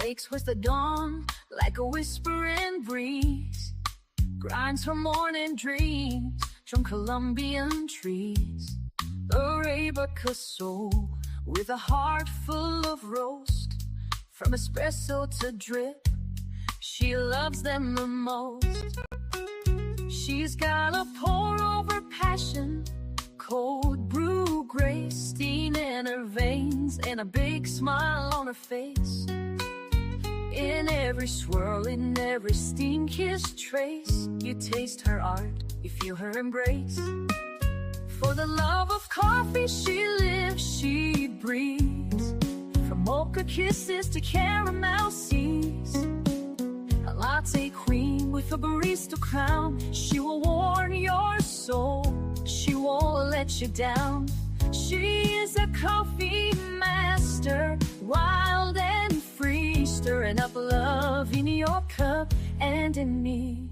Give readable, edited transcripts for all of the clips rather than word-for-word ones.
wakes with the dawn like a whispering breeze, grinds her morning dreams from Colombian trees. Arabica soul with a heart full of roast, from espresso to drip, she loves them the most. She's got a pour-over passion, cold brew grace, steam in her veins, and a big smile on her face. In every swirl, in every steam-kissed trace, you taste her art, you feel her embrace. For the love of coffee she lives, she breathes. From mocha kisses to caramel seas, a latte queen with a barista crown. She will warm your soul, she won't let you down. She is a coffee master, wild and free, stirring up love in your cup and in me.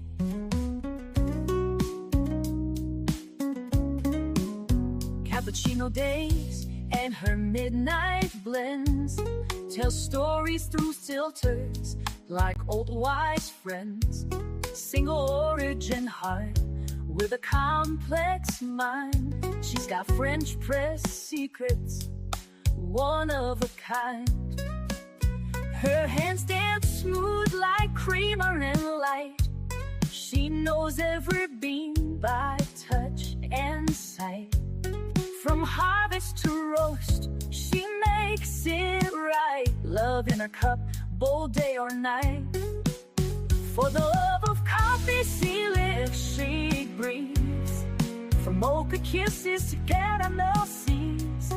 Cappuccino days and her midnight blends tell stories through filters like old wise friends. Single origin heart with a complex mind. She's got French press secrets, one of a kind. Her hands dance smooth like creamer and light. She knows every bean by touch and sight. From harvest to roast, she makes it right. Love in her cup, bold day or night. For the love of coffee she lives, she breathes. From mocha kisses to caramel seas,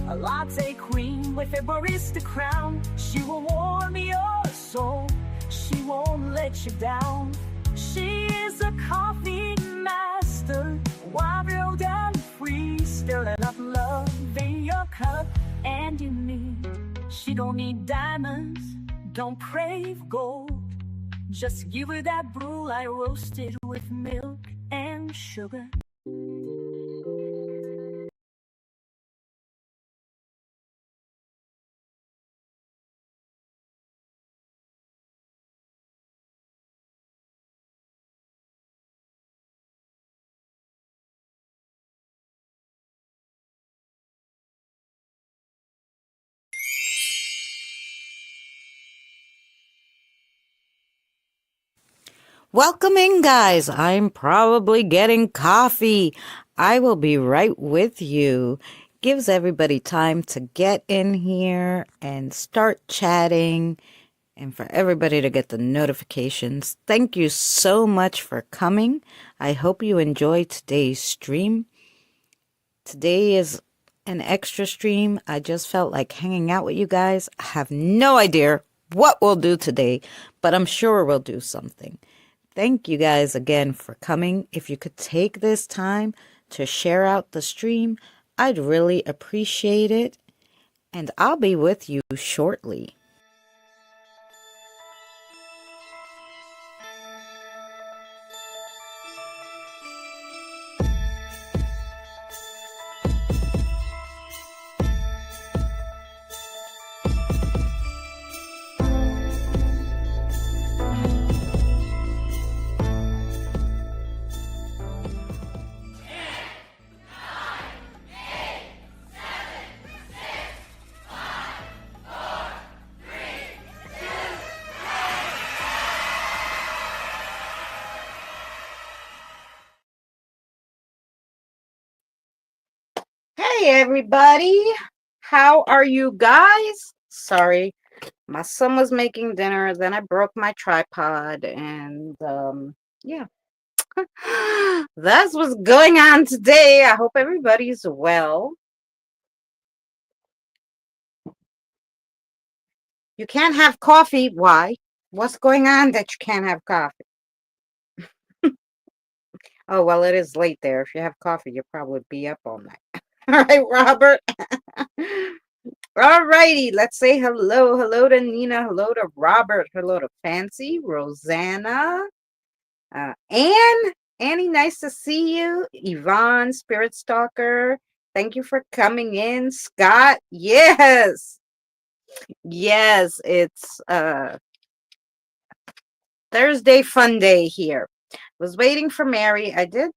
a latte queen with a barista crown. She will warm your soul, she won't let you down. She is a coffee master, wild and free, stirring up love in your cup and in me. She don't need diamonds, don't crave gold. Just give her that brew I roasted with milk and sugar. Welcome in, guys. I'm probably getting coffee. I will be right with you. Gives everybody time to get in here and start chatting, and for everybody to get the notifications. Thank you so much for coming. I hope you enjoyed today's stream. Today is an extra stream. I just felt like hanging out with you guys. I have no idea what we'll do today, but I'm sure we'll do something. Thank you guys again for coming. If you could take this time to share out the stream, I'd really appreciate it. And I'll be with you shortly. Hey everybody, how are you guys? Sorry, my son was making dinner, then I broke my tripod, and yeah. That's what's going on today. I hope everybody's well. You can't have coffee. Why? What's going on that you can't have coffee? Oh, well, it is late there. If you have coffee, you'll probably be up all night. All right, Robert. All righty, let's say hello. Hello to Nina. Hello to Robert. Hello to Fancy, Rosanna, Annie, nice to see you. Yvonne, Spirit Stalker, thank you for coming in. Scott, yes. Yes, it's Thursday fun day here. Was waiting for Mary. I did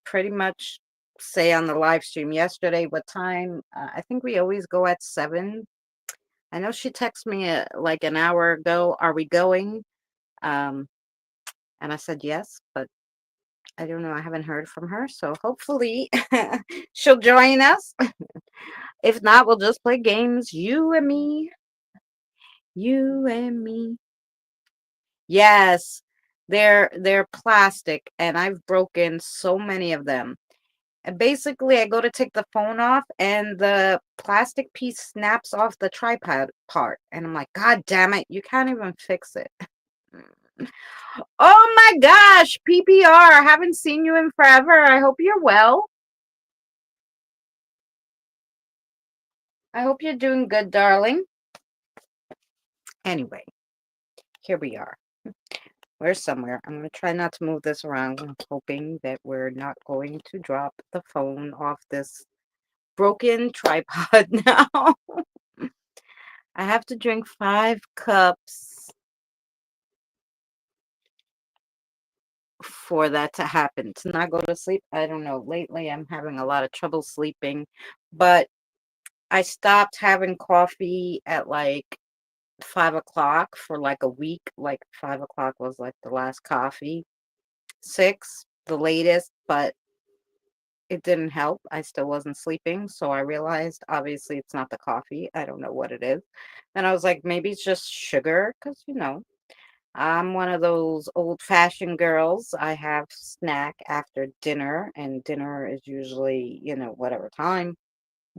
pretty much say on the live stream yesterday what time. I think we always go at 7. I know she texted me like an hour ago. Are we going? Um, and I said yes, but I don't know. I haven't heard from her, so hopefully she'll join us. If not, we'll just play games. You and me. You and me. Yes, they're plastic, and I've broken so many of them. And basically, I go to take the phone off, and the plastic piece snaps off the tripod part, and I'm like, God damn it, you can't even fix it. Oh my gosh, PPR, haven't seen you in forever. I hope you're well. I hope you're doing good, darling. Anyway, here we are. We're somewhere. I'm going to try not to move this around. I'm hoping that we're not going to drop the phone off this broken tripod now. I have to drink 5 cups for that to happen. To not go to sleep, I don't know. Lately, I'm having a lot of trouble sleeping, but I stopped having coffee at like 5 o'clock for like a week. Like 5 o'clock was like the last coffee, 6, the latest, but it didn't help. I still wasn't sleeping. So I realized obviously it's not the coffee. I don't know what it is. And I was like, maybe it's just sugar because, I'm one of those old-fashioned girls. I have snack after dinner, and dinner is usually, whatever time.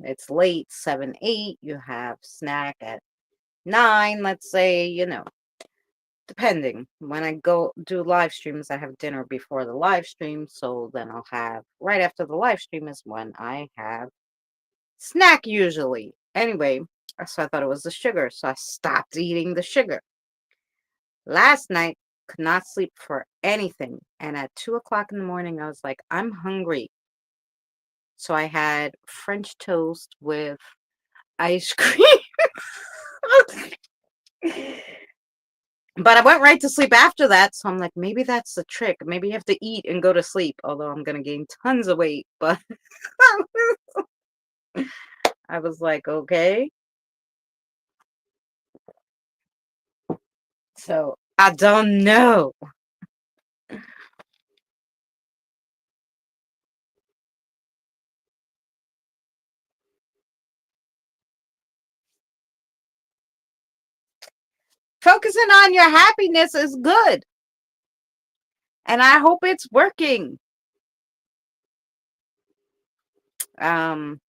It's late, 7, 8. You have snack at 9, let's say, depending. When I go do live streams, I have dinner before the live stream, so then I'll have right after the live stream is when I have snack usually. Anyway, so I thought it was the sugar, so I stopped eating the sugar. Last night, could not sleep for anything, and at 2 o'clock in the morning, I was like, I'm hungry. So I had French toast with ice cream. But I went right to sleep after that, so I'm like, maybe that's the trick. Maybe you have to eat and go to sleep, although I'm gonna gain tons of weight. But I was like, okay. So I don't know. Focusing on your happiness is good, and I hope it's working. Um,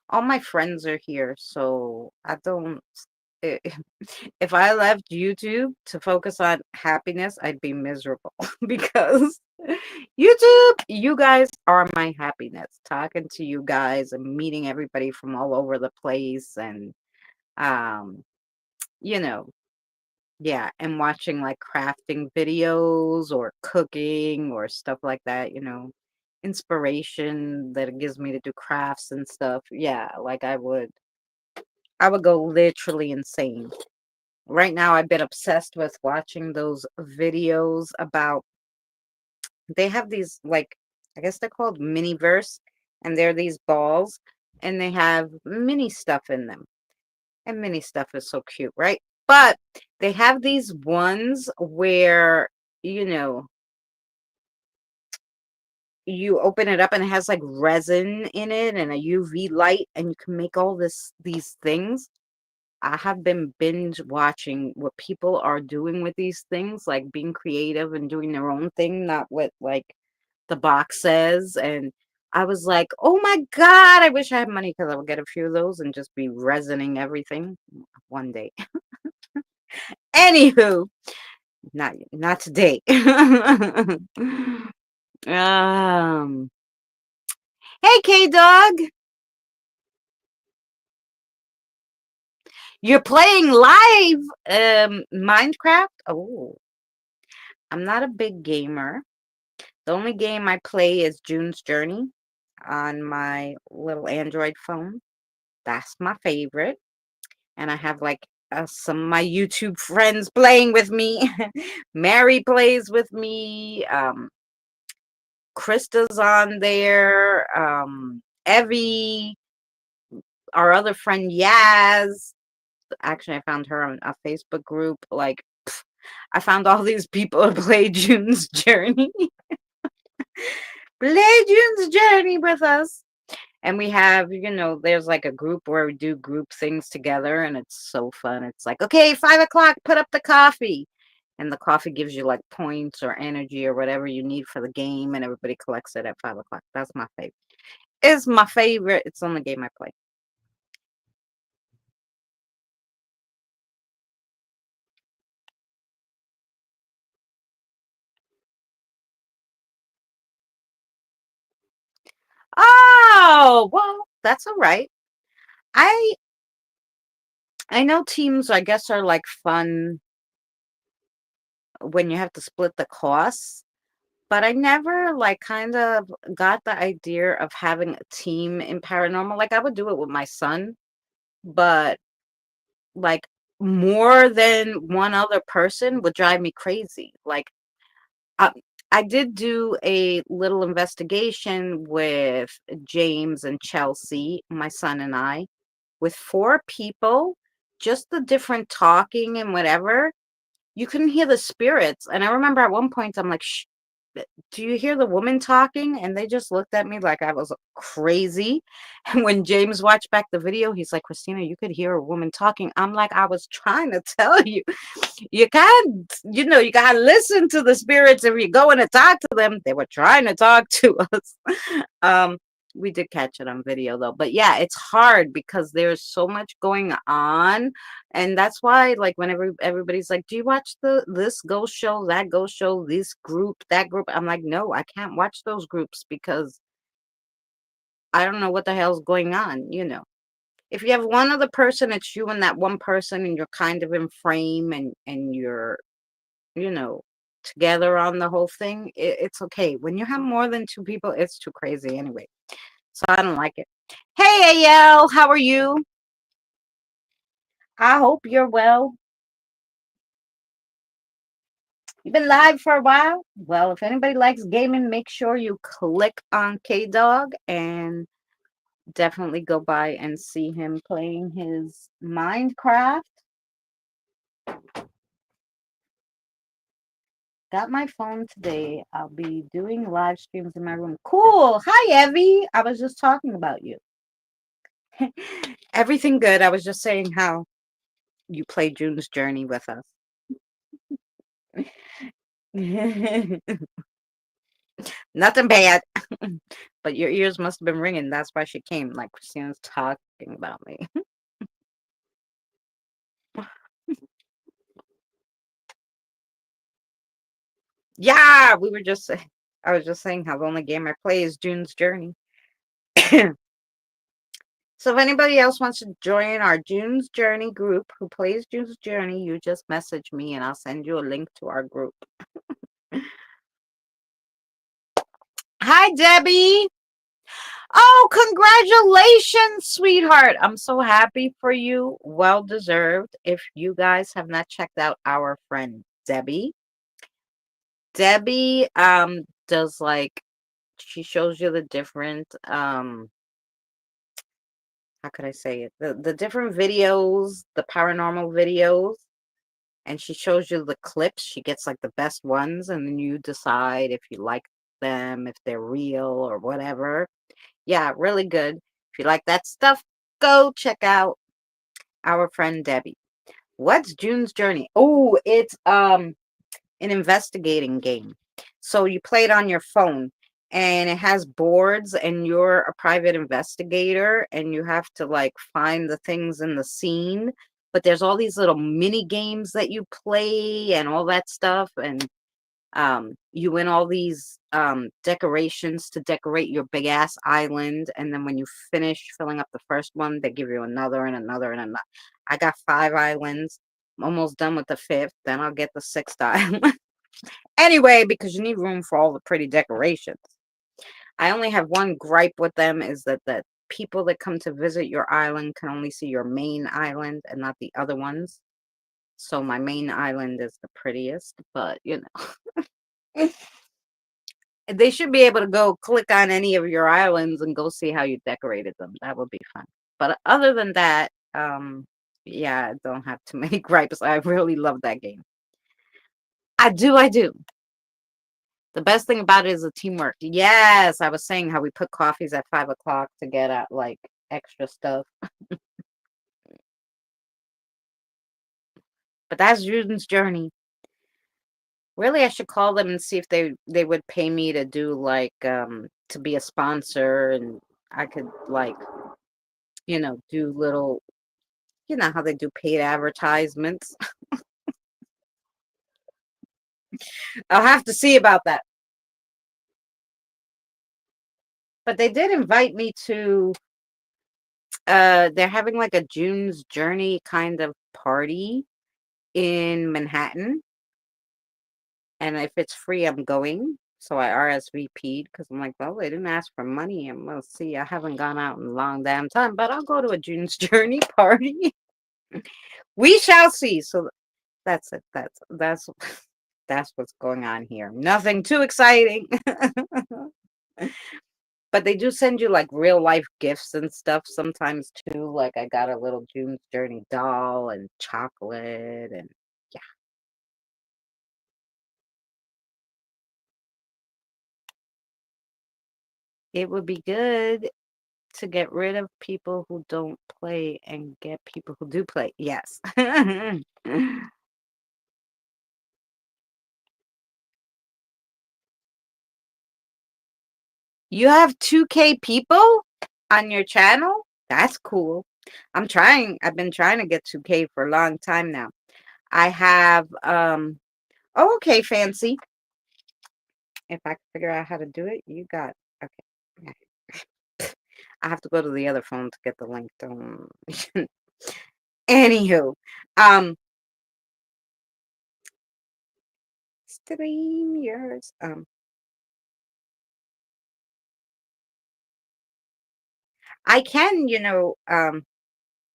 all my friends are here, so I don't. i- If I left YouTube to focus on happiness, I'd be miserable because YouTube, you guys are my happiness. Talking to you guys and meeting everybody from all over the place and um, you know, yeah, and watching like crafting videos or cooking or stuff like that, inspiration that it gives me to do crafts and stuff. Yeah, like I would go literally insane. Right now I've been obsessed with watching those videos about they have these like I guess they're called miniverse and they're these balls and they have mini stuff in them. And mini stuff is so cute, right? But they have these ones where, you know, you open it up and it has like resin in it and a UV light and you can make all these things. I have been binge watching what people are doing with these things, like being creative and doing their own thing, not what like the box says. And I was like, oh my God, I wish I had money because I would get a few of those and just be resining everything one day. Anywho, not today. um, hey K Dog, you're playing live Minecraft? Oh, I'm not a big gamer. The only game I play is June's Journey on my little Android phone. That's my favorite. and I have like some of my YouTube friends playing with me. Mary plays with me. Krista's on there. Evie, our other friend Yaz. Actually, I found her on a Facebook group. Like, I found all these people to play June's Journey. Play June's Journey with us. And we have, there's like a group where we do group things together, and it's so fun. It's like, okay, 5 o'clock, put up the coffee. And the coffee gives you like points or energy or whatever you need for the game, and everybody collects it at 5 o'clock. That's my favorite. It's my favorite. It's the only game I play. Oh, well, that's all right. I I know teams, I guess, are like fun when you have to split the costs, but I never like kind of got the idea of having a team in paranormal. Like I would do it with my son, but like more than one other person would drive me crazy. Like I, I did do a little investigation with James and Chelsea, my son and I, with 4 people, just the different talking and whatever. You couldn't hear the spirits. And I remember at one point, I'm like, Shh, do you hear the woman talking? And they just looked at me like I was crazy. And when James watched back the video, he's like, Christina, you could hear a woman talking. I'm like, I was trying to tell you, you can't, you gotta listen to the spirits if you're going to talk to them. They were trying to talk to us. Um, we did catch it on video though. But yeah, it's hard because there's so much going on. And that's why, like, whenever everybody's like, do you watch this ghost show, that ghost show, this group, that group? I'm like, no, I can't watch those groups because I don't know what the hell's going on. If you have one other person, it's you and that one person, and you're kind of in frame, and you're, you know, together on the whole thing, it's okay. When you have more than 2 people, it's too crazy anyway. So I don't like it. Hey, AL, how are you? I hope you're well. You've been live for a while. Well, if anybody likes gaming, make sure you click on K Dog and definitely go by and see him playing his Minecraft. Got my phone today. I'll be doing live streams in my room. Cool. Hi, Evie. I was just talking about you. Everything good. I was just saying how you play June's Journey with us. Nothing bad. But your ears must have been ringing. That's why she came. Like Christina's talking about me. Yeah, we were just saying. I was just saying how the only game I play is June's Journey. So if anybody else wants to join our June's Journey group who plays June's Journey, you just message me and I'll send you a link to our group. Hi, Debbie. Oh, congratulations, sweetheart. I'm so happy for you. Well deserved. If you guys have not checked out our friend Debbie, Debbie does like she shows you the different how could I say it? The different videos, the paranormal videos, and she shows you the clips. She gets like the best ones, and then you decide if you like them, if they're real or whatever. Yeah, really good. If you like that stuff, go check out our friend Debbie. What's June's Journey? Oh, it's an investigating game. So you play it on your phone, and it has boards, and you're a private investigator, and you have to like find the things in the scene. But there's all these little mini games that you play and all that stuff, and you win all these decorations to decorate your big ass island. And then when you finish filling up the first one, they give you another and another and another. I got 5 islands. I'm almost done with the 5th. Then I'll get the 6th island. Anyway, because you need room for all the pretty decorations. I only have one gripe with them is that people that come to visit your island can only see your main island and not the other ones. So my main island is the prettiest, but they should be able to go click on any of your islands and go see how you decorated them. That would be fun. But other than that, yeah, I don't have too many gripes. I really love that game. I do. The best thing about it is the teamwork. Yes, I was saying how we put coffees at 5 o'clock to get at like extra stuff. But that's Juden's journey. Really, I should call them and see if they would pay me to do like to be a sponsor, and I could like do little, how they do paid advertisements. I'll have to see about that. But they did invite me to they're having like a June's Journey kind of party in Manhattan. And if it's free, I'm going. So I RSVP'd because I'm like, well, they didn't ask for money. And we'll see. I haven't gone out in a long damn time, but I'll go to a June's Journey party. We shall see. So that's it. That's what's going on here. Nothing too exciting. But they do send you like real life gifts and stuff sometimes too. Like I got a little June's Journey doll and chocolate, and yeah, it would be good to get rid of people who don't play and get people who do play. Yes. You have 2K people on your channel? That's cool. I've been trying to get 2K for a long time now. I have oh, okay, Fancy. If I can figure out how to do it, you got okay. I have to go to the other phone to get the link. Don't. Anywho, um, stream yours. I can,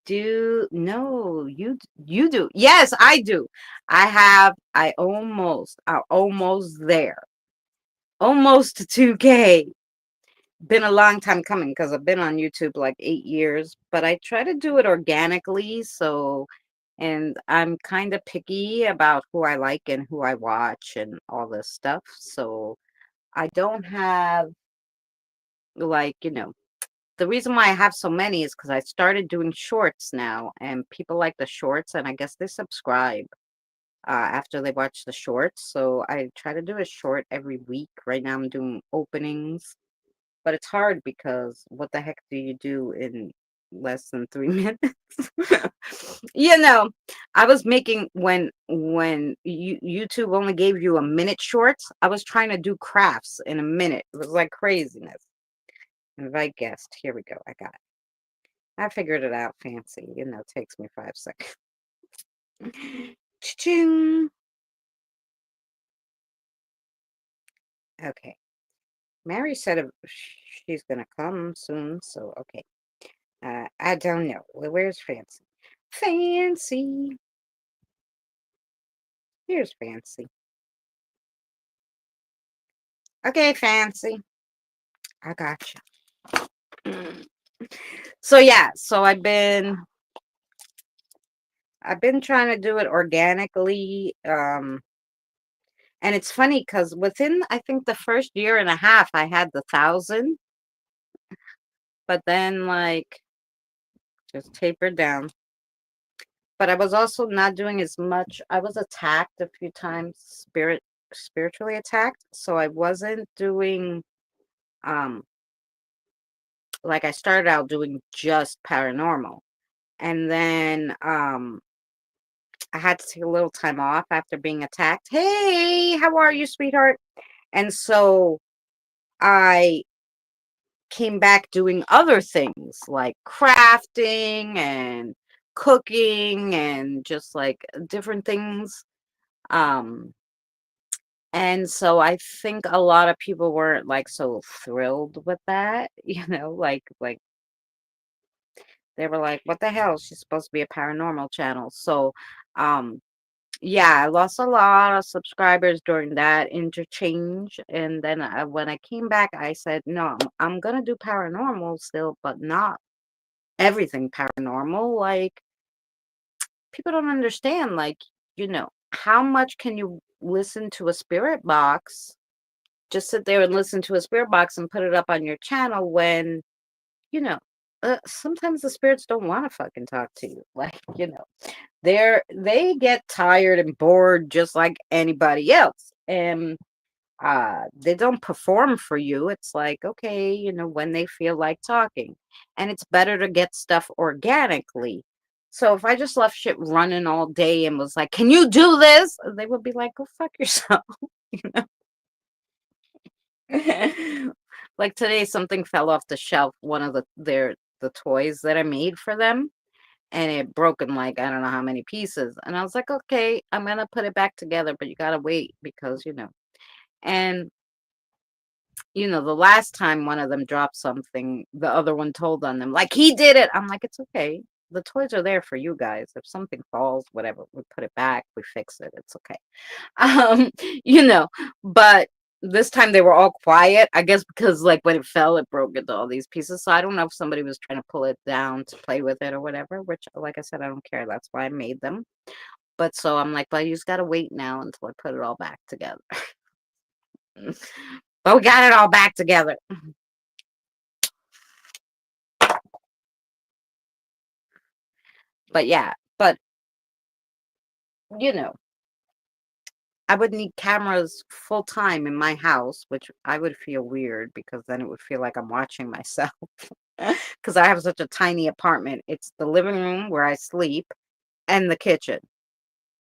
do no, you do. Yes, I do. I almost there. Almost to 2K. Been a long time coming because I've been on YouTube like 8 years, but I try to do it organically. And I'm kind of picky about who I like and who I watch and all this stuff. So I don't have like, the reason why I have so many is because I started doing shorts now, and people like the shorts, and I guess they subscribe after they watch the shorts. So I try to do a short every week. Right now I'm doing openings. But it's hard because what the heck do you do in less than 3 minutes? You know, I was making when YouTube only gave you a minute shorts, I was trying to do crafts in a minute. It was like craziness. Invite guest. Here we go. I got it. I figured it out fancy. It takes me 5 seconds. Cha-ching. Okay. Mary said she's gonna come soon, so okay. I don't know. Where's Fancy? Fancy. Here's Fancy. Okay, Fancy. I got you. So yeah, so I've been trying to do it organically. And it's funny because within I think the first year and a half I had the 1,000, but then like just tapered down. But I was also not doing as much. I was attacked a few times, spiritually attacked. So I wasn't doing um like I started out doing just paranormal. And then I had to take a little time off after being attacked. Hey, how are you, sweetheart? And so I came back doing other things like crafting and cooking and just like different things. Um, and so I think a lot of people weren't like so thrilled with that, like They were like, what the hell? She's supposed to be a paranormal channel. So, um, yeah, I lost a lot of subscribers during that interchange. And then when I came back, I said, no, I'm going to do paranormal still, but not everything paranormal. Like, people don't understand, like, how much can you listen to a spirit box? Just sit there and listen to a spirit box and put it up on your channel when, you know, sometimes the spirits don't want to fucking talk to you. Like, they get tired and bored just like anybody else. And they don't perform for you. It's like, okay, when they feel like talking. And it's better to get stuff organically. So if I just left shit running all day and was like, can you do this? They would be like, go fuck yourself. Like today, something fell off the shelf, one of the toys that I made for them, and it broke in like I don't know how many pieces. And I was like, okay, I'm gonna put it back together, but you gotta wait because And the last time one of them dropped something, the other one told on them, like he did it. I'm like, it's okay. The toys are there for you guys. If something falls, whatever, we put it back, we fix it. It's okay. Um, but this time they were all quiet, I guess because like when it fell, it broke into all these pieces. So I don't know if somebody was trying to pull it down to play with it or whatever, which like I said, I don't care. That's why I made them. But so I'm like, but you just gotta wait now until I put it all back together. But we got it all back together. But yeah, but you know, I would need cameras full time in my house, which I would feel weird because then it would feel like I'm watching myself. Because I have such a tiny apartment. It's the living room where I sleep and the kitchen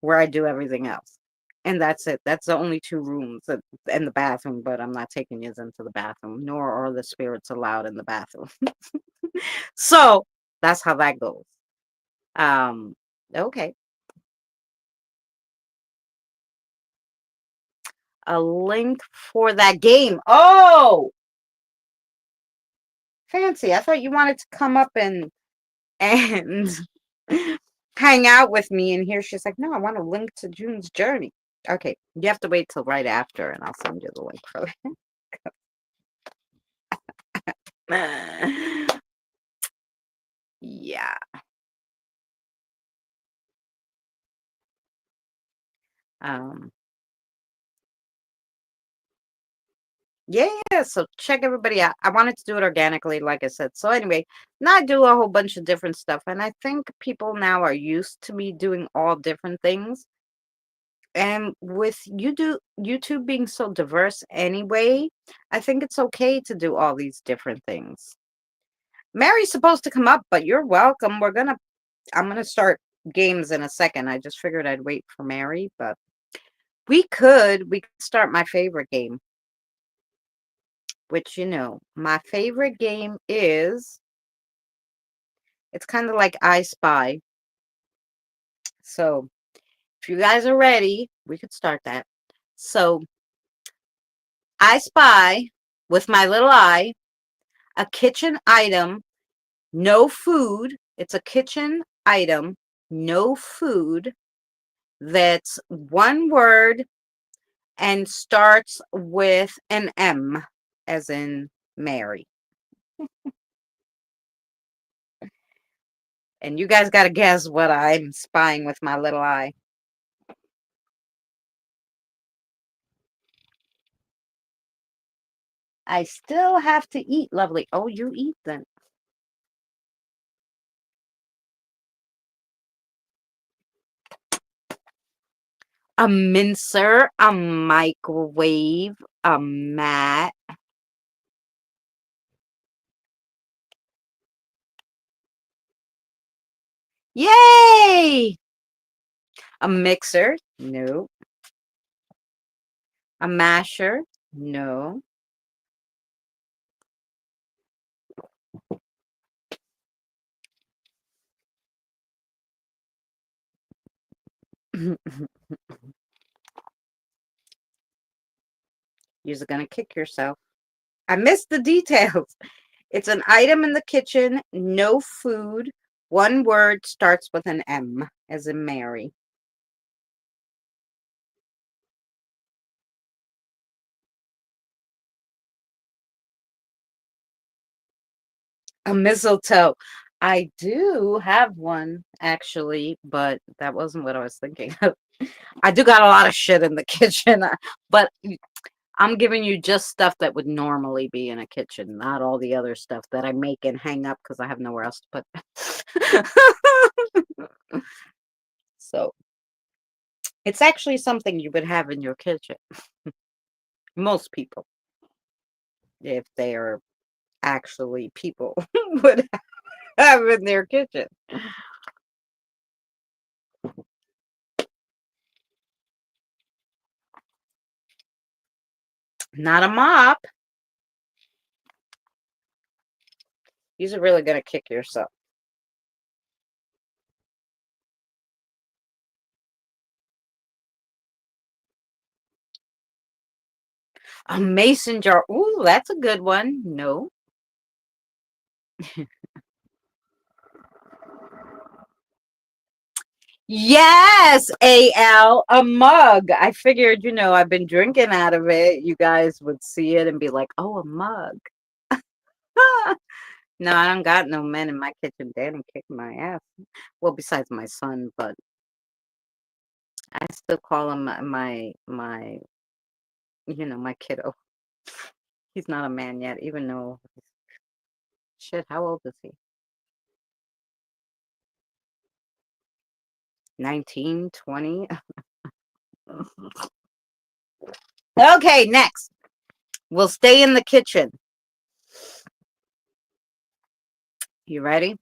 where I do everything else. And that's it. That's the only two rooms and the bathroom, but I'm not taking you into the bathroom, nor are the spirits allowed in the bathroom. So that's how that goes. Um, okay. A link for that game. Oh, fancy. I thought you wanted to come up and hang out with me. And here she's like, no, I want a link to June's journey. Okay, you have to wait till right after, and I'll send you the link for it. Yeah. Um, yeah, so check everybody out. I wanted to do it organically, like I said. So anyway, now I do a whole bunch of different stuff, and I think people now are used to me doing all different things. And with YouTube being so diverse anyway, I think it's okay to do all these different things. Mary's supposed to come up, but you're welcome. I'm gonna start games in a second. I just figured I'd wait for Mary, but we could start my favorite game, which my favorite game is it's kind of like I Spy. So if you guys are ready, we could start that. So I spy with my little eye a kitchen item, no food. It's a kitchen item, no food, that's one word and starts with an M, as in Mary. And you guys got to guess what I'm spying with my little eye. I still have to eat, lovely. Oh, you eat then. A mincer, a microwave, a mat. Yay! A mixer? No. A masher? No. You're gonna kick yourself. I missed the details. It's an item in the kitchen, no food, One word starts with an M, as in Mary. A mistletoe. I do have one, actually, but that wasn't what I was thinking of. I do got a lot of shit in the kitchen, but I'm giving you just stuff that would normally be in a kitchen, not all the other stuff that I make and hang up because I have nowhere else to put. So it's actually something you would have in your kitchen. Most people, if they are actually people, would have in their kitchen. Not a mop. You're really gonna kick yourself. A mason jar. Ooh, that's a good one. No. Yes, AL, a mug. I figured, I've been drinking out of it. You guys would see it and be like, oh, a mug. No, I don't got no men in my kitchen. They didn't kick my ass. Well, besides my son, but I still call him my kiddo. He's not a man yet, even though, shit, how old is he? 19, 20? Okay, next. We'll stay in the kitchen. You ready?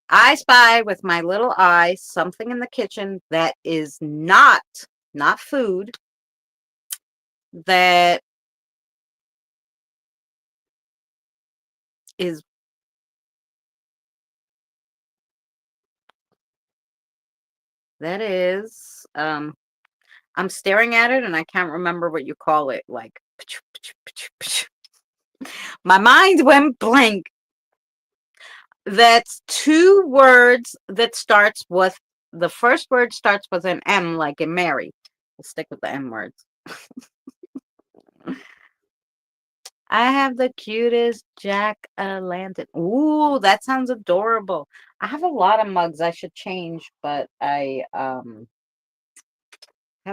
I spy with my little eye something in the kitchen that is not food, that is that is I'm staring at it and I can't remember what you call it. Like my mind went blank. That's two words that starts with the first word starts with an M, like in Mary. We'll stick with the M words. I have the cutest jack-o'-lantern. Ooh, that sounds adorable. I have a lot of mugs I should change, but I have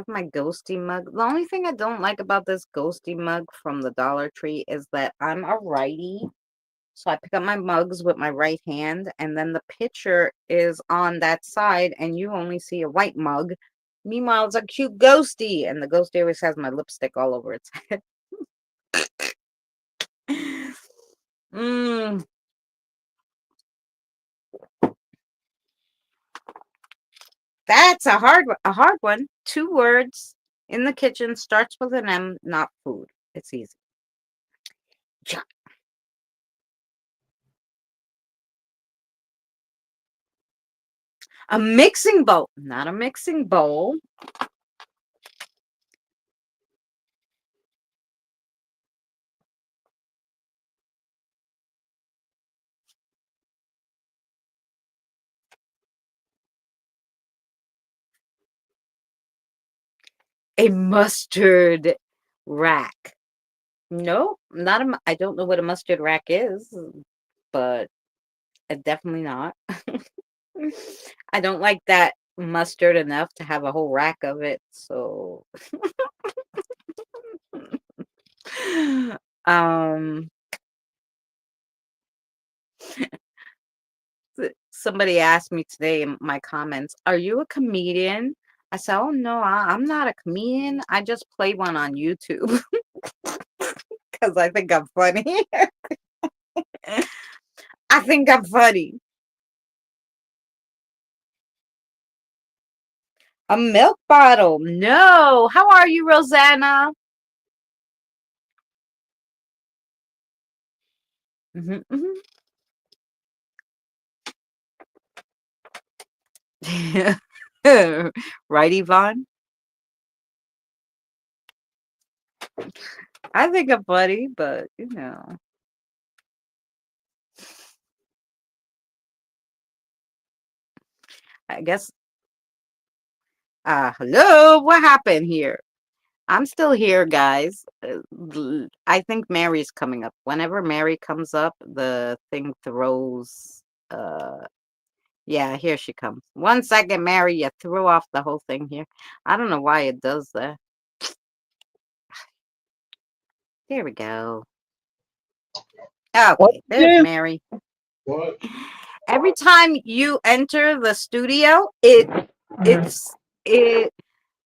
my ghosty mug. The only thing I don't like about this ghosty mug from the Dollar Tree is that I'm a righty. So I pick up my mugs with my right hand, and then the pitcher is on that side, and you only see a white mug. Meanwhile, it's a cute ghosty, and the ghosty always has my lipstick all over its head. Mm, that's a hard one. Two words in the kitchen starts with an M, not food. It's easy. Ja- A mixing bowl, not a mixing bowl. A mustard rack. No, not I don't know what a mustard rack is, but definitely not. I don't like that mustard enough to have a whole rack of it, so um somebody asked me today in my comments, "Are you a comedian?" I said, "Oh no, I'm not a comedian. I just play one on YouTube because I think I'm funny. I think I'm funny." A milk bottle. No. How are you, Rosanna? Mhm, mhm. Right, Yvonne? I think I'm funny, but I guess. Hello, what happened here? I'm still here, guys. I think Mary's coming up. Whenever Mary comes up, the thing throws. Yeah, here she comes. 1 second, Mary. You threw off the whole thing here. I don't know why it does that. There we go. Okay, there's Mary. What? Every time you enter the studio, it's it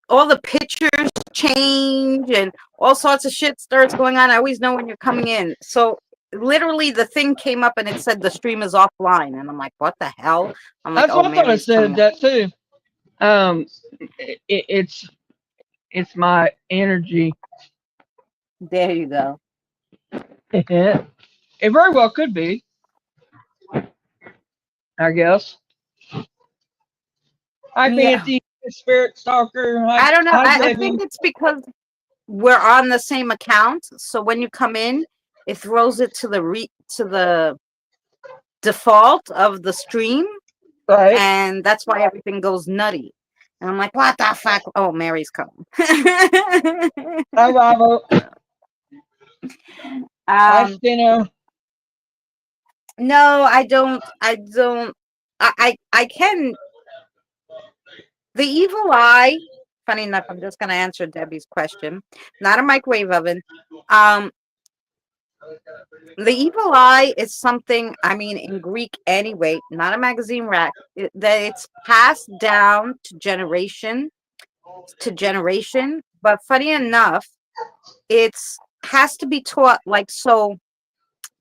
all the pictures change and all sorts of shit starts going on. I always know when you're coming in. So literally the thing came up and it said the stream is offline. And I'm like, what the hell? I'm like, That's oh, what I thought it Mary's said coming up. that too. It's my energy. There you go. It very well could be, I guess. Hi, Yeah. Fancy, Spirit Stalker. I don't know. Hi, I Debbie. think it's because we're on the same account. So when you come in, it throws it to the default of the stream. Right. And that's why everything goes nutty. And I'm like, what the fuck? Oh, Mary's coming. Hi, Bravo. Hi, Stino. No, I don't. I can. The evil eye. Funny enough, I'm just gonna answer Debbie's question. Not a microwave oven. The evil eye is something. I mean, in Greek anyway. Not a magazine rack. That it's passed down to generation to generation. But funny enough, it's has to be taught. Like so,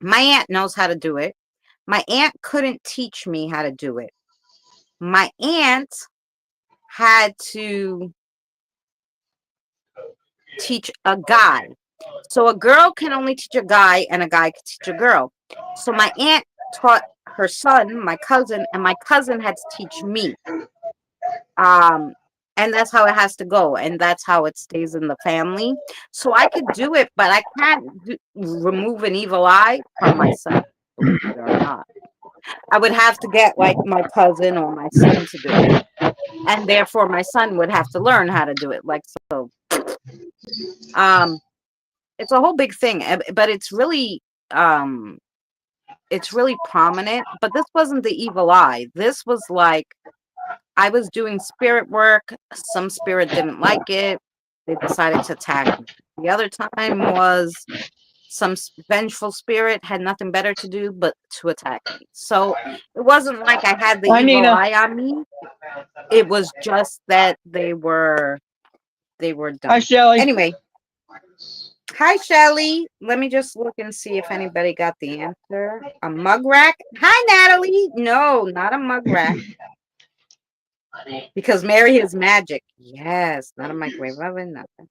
my aunt knows how to do it. My aunt couldn't teach me how to do it. My aunt had to teach a guy. So a girl can only teach a guy and a guy can teach a girl. So my aunt taught her son, my cousin, and my cousin had to teach me. And that's how it has to go. And that's how it stays in the family. So I could do it, but I can't remove an evil eye from myself, believe it or not. I would have to get like my cousin or my son to do it. And therefore my son would have to learn how to do it. Like so. It's a whole big thing, but it's really prominent. But this wasn't the evil eye. This was like I was doing spirit work. Some spirit didn't like it. They decided to attack me. The other time was some vengeful spirit had nothing better to do but to attack me. So it wasn't like I had the Hi, evil Nina. eye on me. It was just that they were dumb. Hi, Shelly. Anyway, hi Shelly. Let me just look and see if anybody got the answer. A mug rack? Hi Natalie. No, not a mug rack. Because Mary is magic. Yes, not a microwave oven, nothing.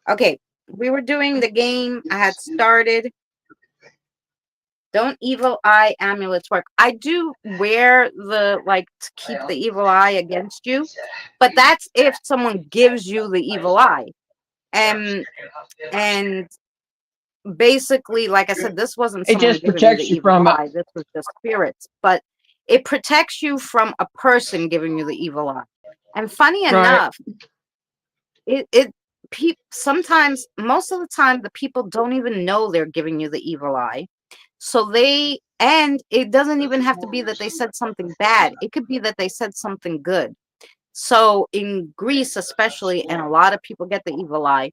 Okay, we were doing the game. I had started. Don't evil eye amulets work? I do wear the to keep the evil eye against you, but that's if someone gives you the evil eye. And basically, like I said, this wasn't It someone just giving me protects the you evil from eye. it. This was just spirits, but it protects you from a person giving you the evil eye. And funny enough, sometimes, most of the time, the people don't even know they're giving you the evil eye. So and it doesn't even have to be that they said something bad. It could be that they said something good. So in Greece, especially, and a lot of people get the evil eye,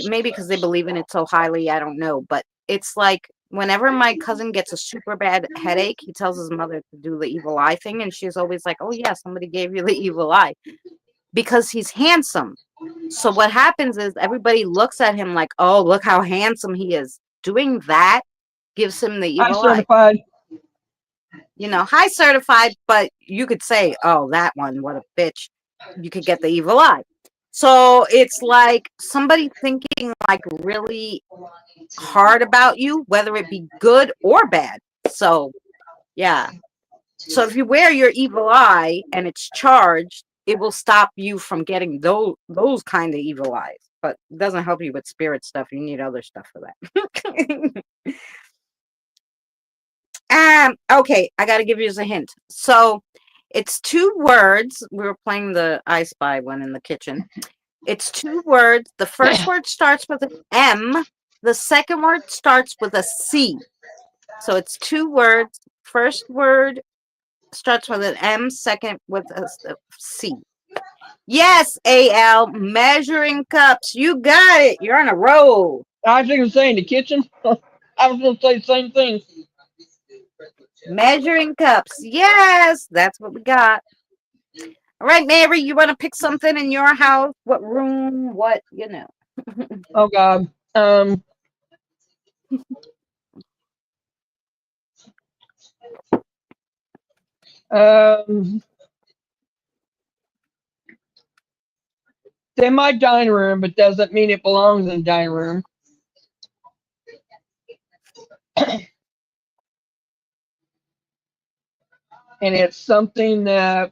maybe because they believe in it so highly, I don't know. But it's like whenever my cousin gets a super bad headache, he tells his mother to do the evil eye thing. And she's always like, oh yeah, somebody gave you the evil eye. Because he's handsome. So what happens is everybody looks at him like, oh, look how handsome he is. Doing that gives him the Hi, evil eye. certified. You know, high certified, but you could say, oh, that one, what a bitch. You could get the evil eye. So it's like somebody thinking like really hard about you, whether it be good or bad. So, yeah. So if you wear your evil eye and it's charged, it will stop you from getting those kind of evil eyes. But it doesn't help you with spirit stuff. You need other stuff for that. Okay, I got to give you a hint. So It's two words. We were playing the I Spy one in the kitchen. It's two words. The first word starts with an M. The second word starts with a C. So it's two words. First word starts with an M, second with a C. Yes, AL, measuring cups. You got it. You're on a roll. I was going to say in the kitchen. I was going to say the same thing. Measuring cups. Yes, that's what we got. All right, Mary, you want to pick something in your house? What room? What, Oh God. Um, Semi dining room, but doesn't mean it belongs in the dining room. And it's something that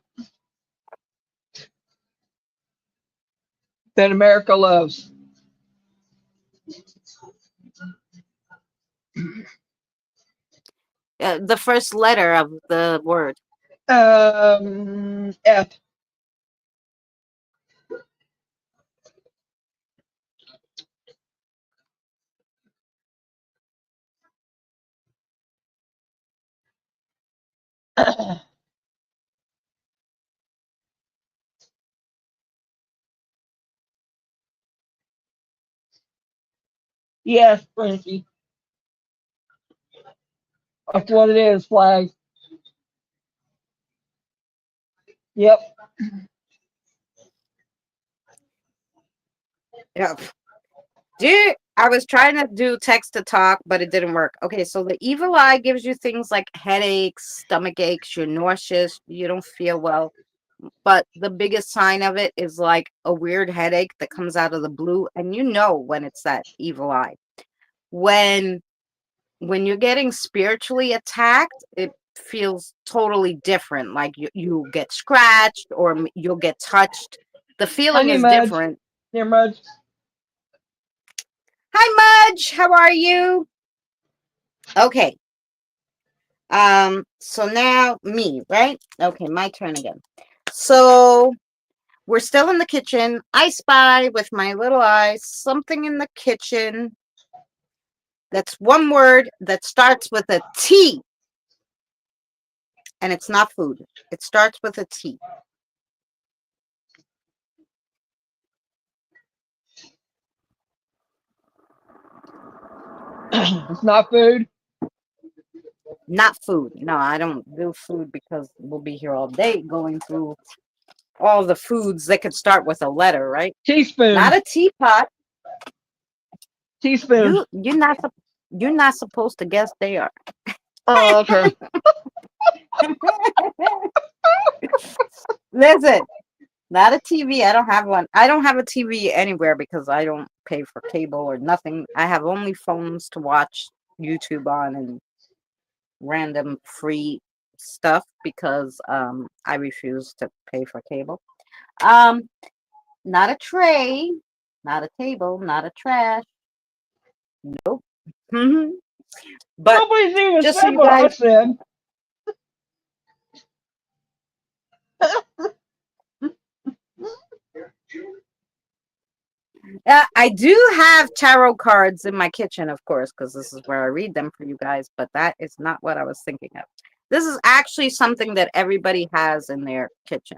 America loves. The first letter of the word. F. Yes, Francie. That's what it is, flag. Yep. Yep. Dude, I was trying to do text to talk, but it didn't work. Okay, so the evil eye gives you things like headaches, stomach aches, you're nauseous, you don't feel well. But the biggest sign of it is like a weird headache that comes out of the blue, and you know when it's that evil eye. When you're getting spiritually attacked, it feels totally different. Like you get scratched or you'll get touched. The feeling Honey is Mudge. different. Dear Mudge. Hi, Mudge. How are you? Okay. So now me, right? Okay, my turn again. So we're still in the kitchen. I spy with my little eyes something in the kitchen. That's one word that starts with a T. And it's not food. It starts with a T. It's not food. Not food. No, I don't do food because we'll be here all day going through all the foods that could start with a letter, right? Teaspoon. Not a teapot. Teaspoon. You're not supposed to guess they are. Oh, okay. Listen, not a TV. I don't have one. I don't have a TV anywhere because I don't pay for cable or nothing. I have only phones to watch YouTube on and random free stuff because I refuse to pay for cable. Not a tray, not a table, not a trash. Nope. But Nobody's even just so said you what I guys, said. I do have tarot cards in my kitchen, of course, because this is where I read them for you guys, but that is not what I was thinking of. This is actually something that everybody has in their kitchen.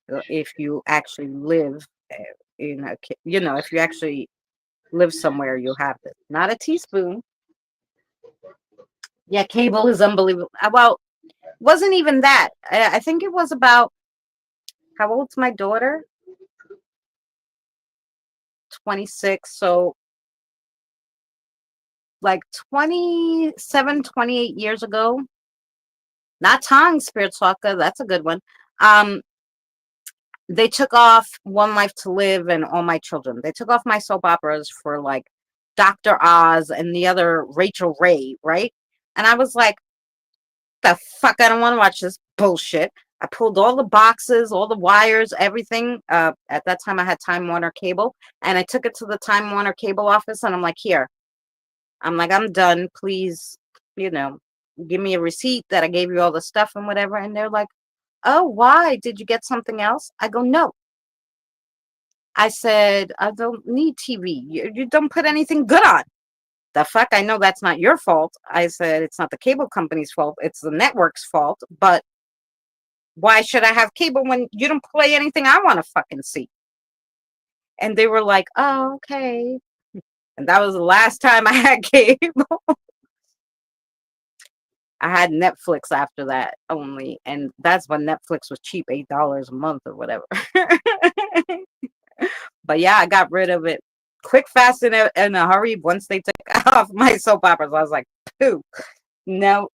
If you actually live in a, if you actually live somewhere, you have this. Not a teaspoon. Yeah, cable is unbelievable. Well, wasn't even that. I think it was about, how old's my daughter? 26. So like 27, 28 years ago. Not tongue, Spirit Soccer. That's a good one. They took off One Life to Live and All My Children. They took off my soap operas for like Dr. Oz and the other Rachel Ray, right? And I was like, the fuck, I don't want to watch this bullshit. I pulled all the boxes, all the wires, everything. At that time, I had Time Warner Cable, and I took it to the Time Warner Cable office, and I'm like, here. I'm like, I'm done. Please, give me a receipt that I gave you all the stuff and whatever. And they're like, oh, why? Did you get something else? I go, no. I said, I don't need TV. You don't put anything good on. The fuck? I know that's not your fault. I said, it's not the cable company's fault. It's the network's fault. But why should I have cable when you don't play anything I want to fucking see? And they were like, oh, okay. And that was the last time I had cable. I had Netflix after that only. And that's when Netflix was cheap, $8 a month or whatever. But yeah, I got rid of it quick, fast, in a hurry. Once they took off my soap operas, I was like, pooh, no.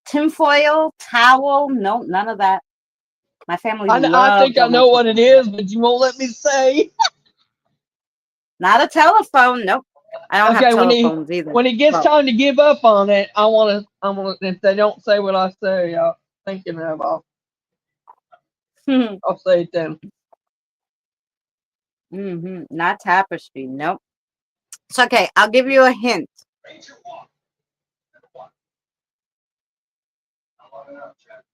Tinfoil, towel, no, none of that. My family I loved think I all my know what it tinfoil. is, but you won't let me say. Not a telephone, nope. I don't have Okay, telephones either. when it gets Well, time to give up on it, I wanna. If they don't say what I say, I'm thinking of, I'll say it then. not tapestry, nope. It's okay. I'll give you a hint.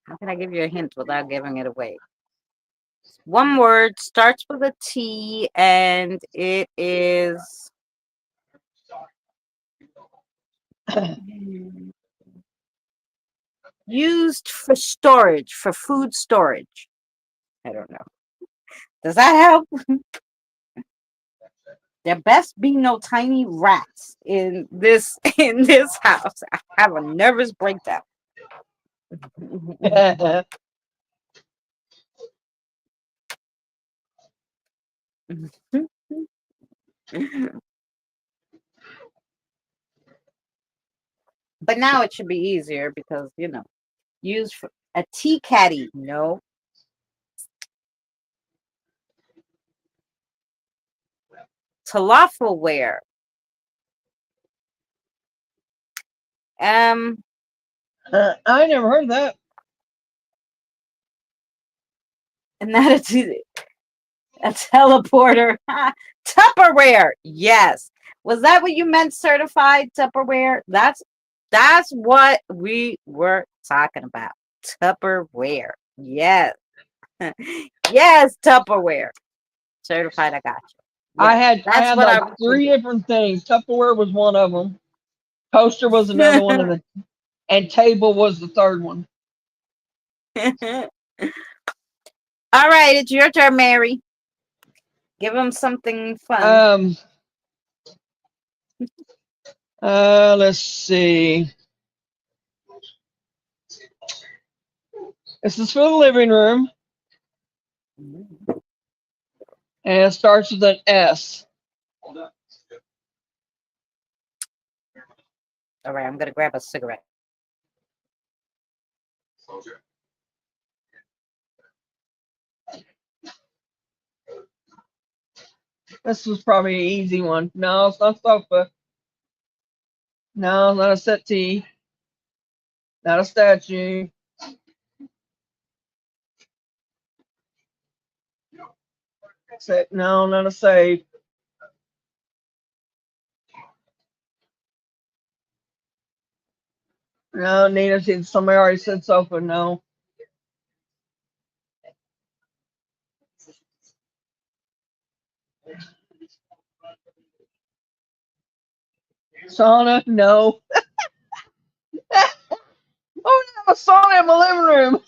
How can I give you a hint without giving it away? One word, starts with a T, and it is used for storage, for food storage. I don't know. Does that help? There best be no tiny rats in this house. I have a nervous breakdown. But now it should be easier because, used for a tea caddy. No. Falafel. I never heard of that. And that is a teleporter. Tupperware. Yes. Was that what you meant, certified Tupperware? That's what we were talking about. Tupperware. Yes. Yes, Tupperware. Certified, I got you. I Yes, that's had what I like was three different things. Tupperware was one of them. Toaster was another one, and table was the third one. All right, it's your turn, Mary. Give them something fun. Let's see. This is for the living room, and it starts with an S. All right, I'm gonna grab a cigarette. This was probably an easy one. No, it's not sofa. No, not a settee. Not a statue. No, not a safe. No, Nina said somebody already said sofa. No. Sauna. No. Oh, no, a sauna in my living room.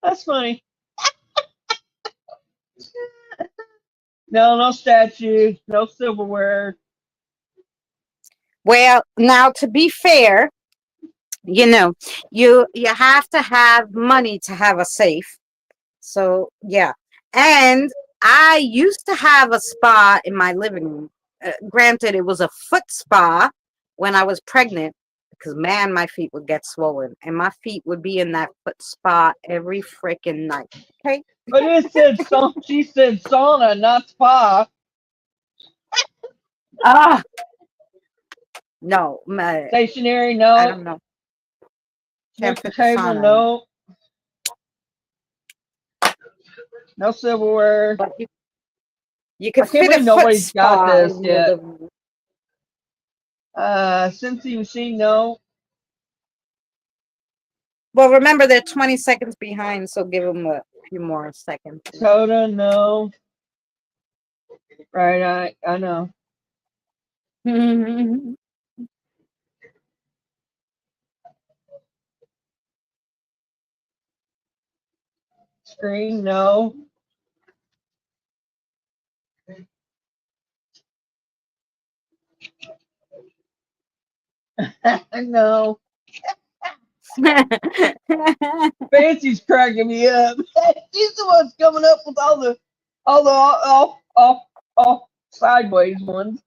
That's funny. No, no statue. No silverware. Well, now to be fair, you have to have money to have a safe. So yeah, and I used to have a spa in my living room. Granted, it was a foot spa when I was pregnant, because man, my feet would get swollen, and my feet would be in that foot spa every freaking night. Okay. But it said sauna. She said sauna, not spa. Ah, no, Stationary, I no. don't know. Can't Next put the table, sauna in. no. No silverware. But You could I can't fit a believe foot nobody's got spa this in your yet. living room. Cincy machine, no. Well, remember they're 20 seconds behind, so give them a few more seconds. Soda, no. Right, I know. Screen, no. No. Fancy's cracking me up. She's the one's coming up with all the off sideways ones.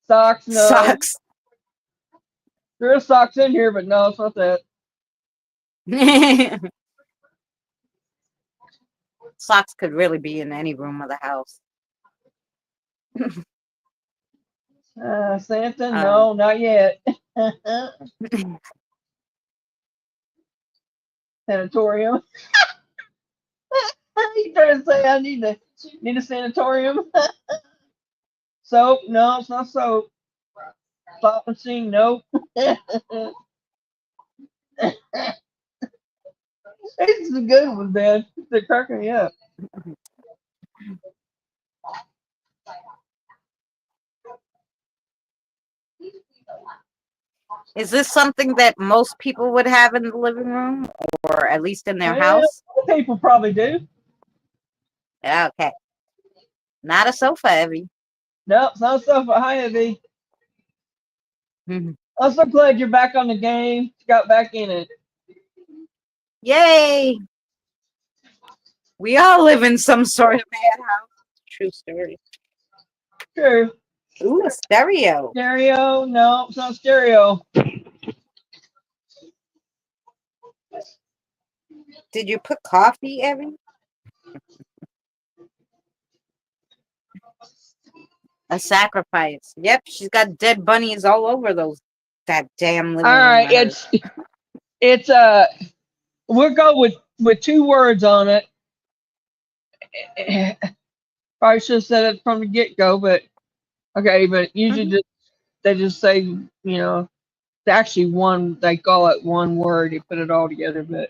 Socks, no. Sucks. There are socks in here, but no, it's not that. Socks could really be in any room of the house. Santa, no, not yet. Sanatorium. You trying to say I need a sanatorium? Soap, no, it's not soap. Slot machine, nope. It's a good one, man. They're cracking me up. Is this something that most people would have in the living room, or at least in their Well, house? people probably do. Okay. Not a sofa, Evie. No, it's not stuff. Hi, Evie. Mhm. I'm so glad you're back on the game. Got back in it. Yay! We all live in some sort of madhouse. True story. True. Ooh, a stereo. Stereo? No, it's not stereo. Did you put coffee, Evie? A sacrifice. Yep, she's got dead bunnies all over that damn living All room. right, it's we'll go with 2 words on it. Probably should have said it from the get go, but okay. But usually they just say, it's actually one. They call it one word. You put it all together, but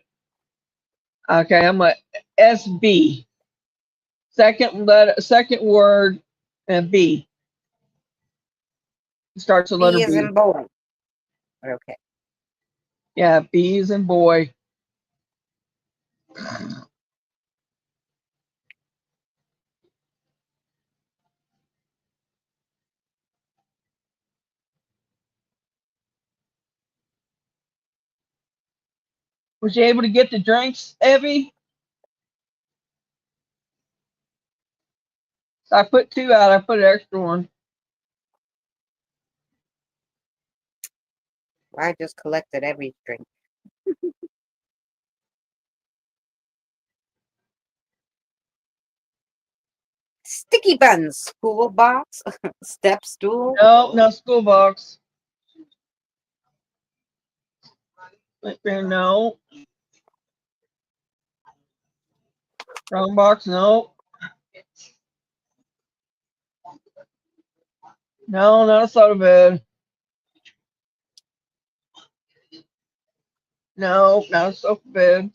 okay. I'm a SB. Second word, and B. Starts with letter B is B. in boy. Okay. Yeah, B is in boy. Was you able to get the drinks, Evie? I put 2 out. I put an extra one. I just collected every drink. Sticky buns, school box, step stool. No school box. No. Wrong box. No. No, not a soda bed. No, not a sofa bed.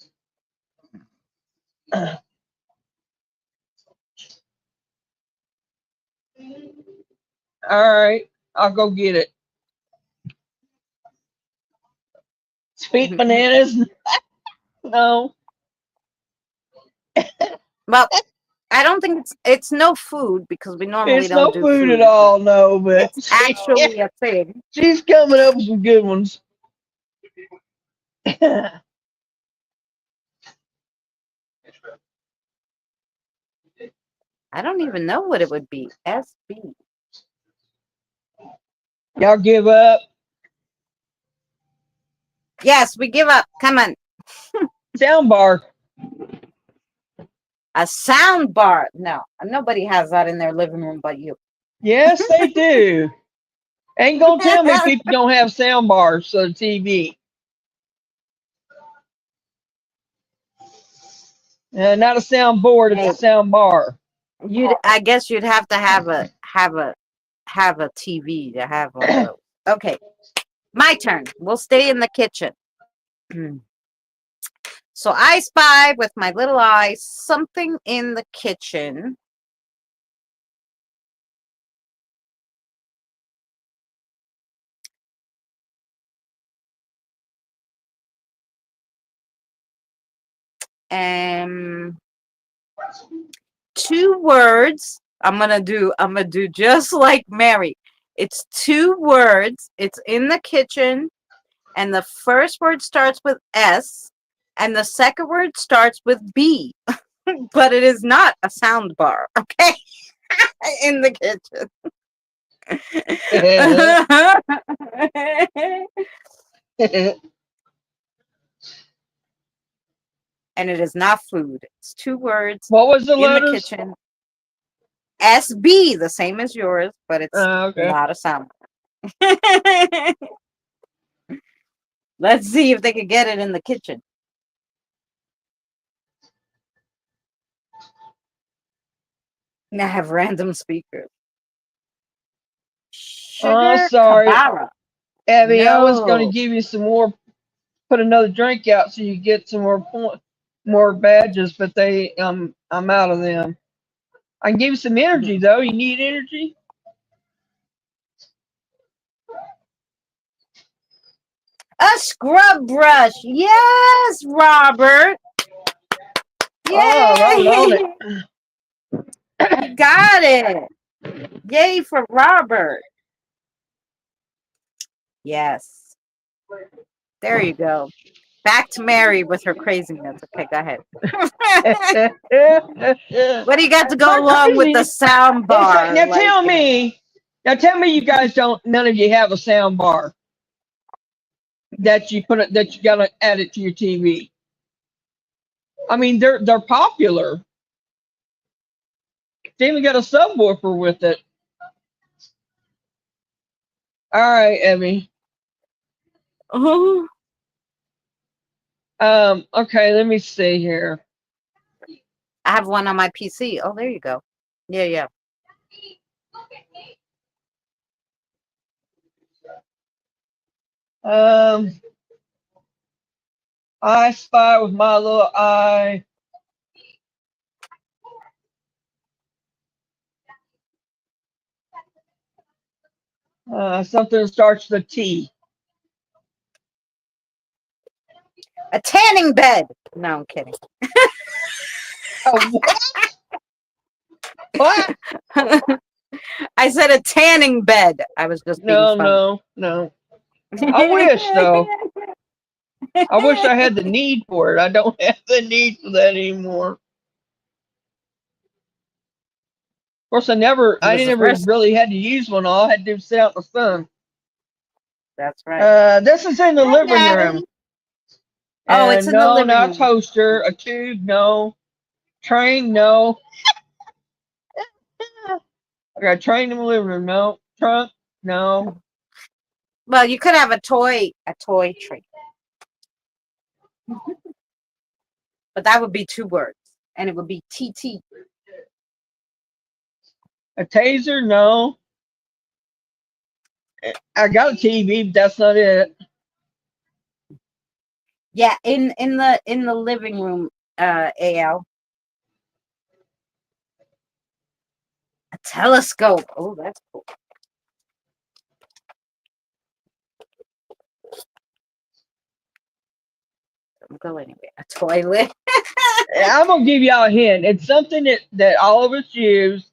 All right, I'll go get it. Sweet bananas? No. Well, I don't think it's no food because we normally It's don't no do food at all, no, but It's actually a thing. she's coming up with some good ones. I don't even know what it would be. SB. Y'all give up? Yes, we give up. Come on. Sound bar. A sound bar. No, nobody has that in their living room but you. Yes, they do. Ain't gonna tell me people don't have sound bars for the TV. Not a sound board, it's Hey, a sound bar. I guess you'd have to have a TV to have one of those. Okay, my turn. We'll stay in the kitchen. So I spy with my little eye something in the kitchen. And 2 words. I'm gonna do just like Mary. It's 2 words. It's in the kitchen, and the first word starts with S, and the second word starts with B. But it is not a sound bar, okay? In the kitchen. And it is not food. It's 2 words What was the in the letters? kitchen. SB, the same as yours, but it's Okay. not a sound bar. Let's see if they can get it in the kitchen. And I have random speakers. Oh, Sugar sorry, Kabara. Abby. I was going to No. give you some more. Put another drink out so you get some more badges, but I'm out of them. I can give you some energy though. You need energy? A scrub brush. Yes, Robert. Oh, right on Yay. You got it. Yay for Robert. Yes. There you go. Back to Mary with her craziness. Okay, go ahead. it. What do you got to go My along with the crazy. sound It's like, bar? now tell me you guys don't. None of you have a sound bar that you gotta add it to your TV. I mean, they're popular. They even got a subwoofer with it. All right, Emmy. Oh, Okay, let me see here. I have one on my PC. Oh, there you go. Yeah, yeah. Um, I spy with my little eye. Something that starts with a T. A tanning bed. No, I'm kidding. What? What? I said a tanning bed. I was just being No, funny. no, no. I wish though. I wish I had the need for it. I don't have the need for that anymore. Of course, It I was the never first. really had to use one. All I had to do was sit out in the sun. That's right. This is in the Hi, living room. Natalie. Oh, it's in the No, living not a room. toaster. A tube, no. Train, no. I got a train in the living room, no. Trunk, no. Well, you could have a toy train, but that would be 2 words, and it would be TT. A taser, no. I got a TV, but that's not it. Yeah, in the living room, AL. A telescope. Oh, that's cool. Don't go anywhere. A toilet. I'm gonna give y'all a hint. It's something that all of us use,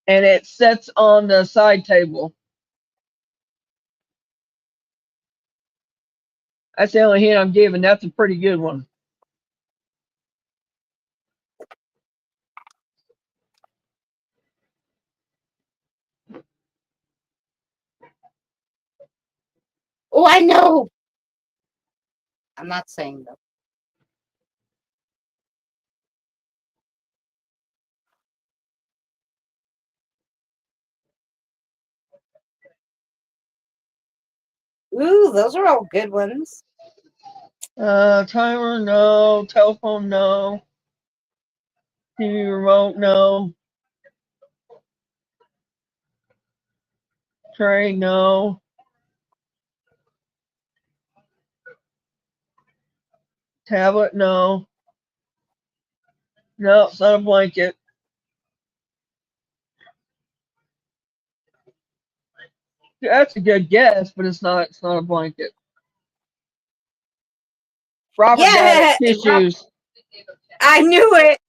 and it sits on the side table. That's the only hint I'm giving. That's a pretty good one. Oh, I know. I'm not saying though. Ooh, those are all good ones. Timer, no. Telephone, no. TV remote, no. Tray, no. Tablet, no. No, it's not a blanket. That's a good guess, but it's not. It's not a blanket. Robert got it. Yeah, Tissues. I knew it.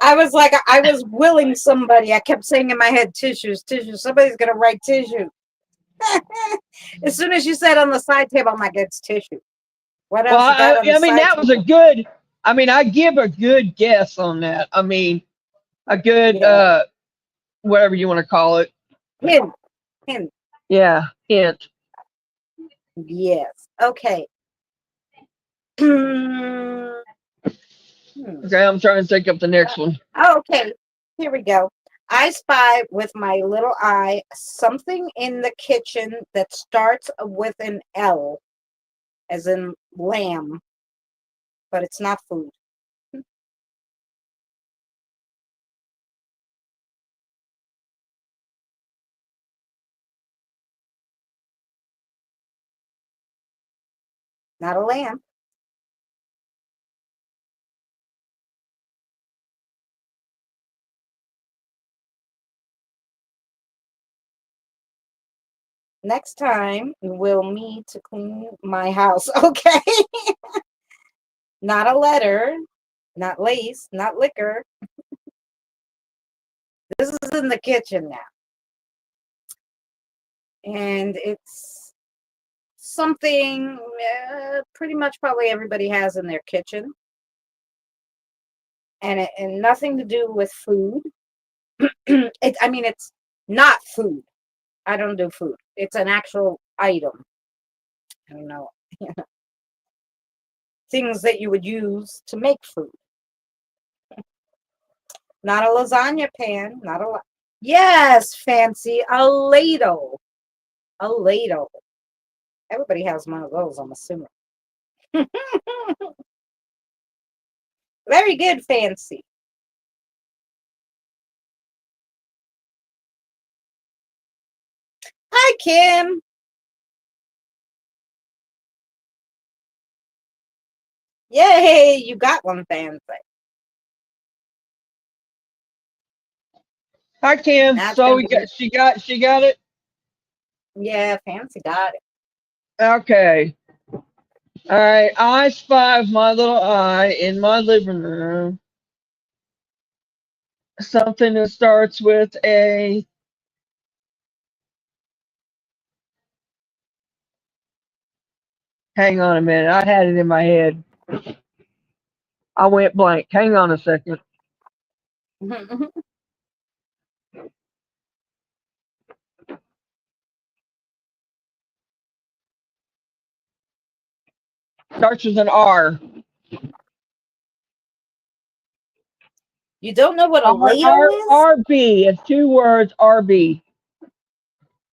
I was like, I was willing somebody. I kept saying in my head, tissues, tissues. Somebody's gonna write tissue. As soon as you said on the side table, I'm like, it's tissue. What Well, else you got on the I mean, side that was a table? good. I mean, I give a good guess on that. I mean, a good Yeah. whatever you want to call it. Hint, hint. Yeah, hint. Yes. Okay. Hmm. Okay, I'm trying to think up the next one. Okay. Here we go. I spy with my little eye something in the kitchen that starts with an L, as in lamb, but it's not food. Not a lamb. Next time we'll meet to clean my house. Okay. Not a letter, not lace, not liquor. This is in the kitchen now. And it's something pretty much probably everybody has in their kitchen. And nothing to do with food. I mean, it's not food. I don't do food. It's an actual item. I don't know. Things that you would use to make food. Not a lasagna pan. Not a. Yes, fancy. A ladle. A ladle. Everybody has one of those, I'm assuming. Very good, fancy. Hi, Kim. Yay, you got one, fancy. Hi, Kim. That's So gonna be, she got it. yeah, fancy got it. Okay. All right. I spy with my little eye in my living room. Something that starts with a. Hang on a minute. I had it in my head. I went blank. Hang on a second. Starts with an R. You don't know what a ladle is? RB. It's 2 words. RB.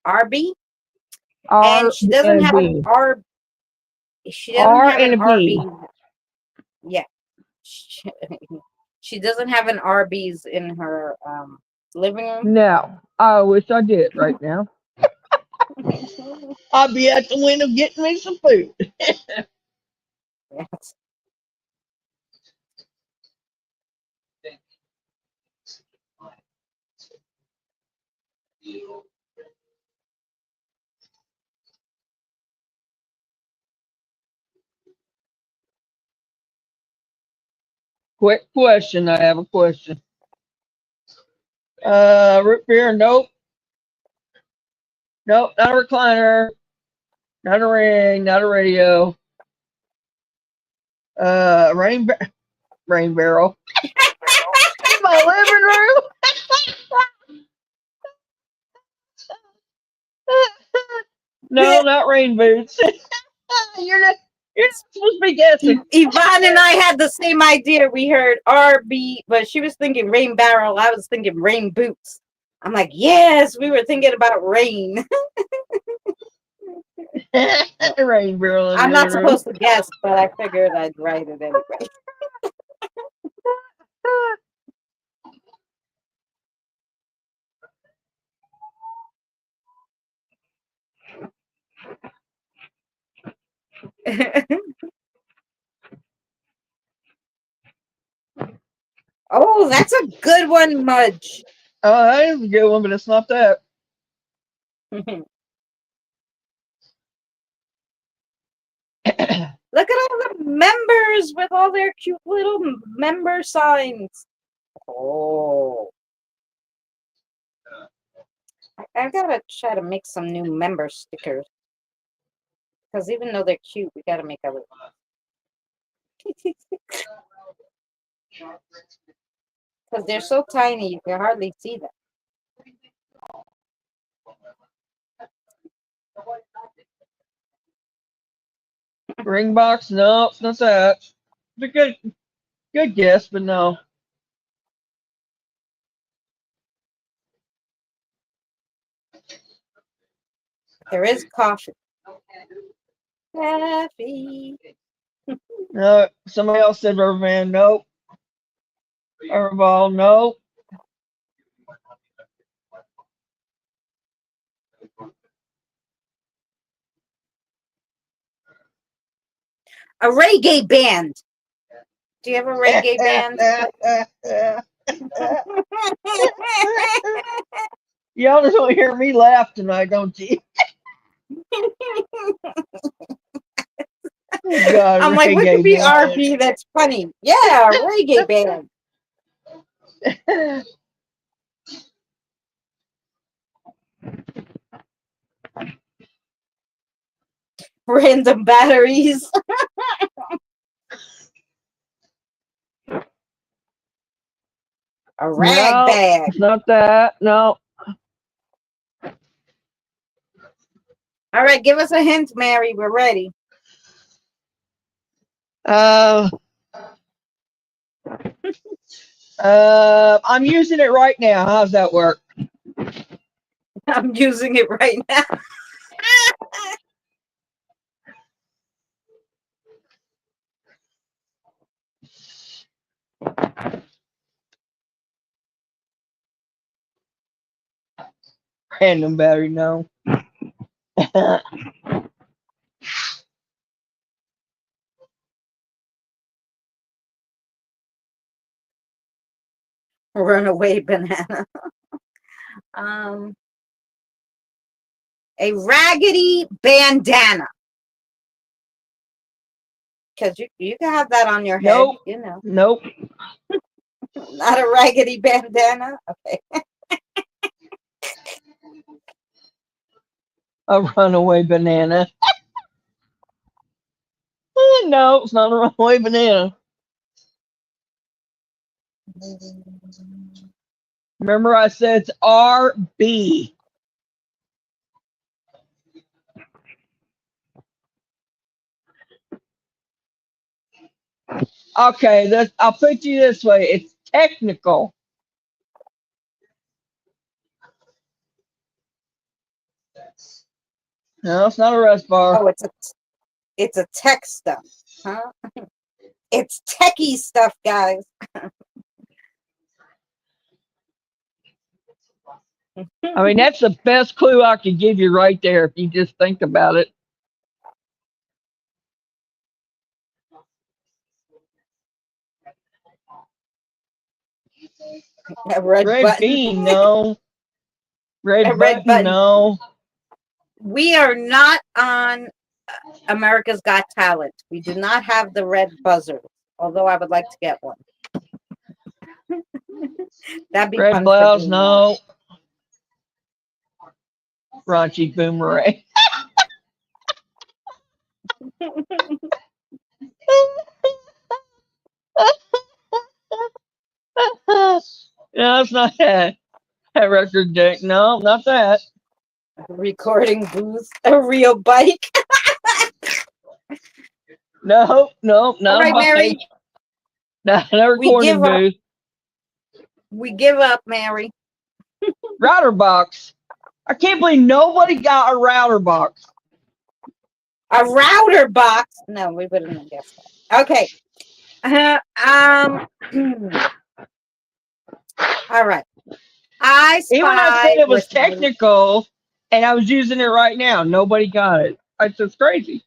RB? R And she doesn't and have an B. R. She doesn't R have an and a B. RB. Yeah. She doesn't have an Arby's in her living room. No. I wish I did right now. I'll be at the window getting me some food. Yes. Quick question. I have a question. Root beer, nope. Nope, not a recliner, not a ring, not a radio. Rain barrel. In my living room. No, not rain boots. You're not supposed to be guessing. Yvonne and I had the same idea. We heard RB, but she was thinking rain barrel. I was thinking rain boots. I'm like, yes, we were thinking about rain. Rain barrel. I'm not supposed to guess, but I figured I'd write it anyway. Oh, that's a good one, Mudge. Oh, that is a good one, but it's not that. Look at all the members with all their cute little member signs. Oh. I gotta try to make some new member stickers. Because even though they're cute, we gotta make other ones. Because they're so tiny, you can hardly see them. Ring box? No, it's not that. It's a good guess, but no. There is coffee. Coffee. No, somebody else said rubber band. Nope. Rubber ball. Nope. A reggae band. Do you have a reggae band? Y'all just don't hear me laugh tonight, don't you? God, I'm like, what could be band. RB that's funny? Yeah, a reggae band. Random batteries. A rag No, bag. it's not that. No. All right, give us a hint, Mary. We're ready. I'm using it right now. How's that work? I'm using it right now. Random battery, no. Runaway banana. A raggedy bandana. Because you can have that on your head, Nope. you know. Nope. Not a raggedy bandana. Okay. A runaway banana. No, it's not a runaway banana. Remember I said it's RB. Okay, I'll put you this way. It's technical. No, it's not a rest bar. Oh, it's a tech stuff, huh? It's techie stuff, guys. I mean, that's the best clue I could give you right there if you just think about it. A red button. Bean, no. Red button, no. We are not on America's Got Talent. We do not have the red buzzer, although I would like to get one. That'd be red fun. blouse, no. Raunchy boomerang. No, it's not that. That record deck. No, not that. Recording booth. A real bike. No, not right, Mary. Not a recording booth. We give up, Mary. Router box. I can't believe nobody got a router box. A router box? No, we wouldn't have guessed that. Okay. All right. Even when I said it was technical and I was using it right now, nobody got it. It's just crazy.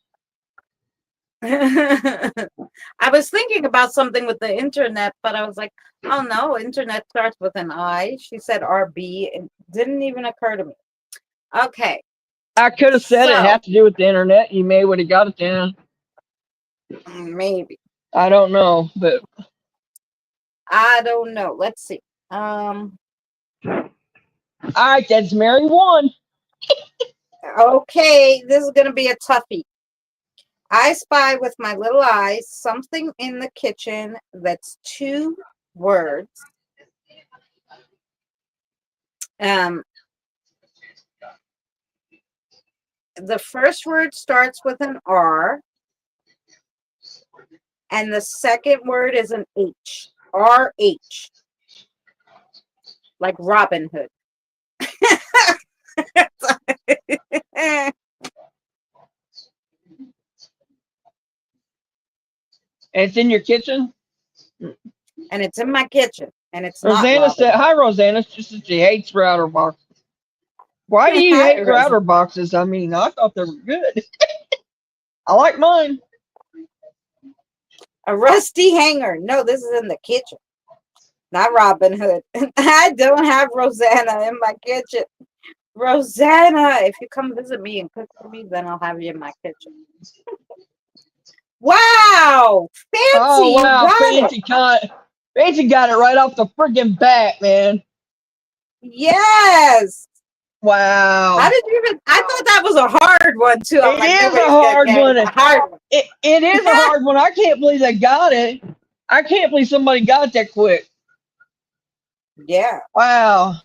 I was thinking about something with the internet, but I was like, oh no, internet starts with an I. She said RB. It didn't even occur to me. Okay, I could have said it so had to do with the internet. You may would have got it down. maybe. I don't know, but I don't know. Let's see. Um, all right, that's Mary one. okay, this is gonna be a toughie. I spy with my little eyes something in the kitchen that's two words. Um, the first word starts with an R, and the second word is an H. RH, like Robin Hood. And And it's in your kitchen. it's in my kitchen, and it's not Rosanna Robin said, "Hi, Rosanna." She said she hates router boxes. Why do Hood. you Hi, hate Rosa. router boxes? I mean, I thought they were good. I like mine. A rusty hanger. No, this is in the kitchen, not Robin Hood. I don't have Rosanna in my kitchen. Rosanna, if you come visit me and cook for me, then I'll have you in my kitchen. Wow, Fancy, Oh you wow, got it. Fancy got it right off the friggin' bat, man. Yes. How Wow. did you even? I thought that was a hard one too. I'm It like, is a nobody's gonna hard get it. one. A hard one. It is a hard one. I can't believe they got it. I can't believe somebody got it that quick. Yeah. Wow.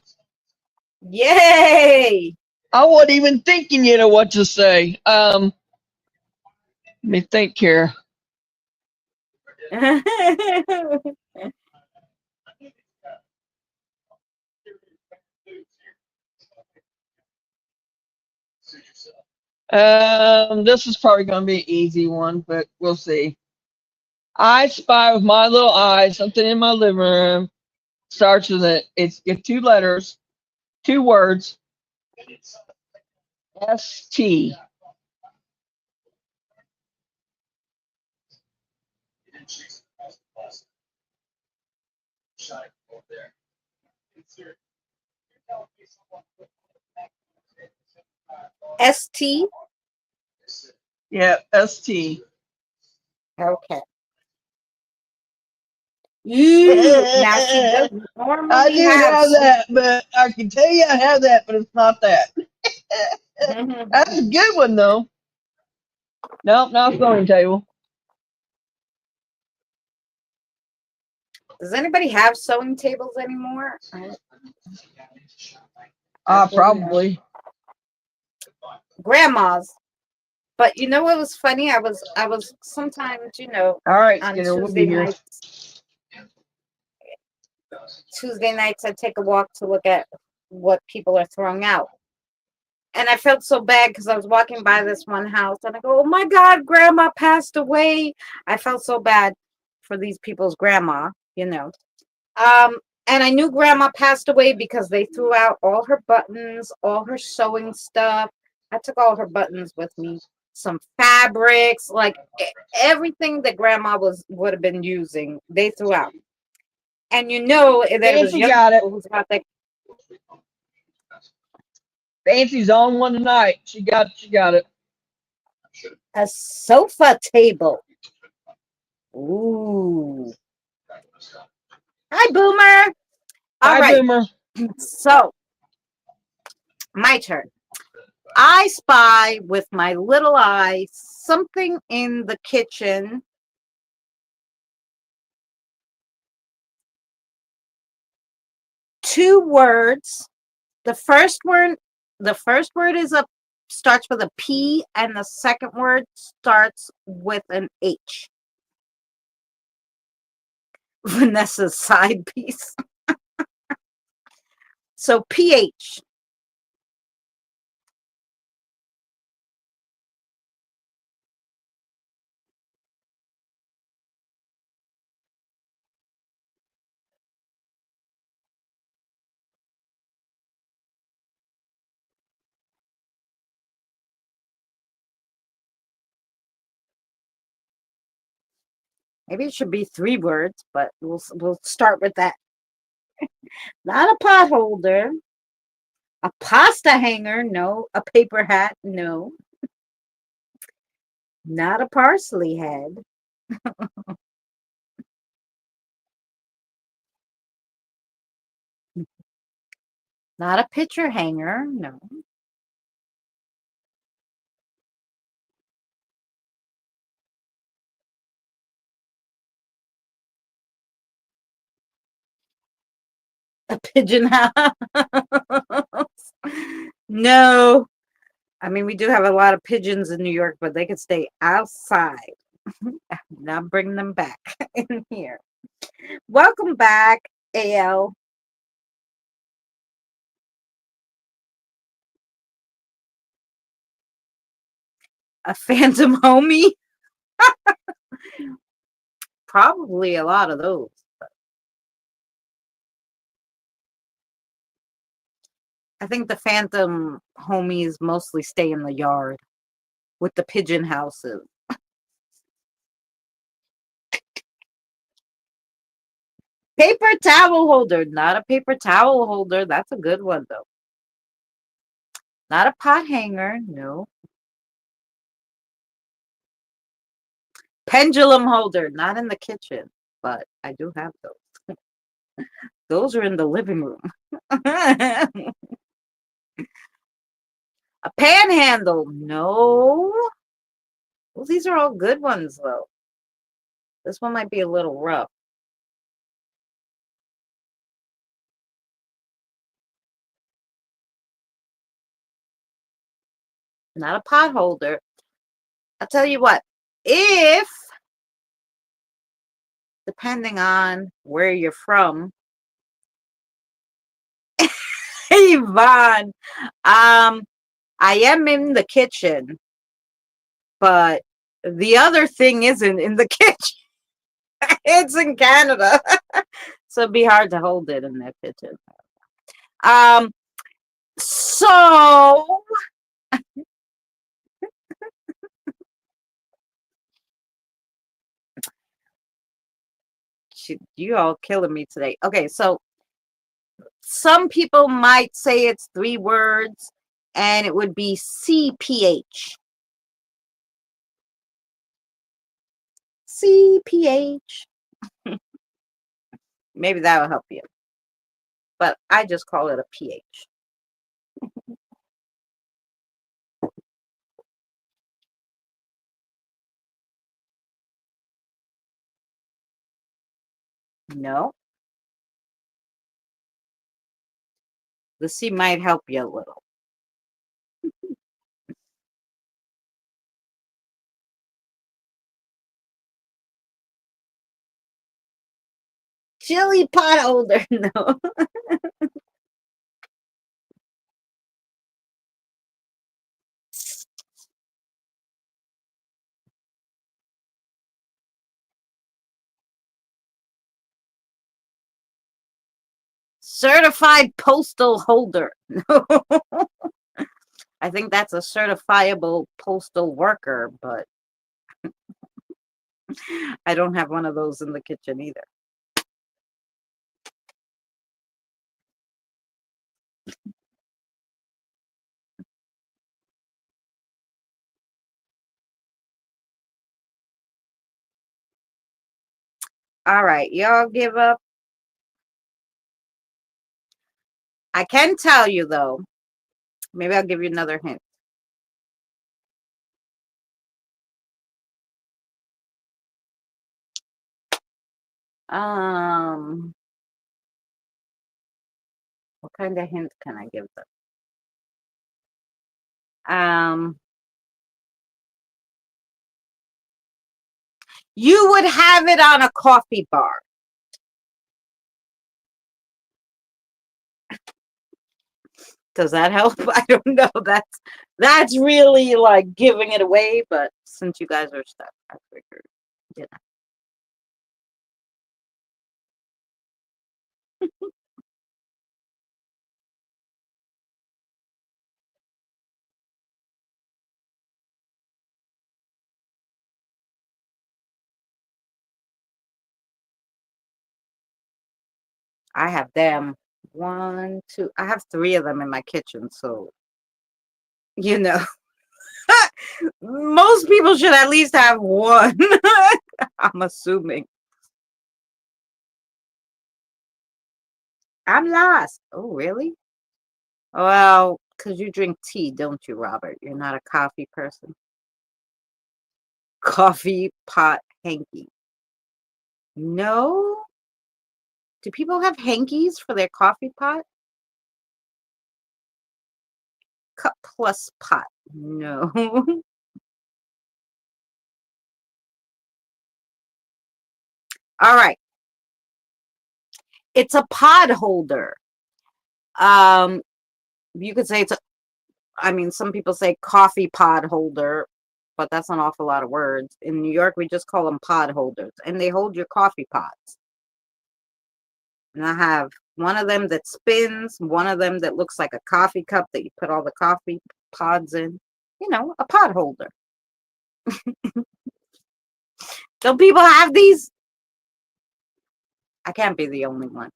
Yay. I wasn't even thinking yet of what to say. Let me think here. This is probably gonna be an easy one, but we'll see. I spy with my little eyes something in my living room. Starts with it's two letters, two words. ST. ST. Yeah, ST. Okay. You now she doesn't I normally do have have that, but I can tell you I have that, but it's not that. That's a good one though. Nope, not sewing table. Does anybody have sewing tables anymore? I wouldn't know. Probably. Grandma's. But you know what was funny? I was sometimes, All right, on Skinner, we'll be here. Tuesday nights I take a walk to look at what people are throwing out. And I felt so bad because I was walking by this one house and I go, oh my God, grandma passed away. I felt so bad for these people's grandma. And I knew grandma passed away because they threw out all her buttons, all her sewing stuff. I took all her buttons with me, some fabrics, like everything that grandma would have been using, they threw out. And that it was Fancy young got it. people who's got that Fancy's on one tonight. She got it. She got it. a sofa table. Ooh. Hi, Boomer. All Hi, right. Boomer. So, my turn. I spy with my little eye something in the kitchen. Two words. The first word, the first word starts with a P, and the second word starts with an H. Vanessa's side piece. So PH. Maybe it should be 3 words, but we'll start with that. Not a pot holder. A pasta hanger, no. A paper hat, no. Not a parsley head. Not a picture hanger, no. A pigeon house. No. I mean, we do have a lot of pigeons in New York, but they could stay outside. Not bring them back in here. Welcome back, AL. A phantom homie? Probably a lot of those. I think the phantom homies mostly stay in the yard with the pigeon houses. Paper towel holder. Not a paper towel holder. That's a good one, though. Not a pot hanger. No. Pendulum holder. Not in the kitchen, but I do have those. Those are in the living room. A panhandle. No. Well, these are all good ones, though. This one might be a little rough. Not a pot holder. I'll tell you what. If, depending on where you're from, Yvonne, I am in the kitchen, but the other thing isn't in the kitchen. It's in Canada. So it'd be hard to hold it in the kitchen. So you all killing me today. Okay, so some people might say it's 3 words, and it would be CPH. CPH. Maybe that will help you. But I just call it a PH. No. The C might help you a little. Chili pot holder. No. Certified postal holder. No. I think that's a certifiable postal worker, but I don't have one of those in the kitchen either. All right, y'all give up. I can tell you though, maybe I'll give you another hint. What kind of hint can I give them? You would have it on a coffee bar. Does that help? I don't know. That's really like giving it away, but since you guys are stuck, I figured, you know. I have them. One, two. I have three of them in my kitchen, so you know, most people should at least have one. I'm assuming. I'm lost. Oh, really? Well, because you drink tea, don't you, Robert? You're not a coffee person. Coffee pot hanky. No? Do people have hankies for their coffee pot? Cup plus pot. No. All right. It's a pod holder. Um, you could say I mean, some people say coffee pod holder, but that's an awful lot of words. In New York, we just call them pod holders, and they hold your coffee pods. And I have one of them that spins, one of them that looks like a coffee cup that you put all the coffee pods in. You know, a pod holder. Don't people have these? I can't be the only one.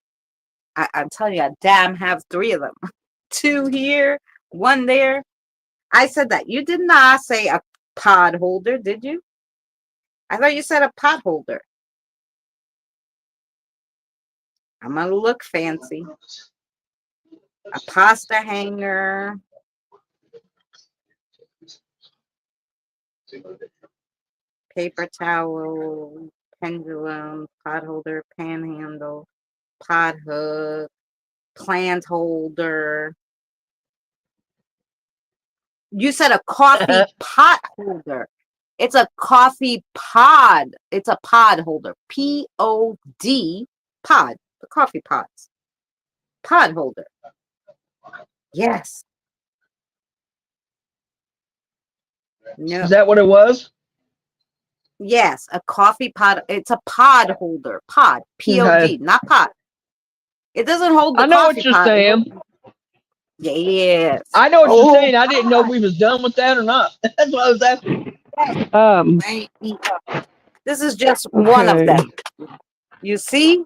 I'm telling you, I damn have three of them. Two here, one there. I said that. You did not say a pod holder, did you? I thought you said a pot holder. I'm gonna look fancy. A pasta hanger. Paper towel, pendulum, pot holder, panhandle, pot hook, plant holder. You said a coffee pot holder. It's a coffee pod. It's a pod holder. P-O-D, pod. The coffee pods. Pod holder. Yes. No. Is that what it was? Yes, a coffee pod. It's a pod holder. Pod. P-O-D, Okay. not pot. It doesn't hold the I know coffee what you're pot. saying. Yes. I know what you're saying. I didn't know if we was done with that or not. That's what I was asking. This is just one of Okay. them. You see?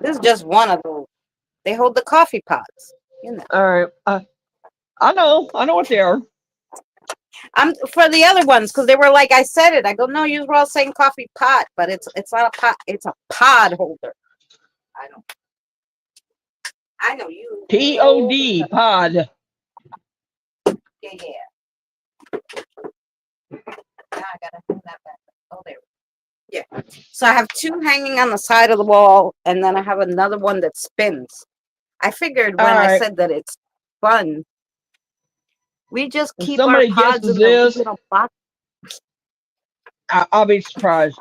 This is just one of those. They hold the coffee pods. You know. All right. I know what they are. I'm for the other ones because they were like, I said it. I go, no, you were all saying coffee pot, but it's not a pot. It's a pod holder. I know you. P-O-D, pod. Yeah. Now I gotta hang that back. Oh, there. Yeah. So I have two hanging on the side of the wall, and then I have another one that spins. I figured when I said that it's fun, we just If keep our somebody pods guesses in the this, little box. I'll be surprised.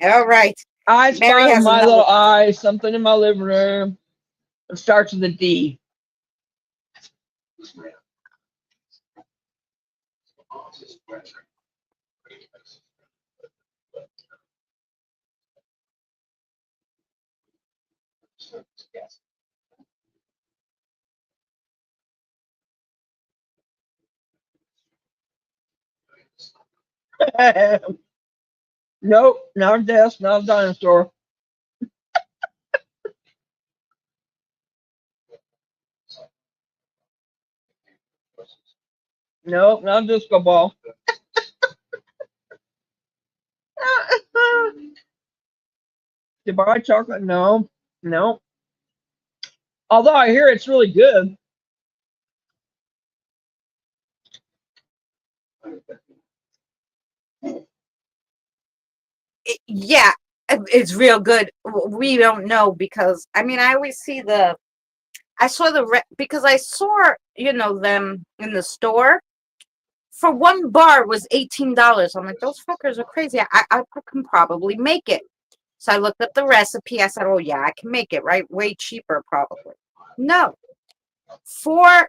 All right. I Mary spy has with my another. little eye something in my living room. It starts with a D. Nope, not a desk, not a dinosaur. Nope, not a disco ball. Dubai chocolate? No, no. Although I hear it's really good. Yeah, it's real good. We don't know because I mean I always see I saw because I saw them in the store for one bar was $18. I'm like, those fuckers are crazy. I can probably make it. So I looked up the recipe. I said, oh yeah, I can make it, right? Way cheaper probably. No. For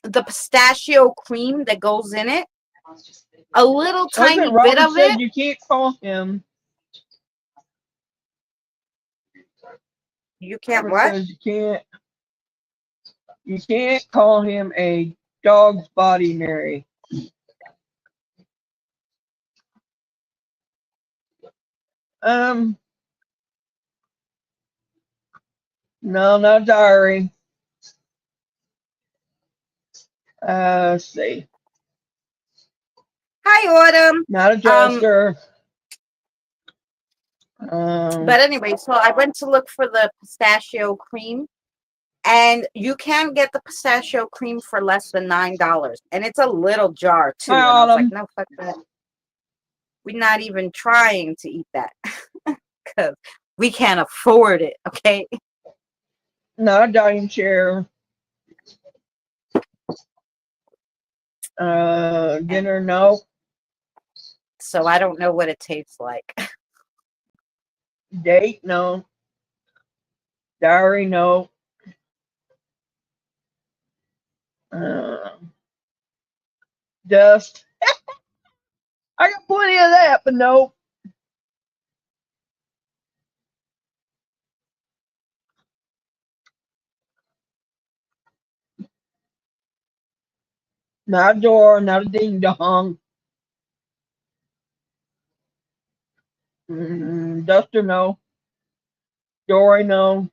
the pistachio cream that goes in it, a little tiny bit of it. You can't call him. You can't Robert what? says you can't call him a dog's body, Mary. No, not diary. Let's see. Hi, Autumn. Not a jester. But anyway, so I went to look for the pistachio cream, and you can get the pistachio cream for less than $9, and it's a little jar too. Hi, And I was like, Autumn. no, fuck that. We're not even trying to eat that because we can't afford it. Okay. Not a dining chair. Dinner, no. So I don't know what it tastes like. Date, no. Diary, no. Dust. I got plenty of that, but no. Not a door, not a ding dong. Duster, no. Dory, no.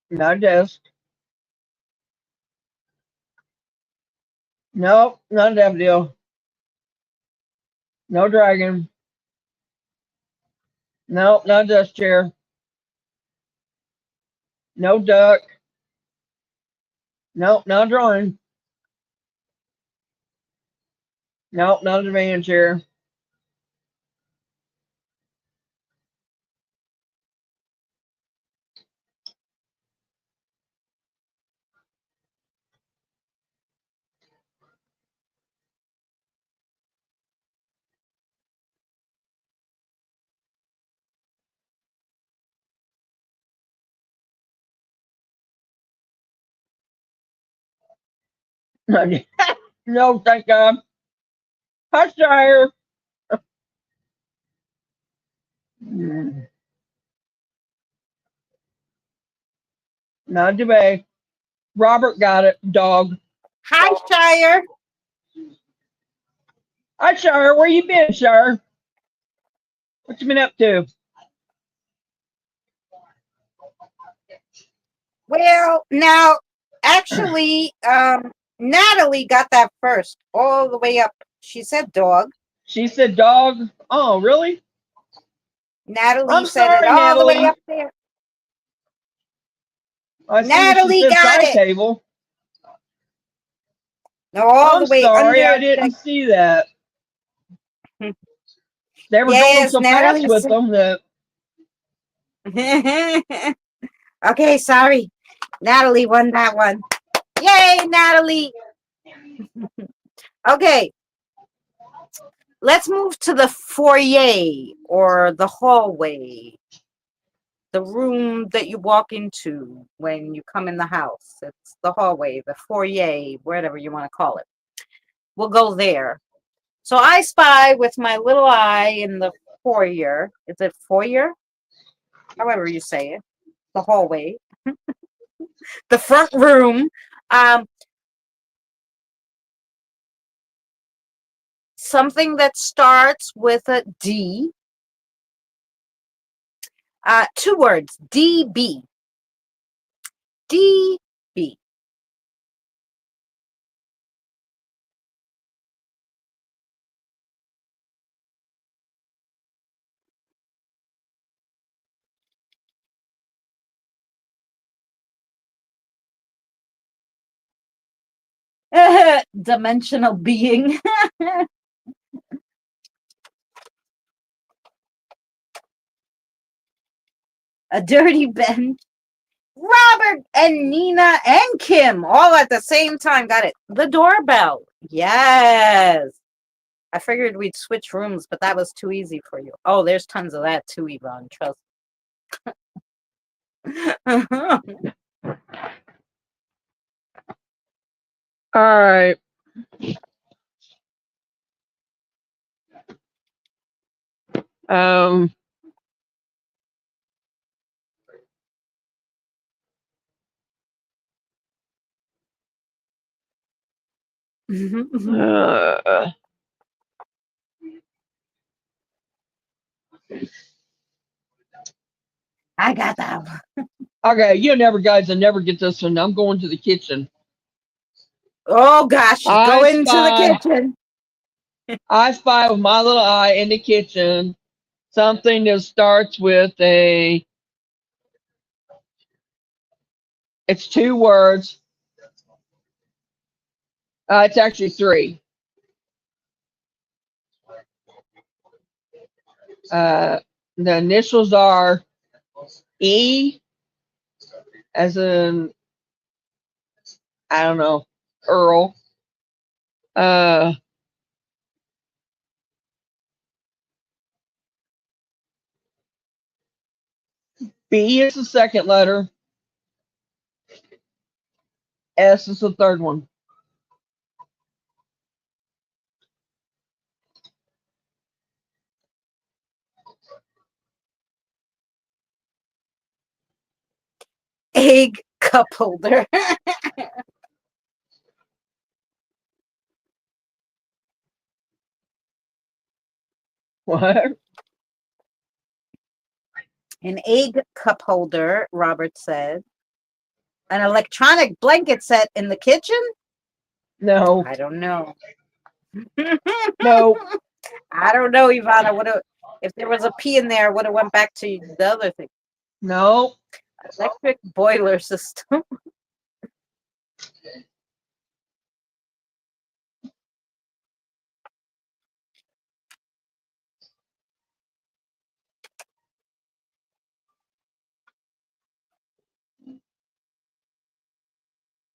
Not a desk. Nope, not a daffodil. No dragon. Nope, not a desk chair. No duck. Nope, not a drawing. Nope, not a divan chair. No, thank God. Hushire. Not a debate. Robert got it. Dog. Hi, Shire. Hi, Shire. Where you been, Shire? What you been up to? Well, now, actually, Natalie got that first, all the way up. She said dog. She said dog. Oh, really? Natalie I'm said it sorry, all the way Natalie. up there. I see that she Natalie said got side it. table. No, all I'm the way sorry, I under. didn't see that. They were going Yes, so fast Natalie with said. them that Okay, sorry. Natalie won that one. Yay, Natalie. Okay, let's move to the foyer or the hallway, the room that you walk into when you come in the house. It's the hallway, the foyer, whatever you want to call it. We'll go there. So I spy with my little eye in the foyer. Is it foyer? However you say it. The hallway. The front room. Something that starts with a D. 2 words. DB. DB. Dimensional being. A dirty bench. Robert and Nina and Kim all at the same time got it. The doorbell. Yes. I figured we'd switch rooms, but that was too easy for you. Oh, there's tons of that too, Yvonne. Trust me. all right. Um uh, I got that one. Okay, you never guys, I never get this one. I'm going to the kitchen. Oh gosh, go I into the spy, kitchen. I spy with my little eye in the kitchen something that starts with a. It's two words. It's actually three. Uh, the initials are E, as in I don't know, Earl. Uh, B is the second letter. S is the third one. Egg cup holder. What? An egg cup holder, Robert said. An electronic blanket set in the kitchen? No, I don't know. no, I don't know, Ivana. If there was a P in there, would have went back to the other thing. no. Electric boiler system.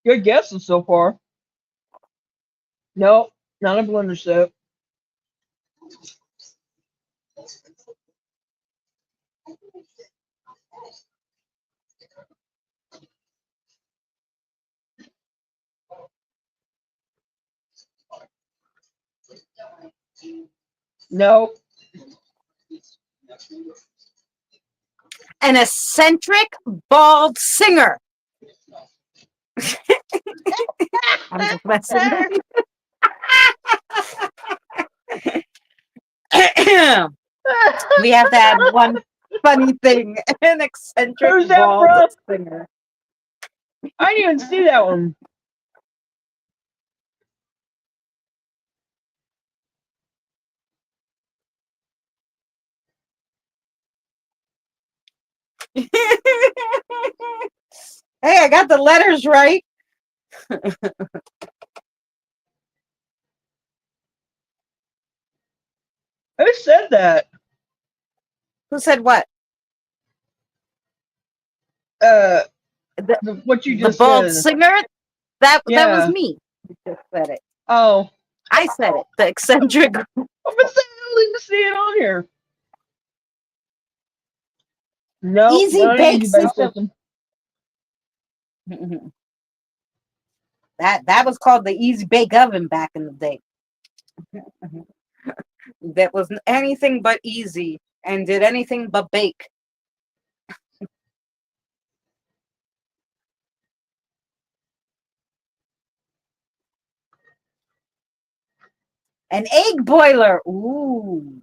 Good guesses so far. No, not a blender set. No, An eccentric bald singer. I'm just messing with you. We have to add one funny thing. An eccentric who's that bald from? singer. I didn't even see that one. Hey, I got the letters right. Who said that? Who said what? Uh, The, what you the just bald said. singer? That was Yeah. me. who just said it. Oh, I said it. The eccentric. I'm gonna say I don't even see it on here. No, Easy not an bake easy bake system. system. That was called the Easy Bake Oven back in the day. That was anything but easy and did anything but bake. An egg boiler. Ooh.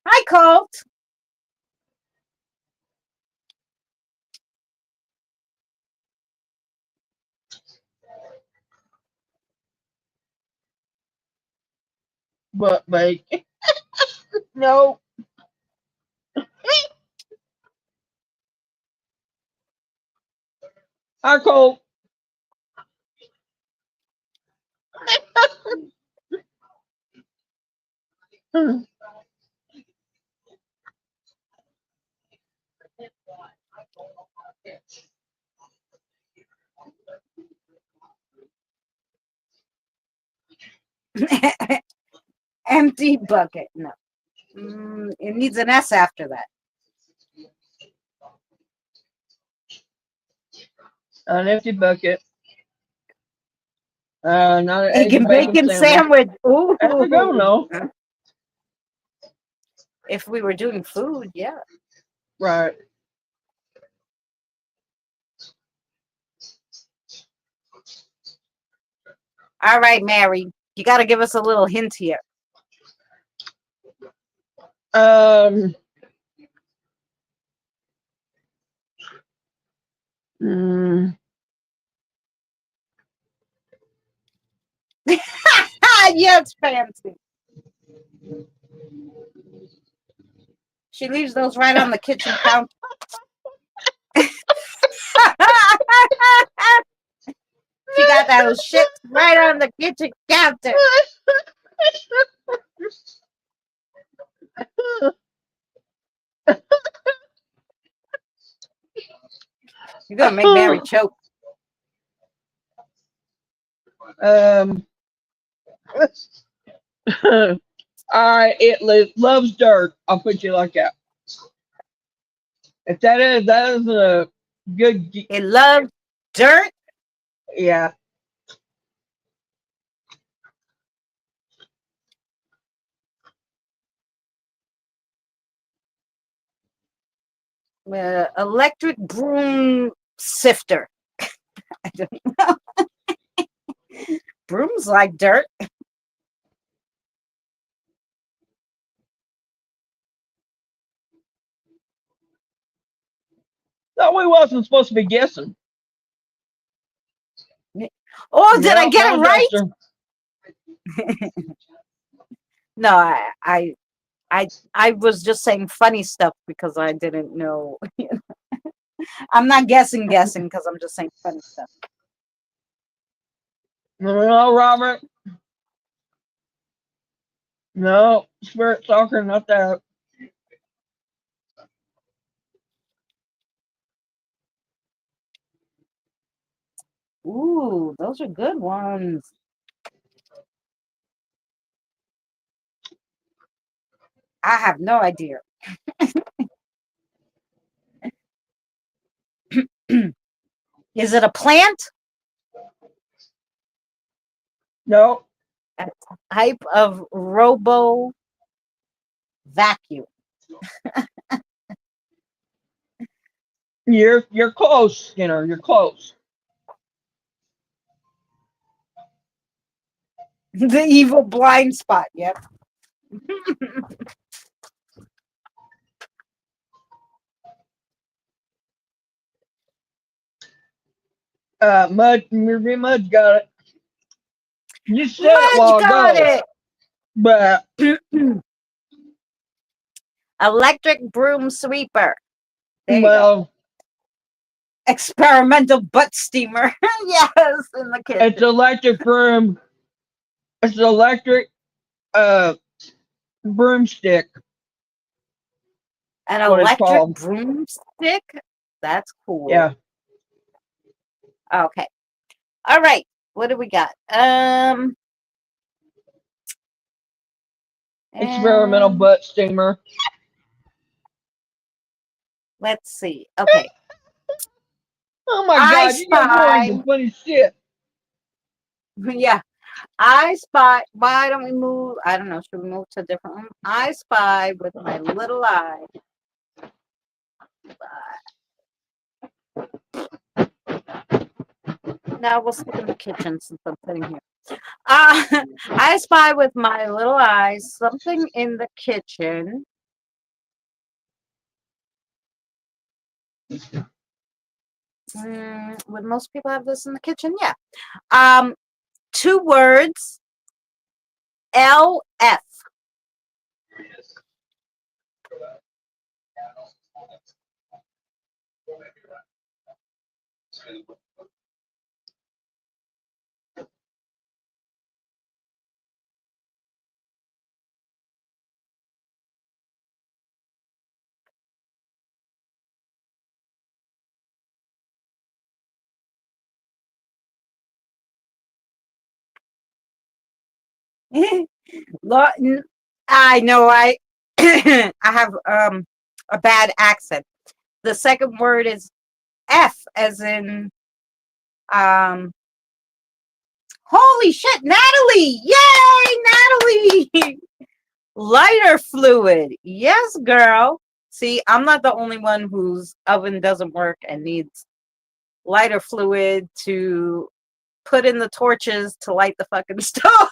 Hi, Colt. But bake. No. Hi, Cole. Empty bucket. No. It needs an S after that. An empty bucket. Not an Egg and bacon sandwich. Ooh. There we go, no. If we were doing food, yeah. Right. All right, Mary. You got to give us a little hint here. Mm, Yeah, it's fancy. She leaves those right on the kitchen counter. She got those shits right on the kitchen counter. You're gonna make Mary choke. um, all right, it loves dirt. I'll put you like that. If that is a good, It loves dirt. yeah. Electric broom sifter. I don't know. Brooms like dirt. No, we wasn't supposed to be guessing. Oh, did I Yeah, get it right? Duster. No, I was just saying funny stuff because I didn't know. I'm not guessing because I'm just saying funny stuff. No, Robert. No, spirit soccer, not that. Ooh, those are good ones. I have no idea. Is it a plant? No, A type of robo vacuum. you're close, Skinner. You're close. The evil blind spot. Yep. Mud's got it. You said it a Mudge while got ago, but it. Electric broom sweeper. There you go. well, Experimental butt steamer. Yes, in the kitchen. it's electric broom. It's electric uh broomstick. An What it's electric called. broomstick? That's cool. Yeah. Okay. All right. What do we got? Experimental butt steamer. Let's see. Okay. Oh my I god, you guys want some spy. funny shit. Yeah. I spy. Why don't we move? I don't know. Should we move to a different one? I spy with my little eye. Now we'll stick in the kitchen since I'm sitting here. I spy with my little eyes something in the kitchen. Would most people have this in the kitchen? Yeah. 2 words. LF. I know I I have a bad accent. The second word is F as in holy shit, Natalie! Yay, Natalie! Lighter fluid. Yes, girl. See, I'm not the only one whose oven doesn't work and needs lighter fluid to put in the torches to light the fucking stove.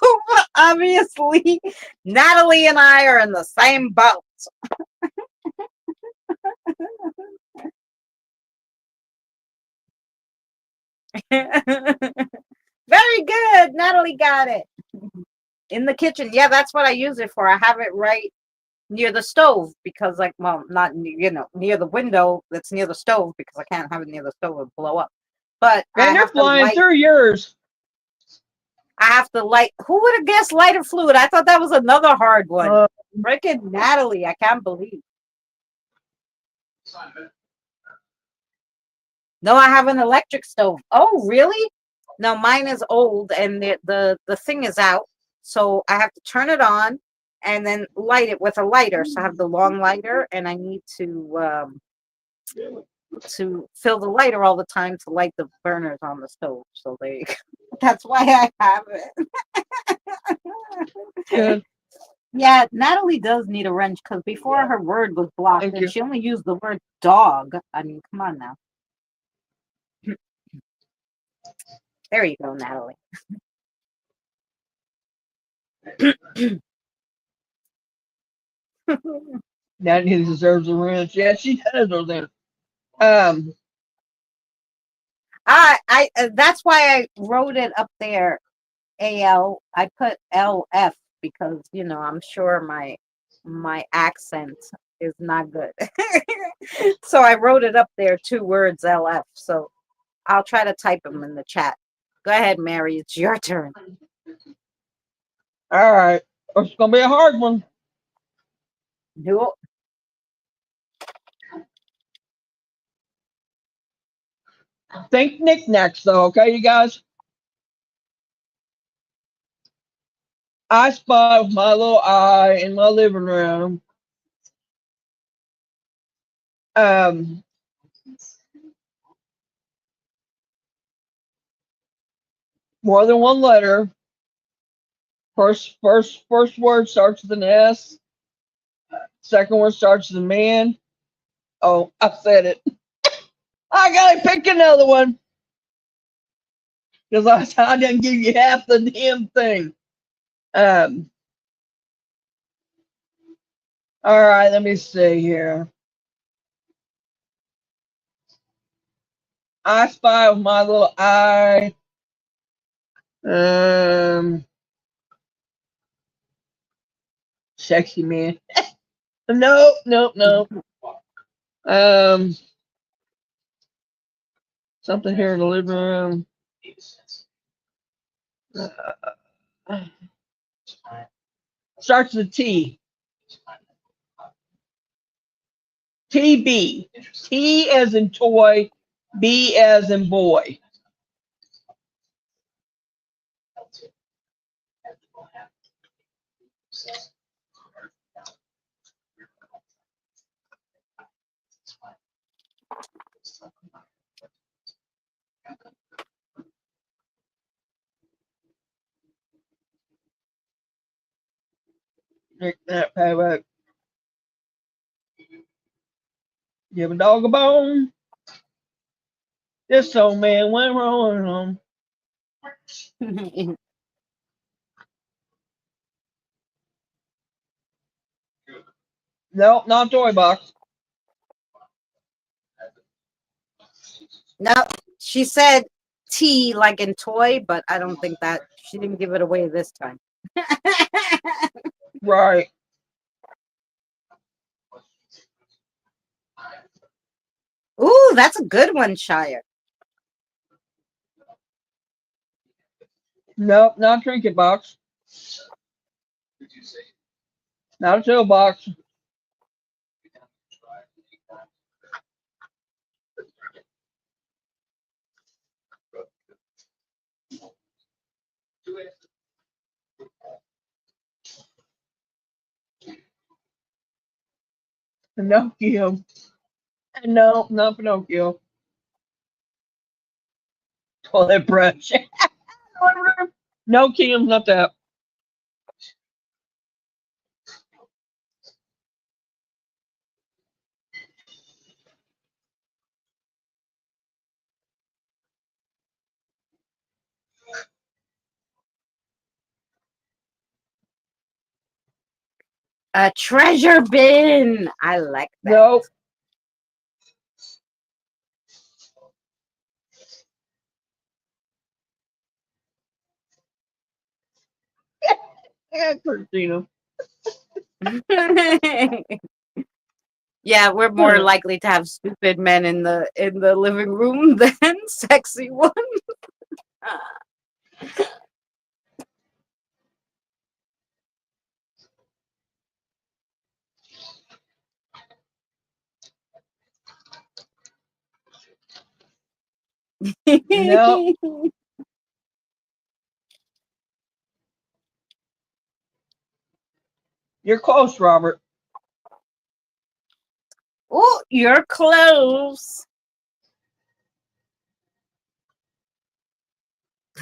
Obviously, Natalie and I are in the same boat. Very good. Natalie got it. In the kitchen. Yeah, that's what I use it for. I have it right near the stove because, like, well, not near the window that's near the stove because I can't have it near the stove and blow up. But I Man, they're have to flying light. through yours. I have to light. Who would have guessed lighter fluid? I thought that was another hard one. Freaking Natalie, I can't believe. No, I have an electric stove. Oh, really? No, mine is old and the thing is out. So I have to turn it on and then light it with a lighter. So I have the long lighter and I need to fill the lighter all the time to light the burners on the stove. So that's why I have it. Good. Yeah, Natalie does need a wrench because before her word was blocked Thank and you. she only used the word dog. I mean, come on now. There you go, Natalie. Natalie deserves a wrench. Yeah, she does. That's why I wrote it up there. AL. I put LF because I'm sure my accent is not good. So I wrote it up there, 2 words LF. So I'll try to type them in the chat. Go ahead, Mary. It's your turn. All right. It's gonna be a hard one. Do it. Think knickknacks though, okay, you guys? I spy with my little eye in my living room. More than one letter. First word starts with an S. Second word starts with a man. Oh, I said it. I gotta pick another one because I didn't give you half the damn thing. All right, let me see here. I spy with my little eye. Sexy man. No. Something here in the living room. Starts with T. TB. T as in toy, B as in boy. That payback. Give a dog a bone. This old man went rolling home. No, not toy box. No, she said T like in toy, but I don't think that she didn't give it away this time. Right. Ooh, that's a good one, Shire. Nope, not a trinket box. Not a toy box. Pinocchio. No, not Pinocchio. Toilet brush. No, Kim's not that. A treasure bin. I like that. Nope. Yeah, Christina. Yeah, we're more likely to have stupid men in the living room than sexy ones. No, you're close, Robert. Oh, you're close.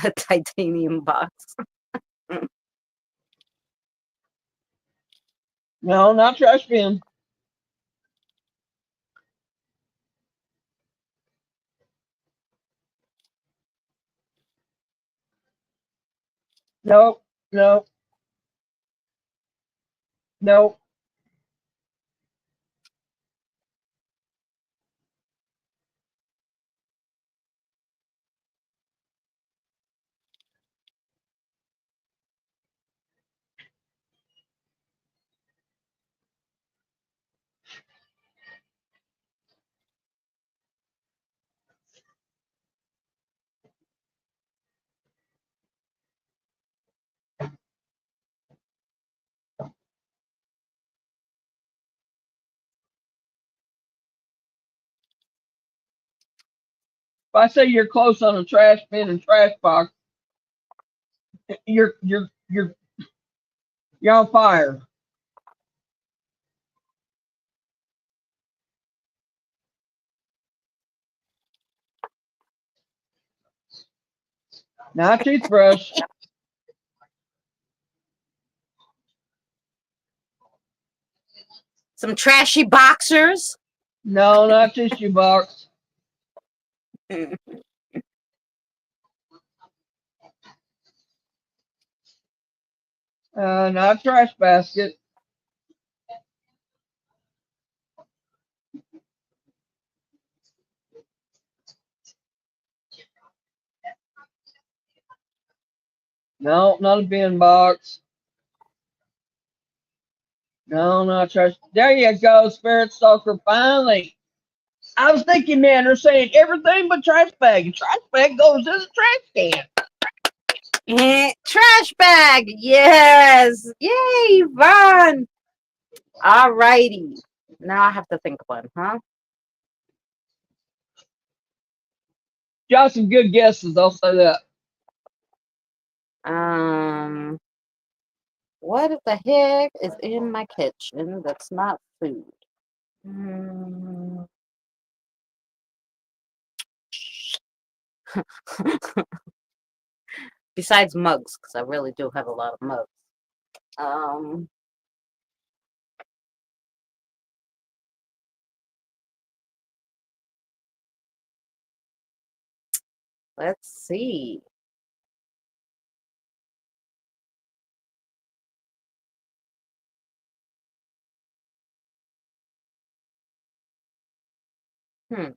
The titanium box. No, not trash bin. No, no, no. If I say you're close on a trash bin and trash box, you're you're you're you're on fire. Not toothbrush. Some trashy boxers. No, not tissue box. Not trash basket. No, not a bin box. No, not trash. There you go, Spirit Stalker. Finally. I was thinking, man, they're saying everything but trash bag. And trash bag goes in the trash can. Trash bag. Yes. Yay, Yvonne. All righty. Now I have to think one, huh? Got some good guesses, I'll say that. What the heck is in my kitchen that's not food? Mm. Besides mugs, because I really do have a lot of mugs. Let's see. Hmm.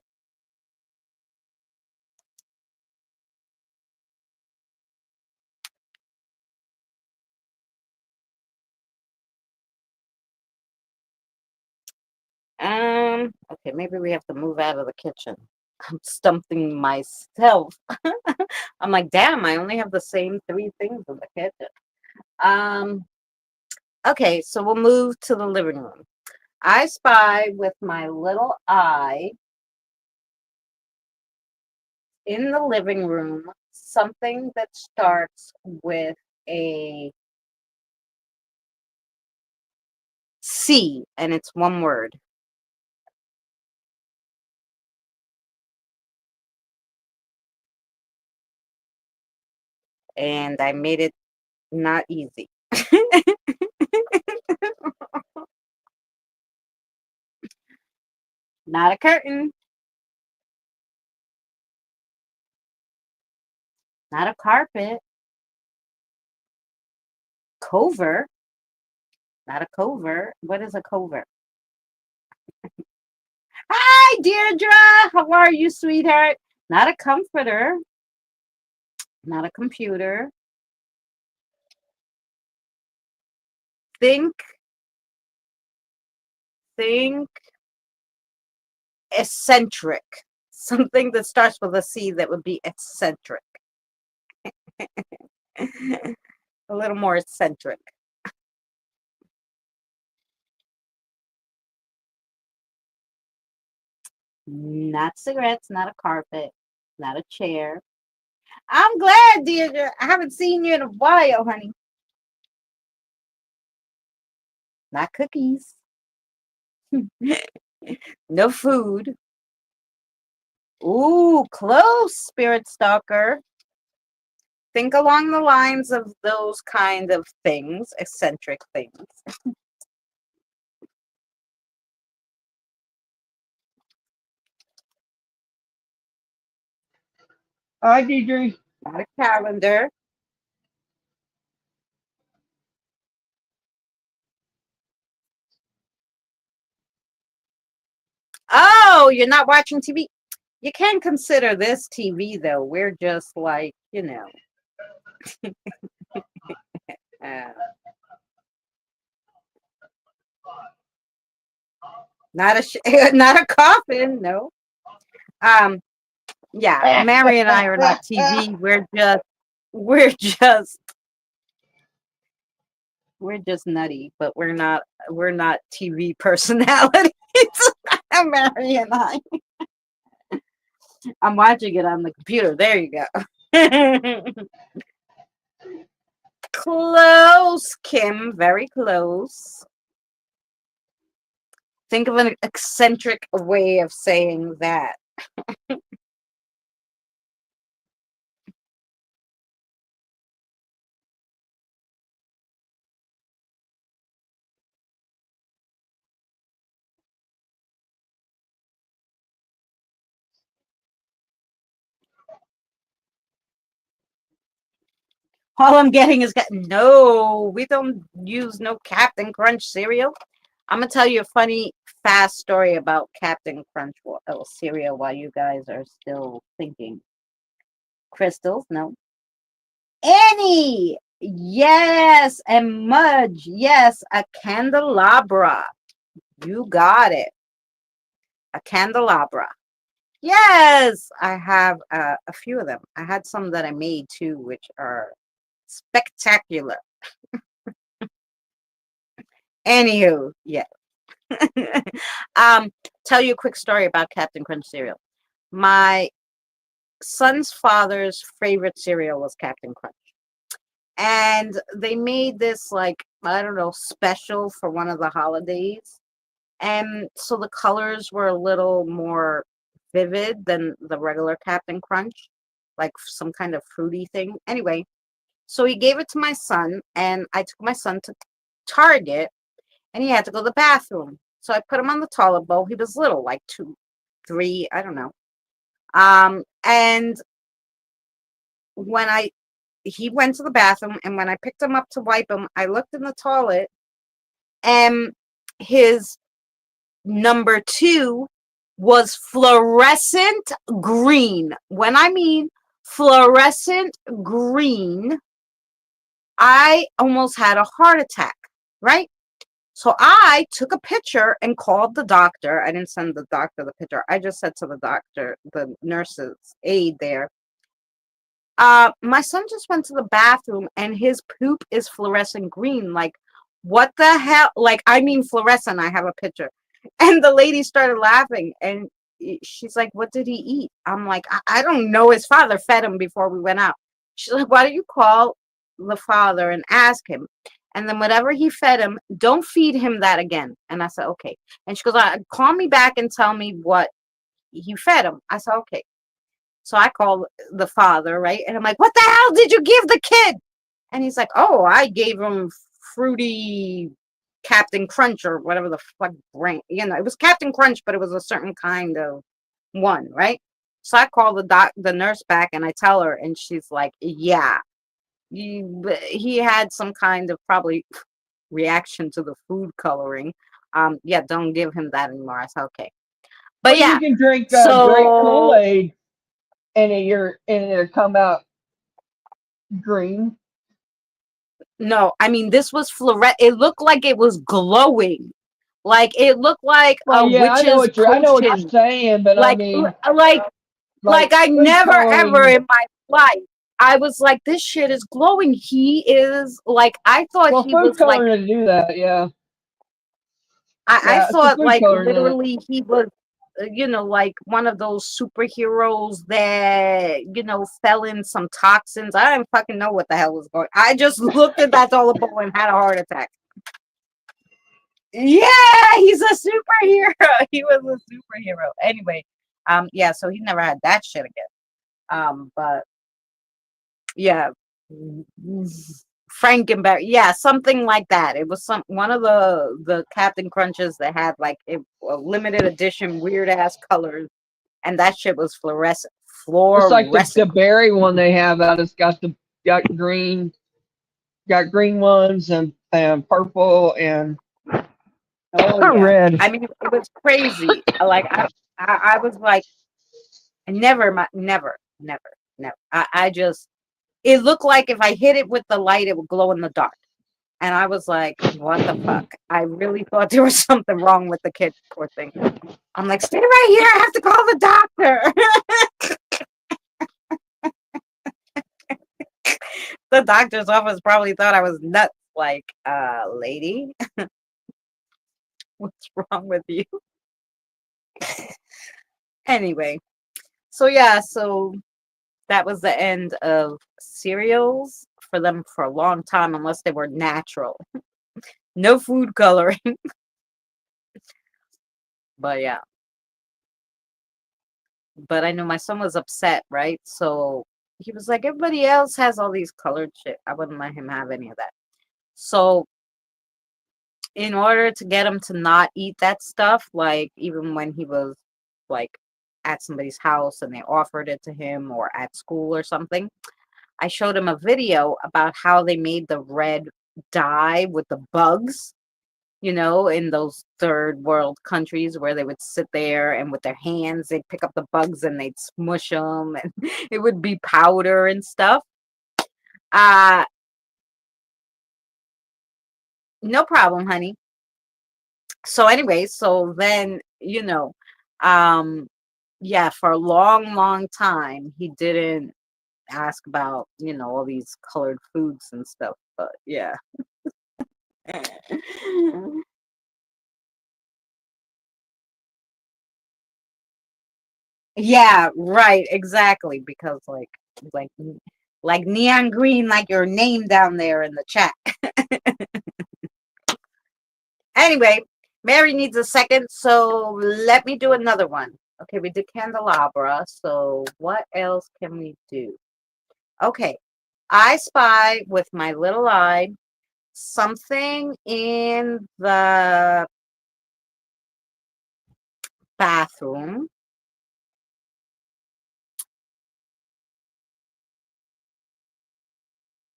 Okay, maybe we have to move out of the kitchen. I'm stumping myself. I'm like, damn, I only have the same 3 things in the kitchen. Okay, so we'll move to the living room. I spy with my little eye in the living room something that starts with a C, and it's one word. And I made it not easy. Not a curtain. Not a carpet. Cover. Not a cover. What is a cover? Hi, Deirdre. How are you, sweetheart? Not a comforter. Not a computer. think eccentric. Something that starts with a C that would be eccentric. A little more eccentric. Not cigarettes, not a carpet, not a chair. I'm glad, Deirdre. I haven't seen you in a while, honey. Not cookies. No food. Ooh, close, Spirit Stalker. Think along the lines of those kind of things, eccentric things. Hi, Deidre. Not a calendar. Oh, you're not watching TV? You can consider this TV, though. We're just like, uh, not a not a coffin, no. Yeah, Mary and I are not TV. We're just nutty, but we're not TV personalities. Mary and I. I'm watching it on the computer. There you go. Close, Kim. Very close. Think of an eccentric way of saying that. All I'm getting is no, we don't use no Captain Crunch cereal. I'm gonna tell you a funny, fast story about Captain Crunch cereal while you guys are still thinking. Crystals, no. Annie, yes, and Mudge, yes, a candelabra. You got it. A candelabra. Yes, I have a few of them. I had some that I made too, which are spectacular. Anywho, yeah. Tell you a quick story about Captain Crunch cereal. My son's father's favorite cereal was Captain Crunch. And they made this, like, I don't know, special for one of the holidays. And so the colors were a little more vivid than the regular Captain Crunch, like some kind of fruity thing. Anyway, so he gave it to my son, and I took my son to Target, and he had to go to the bathroom. So I put him on the toilet bowl. He was little, like 2, 3, I don't know. And when he went to the bathroom, and when I picked him up to wipe him, I looked in the toilet, and his number 2 was fluorescent green. When I mean fluorescent green, I almost had a heart attack, right? So I took a picture and called the doctor. I didn't send the doctor the picture. I just said to the doctor, the nurse's aide there, my son just went to the bathroom and his poop is fluorescent green. Like, what the hell? Like, I mean fluorescent. I have a picture. And the lady started laughing, and she's like, what did he eat? I'm like, I don't know. His father fed him before we went out. She's like, why don't you call the father and ask him? And then whatever he fed him, don't feed him that again. And I said, okay. And she goes, call me back and tell me what he fed him. I said, okay. So I called the father, right? And I'm like, what the hell did you give the kid? And he's like, oh, I gave him fruity Captain Crunch or whatever the fuck brand. It was Captain Crunch, but it was a certain kind of one, right? So I call the nurse back, and I tell her, and she's like, yeah, he had some kind of probably reaction to the food coloring. Yeah, don't give him that anymore. I said, okay. But well, yeah, you can drink so grape Kool-Aid, and it'll come out green. No, I mean this was fluorescent. It looked like it was glowing. Like it looked like Well, a yeah, witch's I know what you're potion. saying, but I Like mean, like like I food never ever coloring. in my life I was like this shit is glowing. He is like I thought Well, he food was like coloring to do that. Yeah, I yeah, it's the thought food like coloring in it. literally he was like one of those superheroes that fell in some toxins. I didn't fucking know what the hell was going. I just looked at that Toilet Bowl and had a heart attack. Yeah, he's a superhero. He was a superhero. Anyway, yeah, so he never had that shit again. But yeah, Frankenberry, yeah, something like that. It was one of the Captain Crunches that had like a limited edition weird ass colors, and that shit was fluorescent. It's like the Fluorescent. berry one they have out. It's got green ones and purple and Oh yeah. red. I mean, it was crazy. Like I was like, never. I just it looked like if I hit it with the light, it would glow in the dark. And I was like, what the fuck? I really thought there was something wrong with the kid, poor thing. I'm like, stay right here. I have to call the doctor. The doctor's office probably thought I was nuts. Like, lady, what's wrong with you? Anyway, so yeah, so that was the end of cereals for them for a long time, unless they were natural. No food coloring. But yeah. But I know my son was upset, right? So he was like, everybody else has all these colored shit. I wouldn't let him have any of that. So in order to get him to not eat that stuff, like even when he was like at somebody's house and they offered it to him or at school or something, I showed him a video about how they made the red dye with the bugs, in those third world countries where they would sit there and with their hands, they'd pick up the bugs and they'd smush them and it would be powder and stuff. Uh, no problem, honey. So anyway, so then, um, yeah, for a long, long time, he didn't ask about, all these colored foods and stuff, but yeah. Yeah, right, exactly. Because like like neon green, like your name down there in the chat. Anyway, Mary needs a second, so let me do another one. Okay, we did candelabra, so what else can we do? Okay, I spy with my little eye something in the bathroom.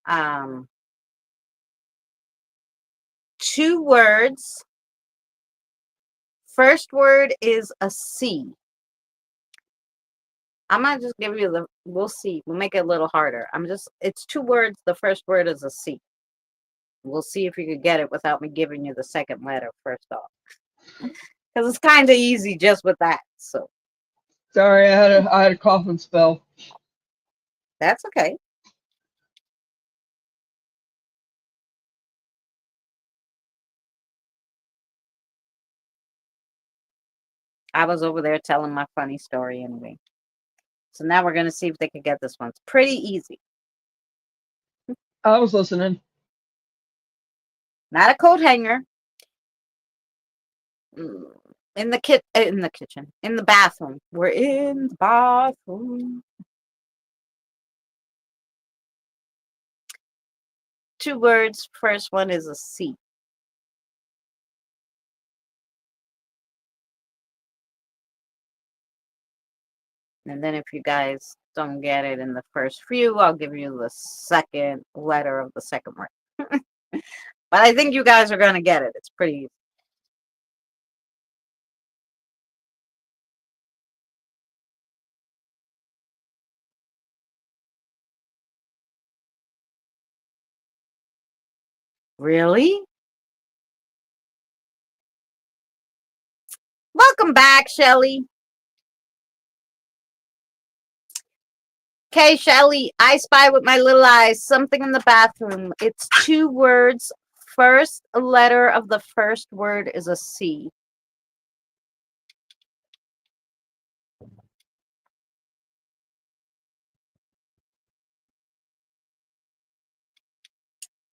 Um, two words. First word is a C. I'm gonna just give you we'll see. We'll make it a little harder. It's two words. The first word is a C. We'll see if you could get it without me giving you the second letter first off. Because it's kind of easy just with that. So Sorry, I had a coughing spell. that's okay. I was over there telling my funny story anyway. So now we're gonna see if they can get this one. It's pretty easy. I was listening. Not a coat hanger. In the kitchen. In the bathroom. We're in the bathroom. Two words. First one is a C. And then if you guys don't get it in the first few, I'll give you the second letter of the second word. But I think you guys are going to get it. It's pretty easy. Really? Welcome back, Shelly. Okay, Shelly, I spy with my little eyes something in the bathroom. It's 2 words. First letter of the first word is a C.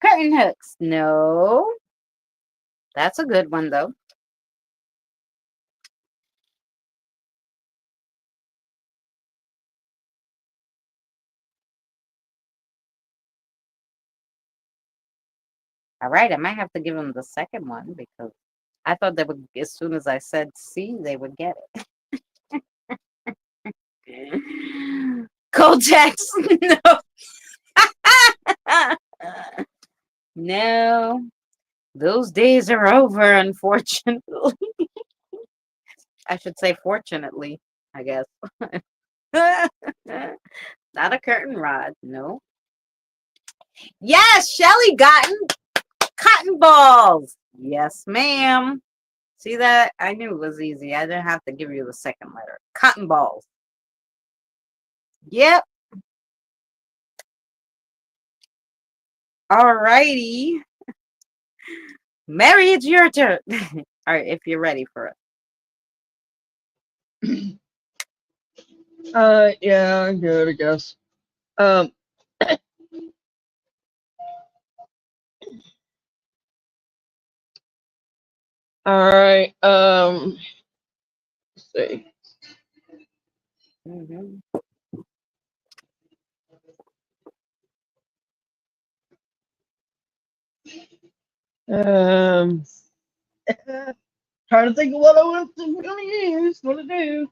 Curtain hooks. No. That's a good one, though. All right, I might have to give them the second one because I thought they would, as soon as I said C, they would get it. Coltex. No. No. Those days are over, unfortunately. I should say fortunately, I guess. Not a curtain rod, no. Yes, Shelly gotten cotton balls. Yes, ma'am. See that? I knew it was easy. I didn't have to give you the second letter. Cotton balls. Yep. All righty. Mary, it's your turn. All right, if you're ready for it. Yeah, I'm good, I guess. Um, all right. Let's see. Mhm. Um, trying to think of what I want to really use. What to do?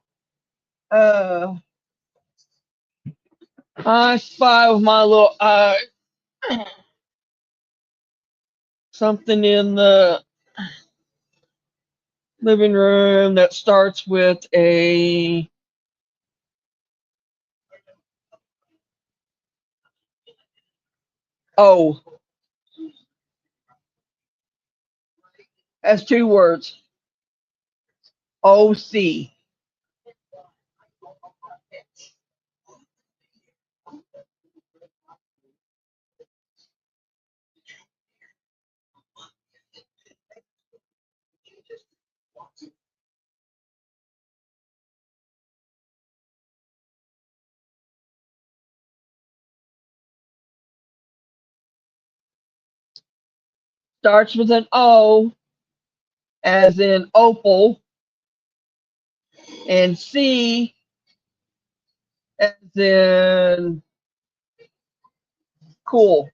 I spy with my little eye something in the living room that starts with a O. That's 2 words. OC. Starts with an O, as in opal, and C, as in cool.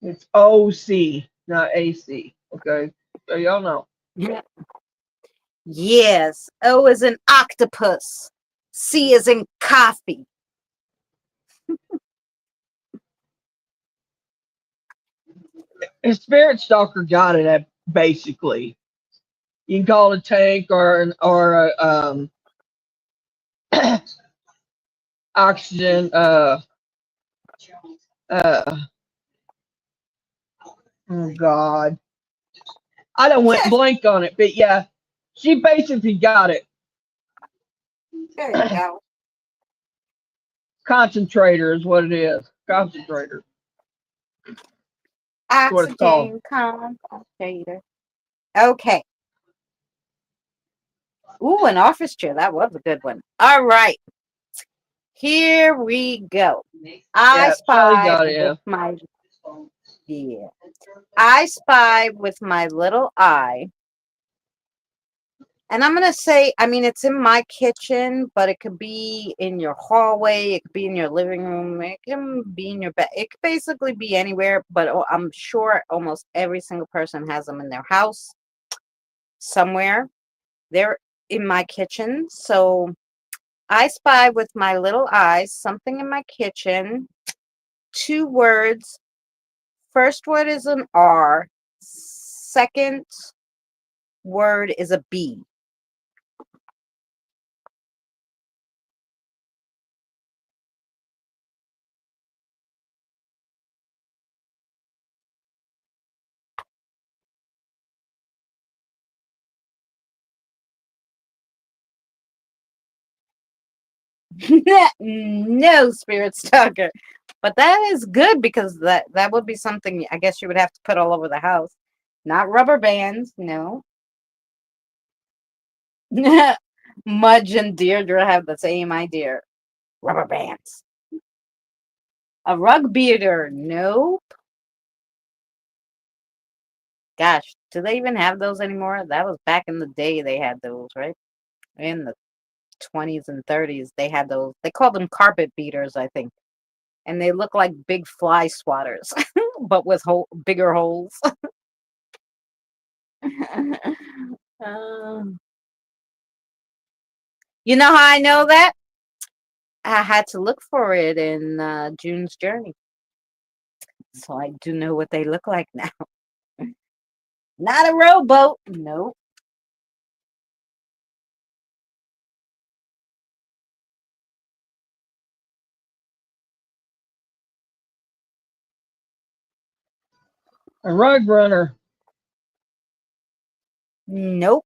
It's OC, not AC. Okay, so y'all know. Yes. O is in octopus. C is in coffee. And Spirit Stalker got it at basically. You can call it a tank or a oxygen. Uh, oh God, I don't went blank on it, but yeah, she basically got it. There you go. Concentrator is what it is. Concentrator. That's what it's called. Oxygen concentrator. Okay. Ooh, an office chair. That was a good one. All right. Here we go. I Yeah, Shelly spy got it. with Yeah. my yeah. I spy with my little eye. And I'm gonna say, I mean, it's in my kitchen, but it could be in your hallway, it could be in your living room, it can be in your bed. It could basically be anywhere, but I'm sure almost every single person has them in their house somewhere. They're in my kitchen. So I spy with my little eyes something in my kitchen. 2 words. First word is an R. Second word is a B. No, Spirit Stalker. But that is good because that would be something I guess you would have to put all over the house. Not rubber bands, no. Mudge and Deirdre have the same idea. Rubber bands. A rug beater, no. Gosh, do they even have those anymore? That was back in the day they had those, right? In the 20s and 30s, they had those. They called them carpet beaters, I think. And they look like big fly swatters, but with bigger holes. Um, you know how I know that? I had to look for it in June's Journey. So I do know what they look like now. Not a rowboat. Nope. A rug runner. Nope.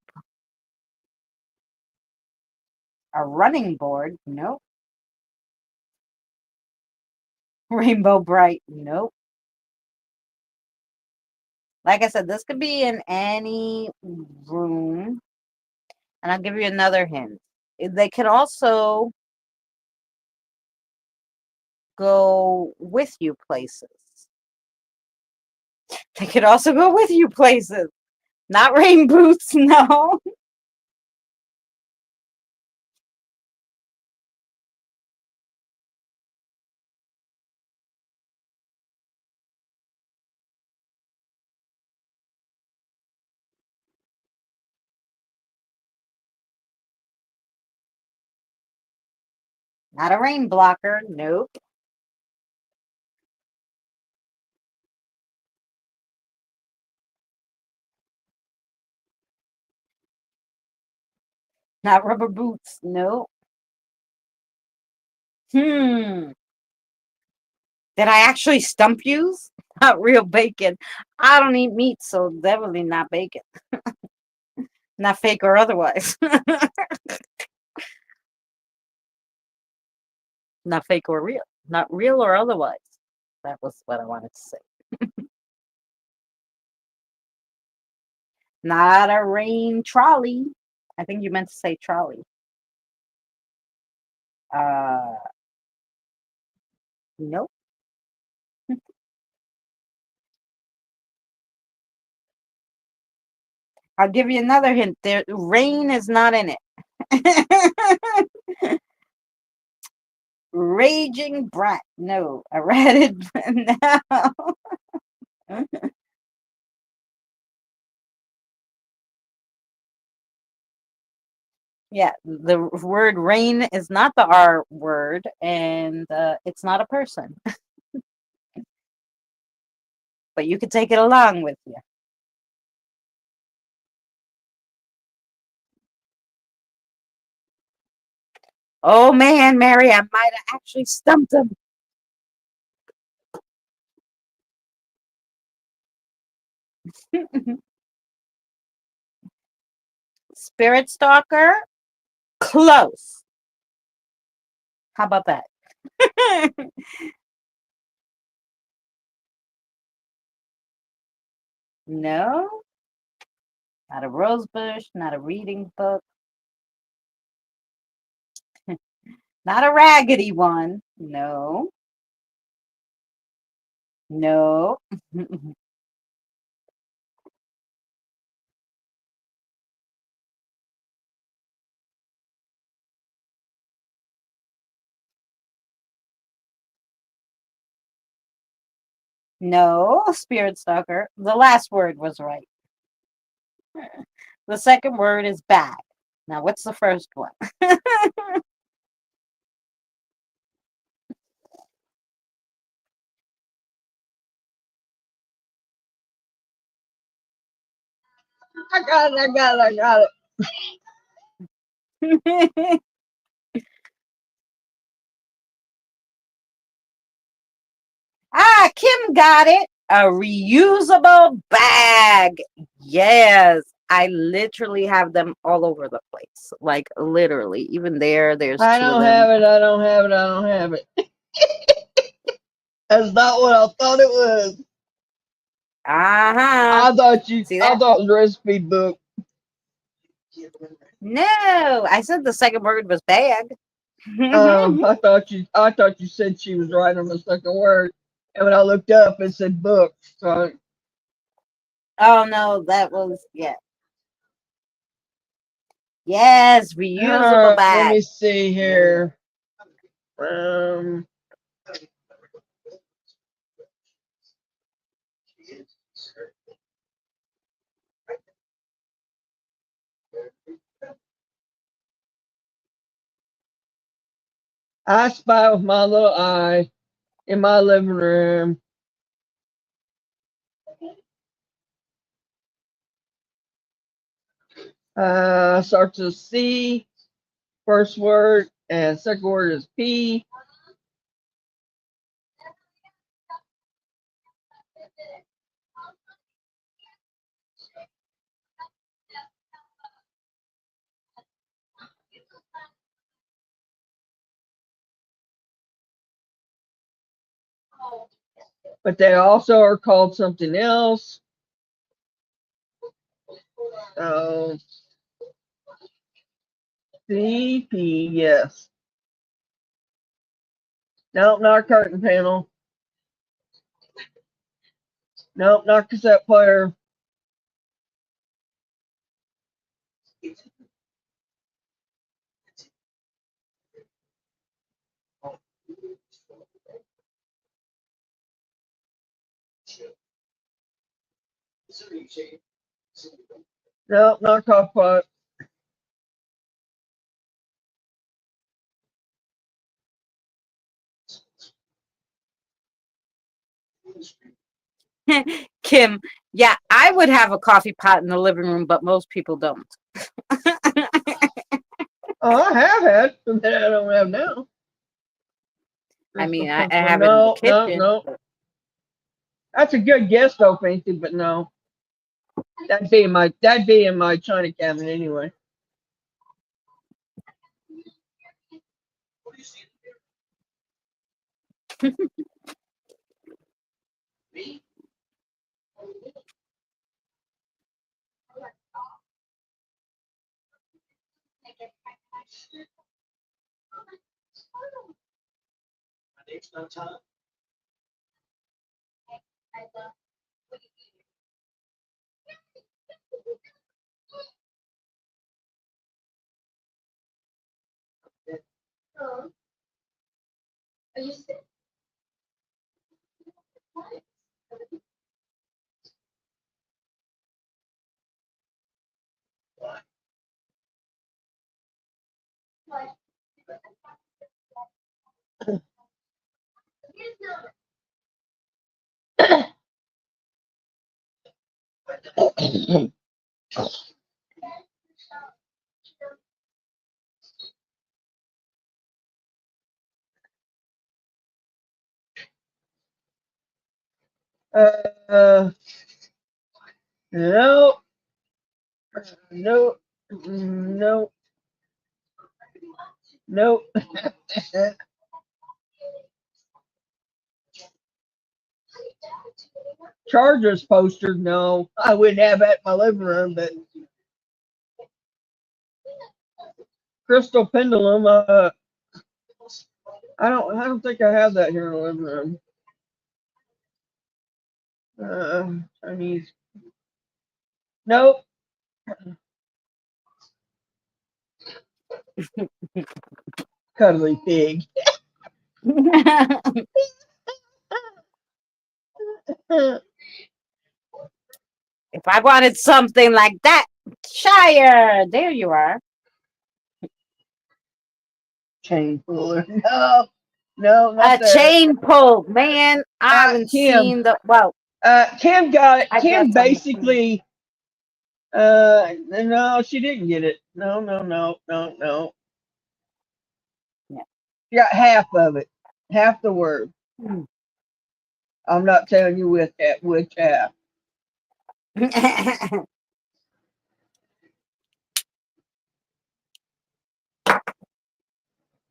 A running board. Nope. Rainbow Bright. Nope. Like I said, this could be in any room. And I'll give you another hint. They can also go with you places. They could also go with you places. Not rain boots, no. Not a rain blocker, nope. Not rubber boots, nope. Hmm. Did I actually stump you? Not real bacon. I don't eat meat, so definitely not bacon. Not fake or otherwise. Not fake or real. Not real or otherwise. That was what I wanted to say. Not a rain trolley. I think you meant to say trolley. Uh, nope. I'll give you another hint. There, rain is not in it. Raging brat. No. A ratted. No. Yeah, the word rain is not the R word, and it's not a person, but you could take it along with you. Oh man, Mary, I might have actually stumped him. Spirit Stalker, close. How about that? No, not a rose bush, not a reading book, not a raggedy one. No, no, no, Spirit Stalker. The last word was right. The second word is bag. Now, what's the first one? I got it. I got it. I got it. Kim got it. A reusable bag. Yes. I literally have them all over the place. Like literally, even there's I two of don't them. have it. I don't have it. I don't have it. That's not what I thought it was. Uh-huh. I thought you. See I that? thought it was a recipe book. No, I said the second word was bag. I thought you said she was right on the second word, and when I looked up, it said book. So, Oh no, that was yeah. Yes, reusable let bag. me see here. Um, I spy with my little eye in my living room. Starts with C, first word, and second word is P. But they also are called something else. So, C, P, yes. Nope, not curtain panel. Nope, not cassette player. Nope, not coffee pot. Kim, yeah, I would have a coffee pot in the living room, but most people don't. Oh, I have had, but that I don't have now. I mean, I Well, have it in the no, no, kitchen. no. That's a good guess though, Fancy, but no. That'd be in my china cabinet anyway. uh, no, no, no, no. Chargers poster, no. I wouldn't have that in my living room, but crystal pendulum, I don't think I have that here in the living room. Chinese. Nope. Cuddly pig. If I wanted something like that, Shire, there you are. Chain puller. No, no, not A there. chain pull, man. I haven't Kim. seen the well. Kim got it. I Kim guess on the phone. basically. No, she didn't get it. No, no, no, no, no. Yeah. She got half of it, half the word. Hmm. I'm not telling you which half.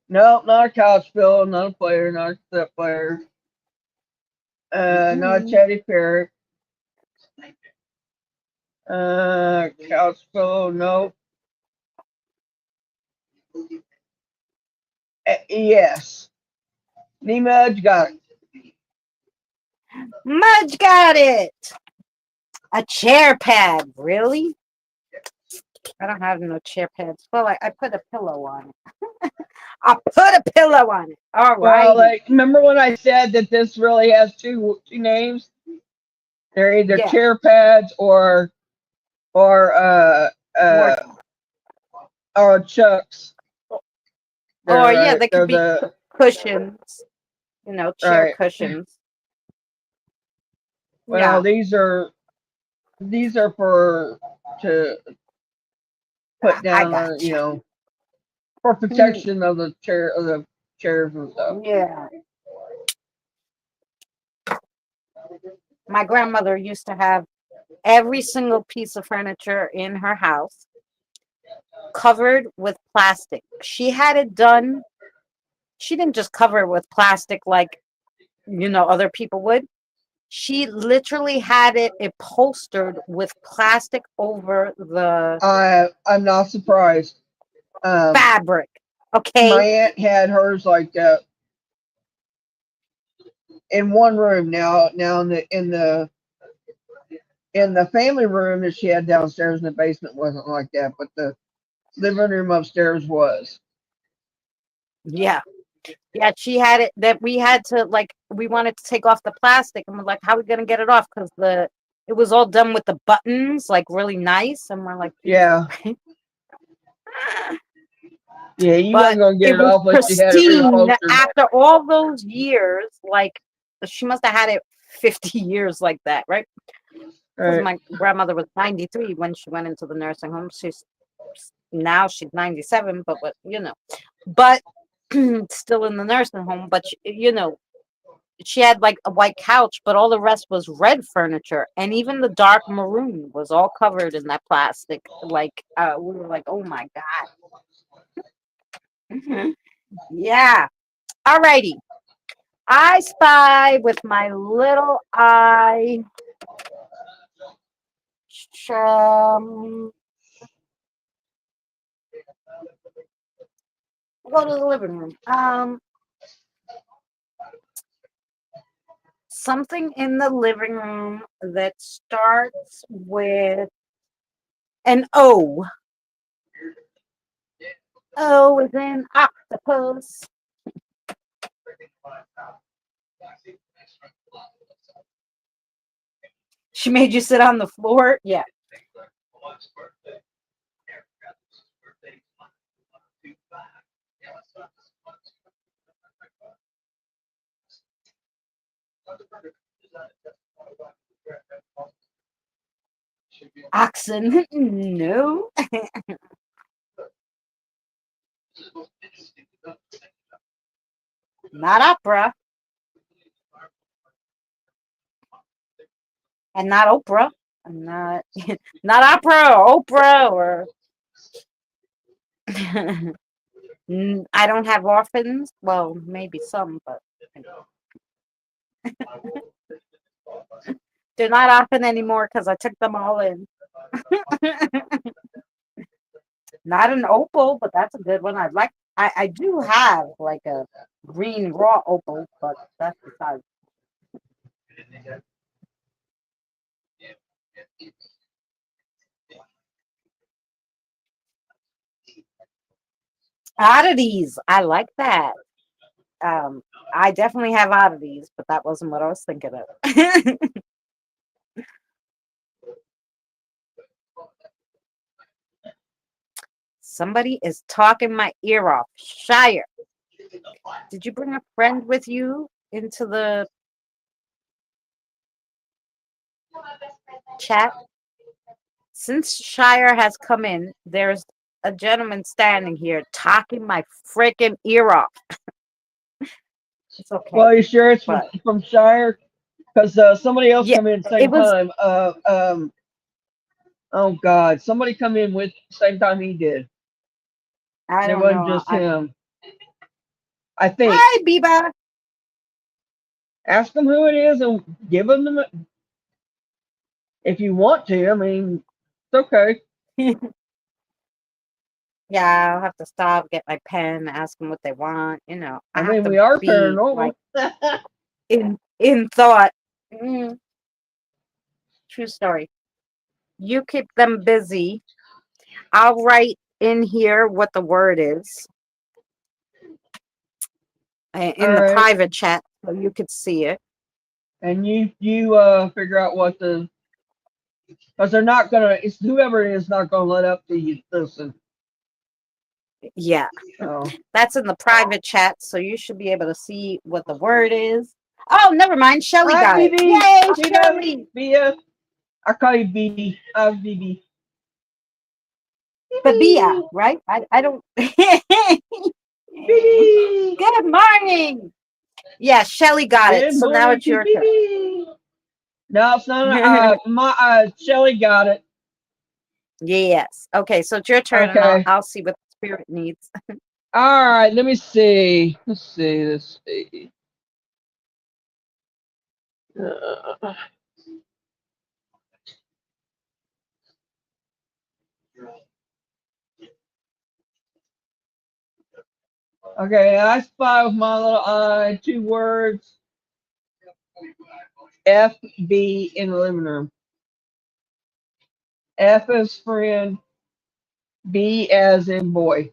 No, not a couch pillow, not a player, not a step player, not a Mm-mm. chatty parrot. Couch pillow, no. Yes. Nemudge got it. Mudge got it. A chair pad, really? I don't have no chair pads. Well, I put a pillow on it. I put a pillow on it. All Well, righty. remember when I said that this really has two names? They're either Yeah. chair pads or Or uh or chucks. yeah, they could They're be the cushions. Chair right. cushions. Well, Yeah. these are for to put I down got you you. know for Mm, protection of the chairs and stuff. yeah. My grandmother used to have every single piece of furniture in her house covered with plastic. She had it done. She didn't just cover it with plastic like, other people would. She literally had it upholstered with plastic over the I'm not surprised. fabric. My Okay? aunt had hers like in one room. Now in the family room that she had downstairs in the basement wasn't like that, but the living room upstairs was. Yeah. Yeah, she had it that we had to we wanted to take off the plastic and we're like, how are we gonna get it off? Because it was all done with the buttons, like really nice. And we're like, Jesus Yeah, Christ. yeah, you But weren't gonna get it it was off unless you had it pristine reupholstered. after all those years. Like she must have had it 50 years like that, right? Because Right. my grandmother was 93 when she went into the nursing home. She's 97, but still in the nursing home. But she had like a white couch, but all the rest was red furniture, and even the dark maroon was all covered in that plastic. We were like, oh my god. Yeah. Alrighty. I spy with my little eye. Um, go to the living room. Something in the living room that starts with an O. O is in octopus. She made you sit on the floor? Yeah. Oxen? No. Not opera. And not Oprah. Not not opera or Oprah or I don't have orphans. Well, maybe some, but they're not orphan anymore because I took them all in. Not an opal, but that's a good one. I do have like a green raw opal, but that's besides. Oddities. I like that. I definitely have oddities, but that wasn't what I was thinking of. Somebody is talking my ear off. Shire, did you bring a friend with you into the chat? Since Shire has come in, there's a gentleman standing here talking my freaking ear off. It's okay, Well, you sure it's but from Shire? Because somebody else yeah, come in at the it same was. time. Oh God, somebody come in with same time he did. I It don't wasn't know. just him. I think. Hi, Biba. Ask them who it is and give them the. If you want to, I mean, it's okay. Yeah, I'll have to stop, get my pen, ask them what they want. I I have mean, to we are be like paranormal. in thought. Mm, true story. You keep them busy. I'll write in here what the word is All in the right, private chat so you could see it. and you figure out what the because they're not gonna. It's whoever it is not gonna let up to you. Listen. Yeah, So, that's in the private chat, so you should be able to see what the word is. Oh, never mind. Shelly hi, got it. BB. Yay, Bia. Shelly. Bia. I call you BB. I'm BB. Babia, BB. right? I don't. BB. Good morning. Yeah, Shelly got it. Good So now morning it's to your turn. BB. No, it's not. My Shelly got it. Yes. Okay, so it's your turn, and I'll Okay. I'll see what the spirit needs. All right. Let me see. Let's see. Let's see. Uh, okay. I spy with my little eye 2 words. FB in the living room. F as friend. B as in boy.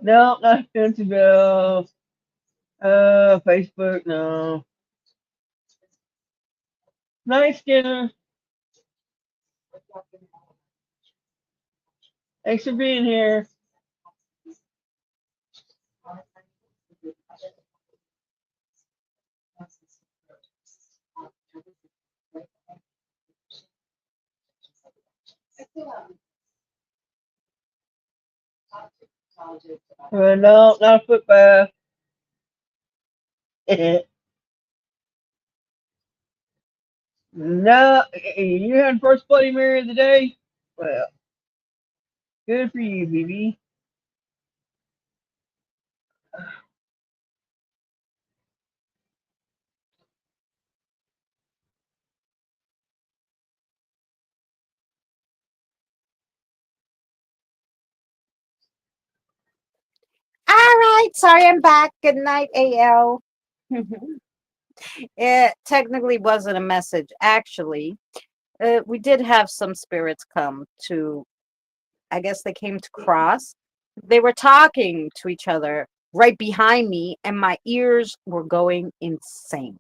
No, not Fancybell. Facebook, no. Nice dinner. Thanks for being here. No, not a foot bath. No, you had first Bloody Mary of the day? Well, good for you, BB. All right, sorry I'm back. Good night, AL. It technically wasn't a message. Actually, we did have some spirits come to, I guess they came to cross. They were talking to each other right behind me, and my ears were going insane.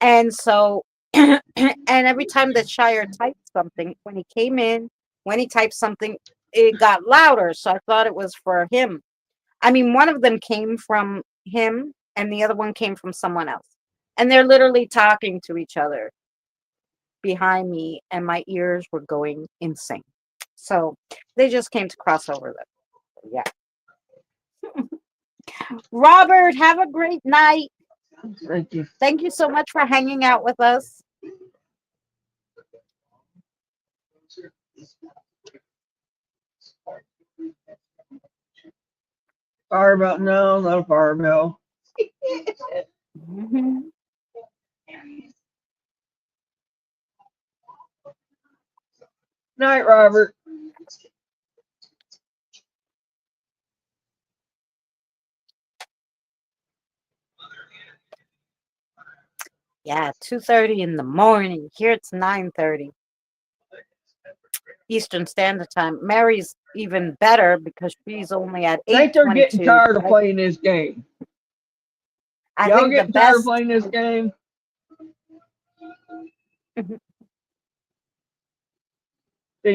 And so, and every time that Shire typed something, when he came in, when he typed something, it got louder. So I thought it was for him. I mean, one of them came from him, and the other one came from someone else. And they're literally talking to each other behind me, and my ears were going insane. So they just came to cross over them. Yeah. Robert, have a great night. Thank you. Thank you so much for hanging out with us. Firebell? No, not a firebell. Mhm. Night, Robert. Yeah, 2:30 in the morning. Here it's 9:30. Eastern Standard Time. Mary's even better because she's only at I think they're getting 8:22. tired of playing this game. I Y'all think the getting tired of best. playing this game? Then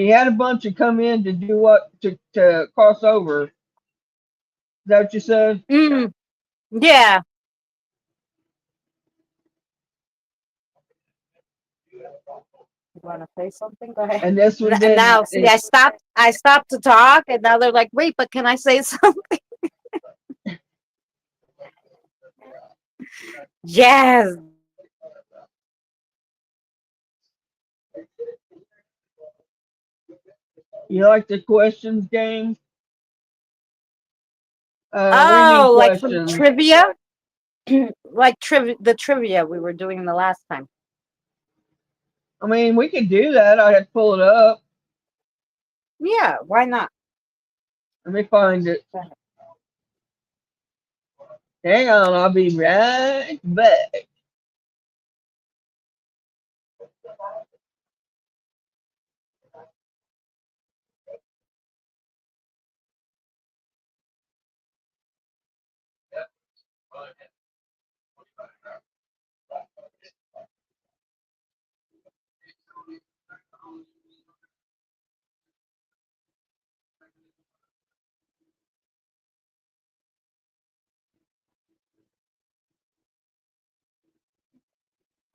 you had a bunch of come in to do what to cross over. Is that what you said? Yeah. You want to say something? Go ahead. And this one And didn't. now, see, I stopped to talk, and now they're like, "Wait, but can I say something?" Yes. You like the questions game? What do you mean Oh, like from questions? trivia, like the trivia we were doing the last time. I mean, we could do that. I had to pull it up. Yeah, why not? Let me find it. Hang on, I'll be right back.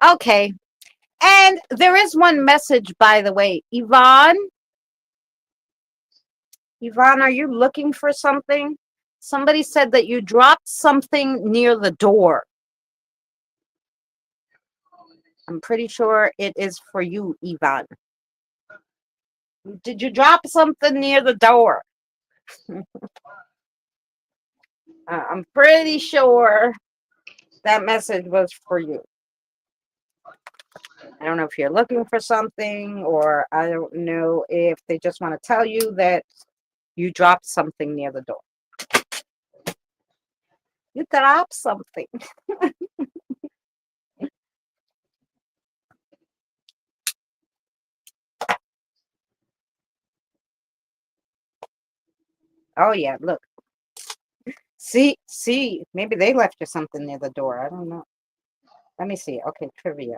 Okay. And there is one message, by the way. Yvonne, are you looking for something? Somebody said that you dropped something near the door. I'm pretty sure it is for you, Yvonne. Did you drop something near the door? I'm pretty sure that message was for you. I don't know if you're looking for something, or I don't know if they just want to tell you that you dropped something near the door. You dropped something. Oh, yeah, look. See, maybe they left you something near the door. I don't know. Let me see. Okay, trivia.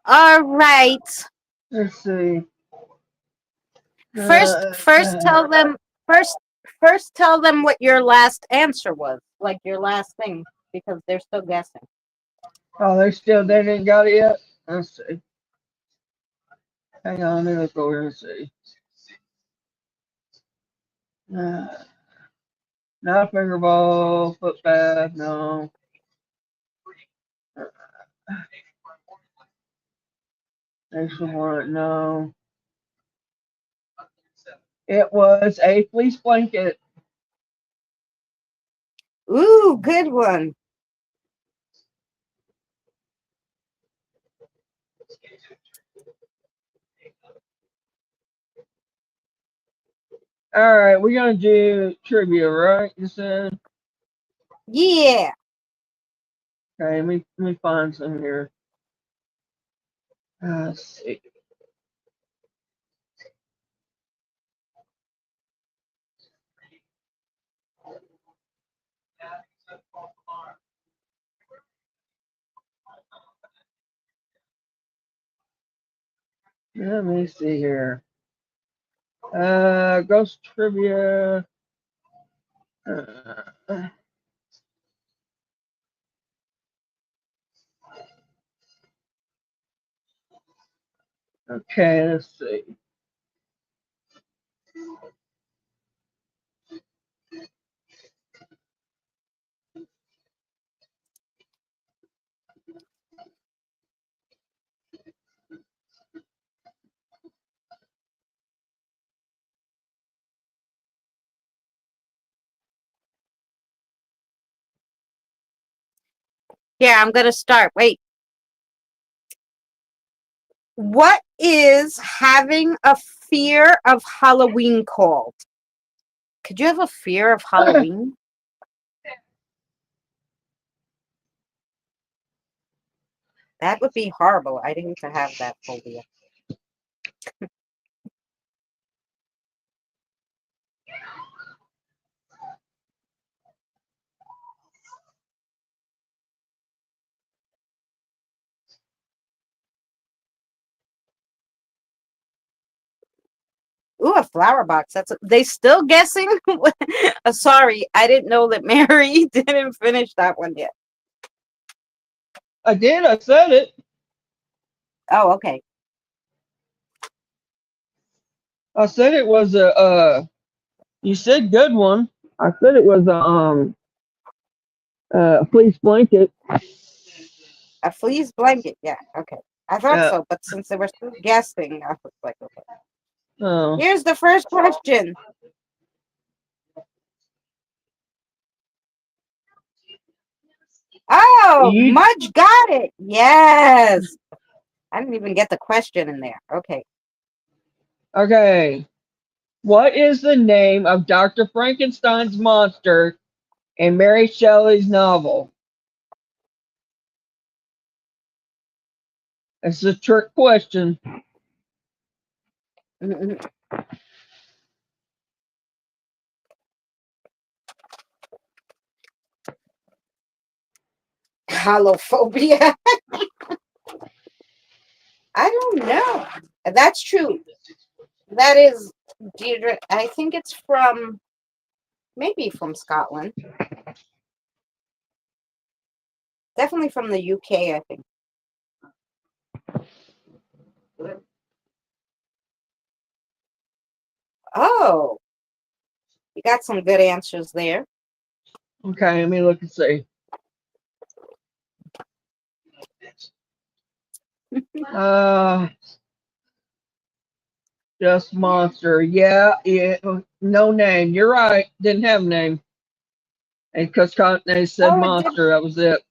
All right. Let's see. First tell them first tell them what your last answer was, like your last thing, because they're still guessing. Oh, they didn't got it yet. Let's see. Hang on, let me look over and see. Uh, not finger ball, foot bath, no. Next one, no. It was a fleece blanket. Ooh, good one. All right, we're gonna do trivia, right? You said. Yeah. Okay, let me find some here. Let's see. Let me see here. Ghost trivia. Uh, okay, let's see. Yeah, I'm gonna start. Wait. What is having a fear of Halloween called? Could you have a fear of Halloween? That would be horrible. I didn't have that phobia. Ooh, a flower box. They still guessing? Sorry, I didn't know that Mary didn't finish that one yet. I did. I said it. Oh, okay. I said it was a. You said good one. I said it was a fleece blanket. A fleece blanket. Yeah, okay. I thought Yeah. so, but since they were still guessing, I was like, okay. Oh. Here's the first question. Oh, You, Mudge got it. Yes. I didn't even get the question in there. Okay. okay. What is the name of Dr. Frankenstein's monster in Mary Shelley's novel? It's a trick question. Mm-mm. Halophobia. I don't know. That's true. That is Deirdre. I think it's from maybe from Scotland. Definitely from the UK, I think. Oh, you got some good answers there. Okay, let me look and see. Uh, just monster. Yeah, yeah. No name. You're right. Didn't have a name. And because they said Oh, it did. monster, that was it.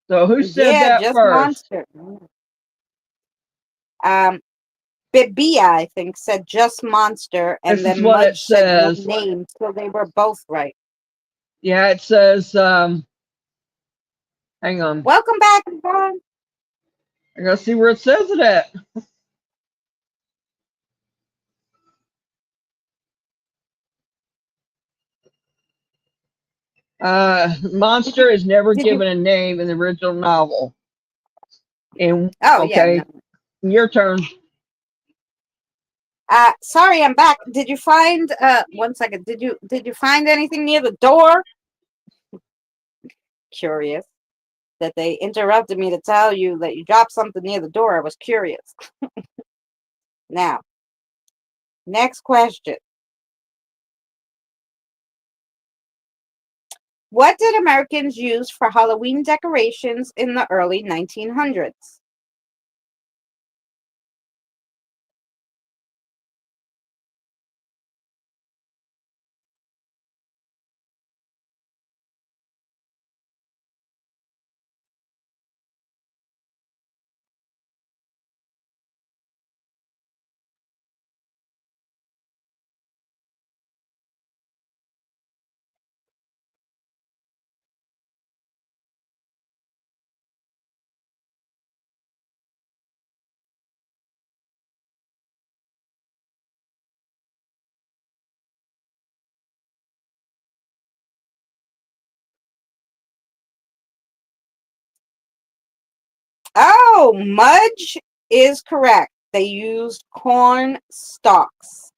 So who said Yeah, that just first? monster. Um, Bibia, I think, said just monster, This and is then what it Mudge said no says. name, so they were both right. Yeah, it says. Hang on. Welcome back, Yvonne. I gotta see where it says it at. Monster is never Did you? given a name in the original novel. And Oh, yeah, no. okay, your turn. Sorry, I'm back. Did you find? One second. Did you find anything near the door? Curious that they interrupted me to tell you that you dropped something near the door. I was curious. Now, next question. What did Americans use for Halloween decorations in the early 1900s? Oh, Mudge is correct. They used corn stalks.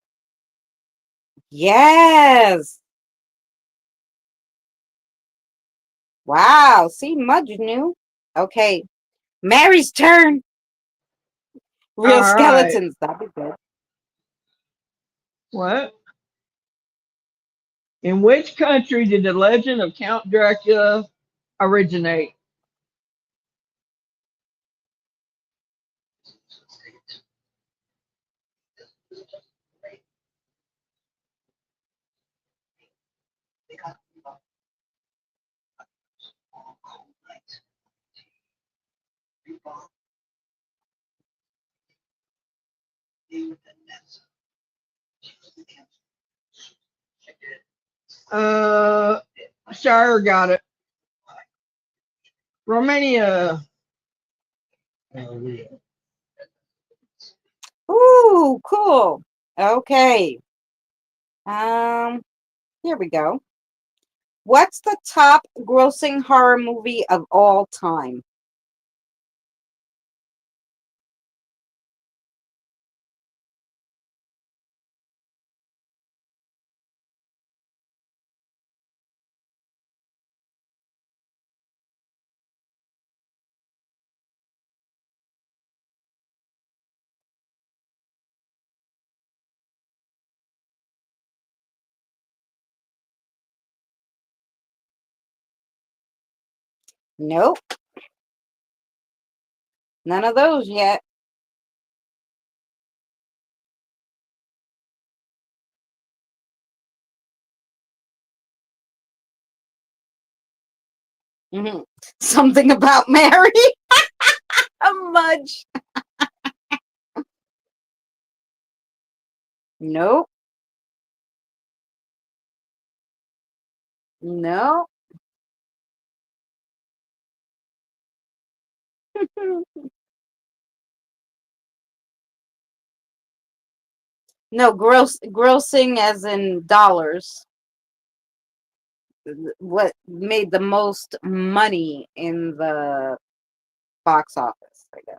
Yes. Wow. See, Mudge knew. Okay. Mary's turn. Real All right. skeletons. That'd be good. What? In which country did the legend of Count Dracula originate? Uh, Shire got it. Romania. Ooh, cool. Okay. Here we go. What's the top grossing horror movie of all time? Nope, none of those yet. Mhm. Something about Mary. A Mudge. Nope. No. No, grossing as in dollars. What made the most money in the box office, I guess.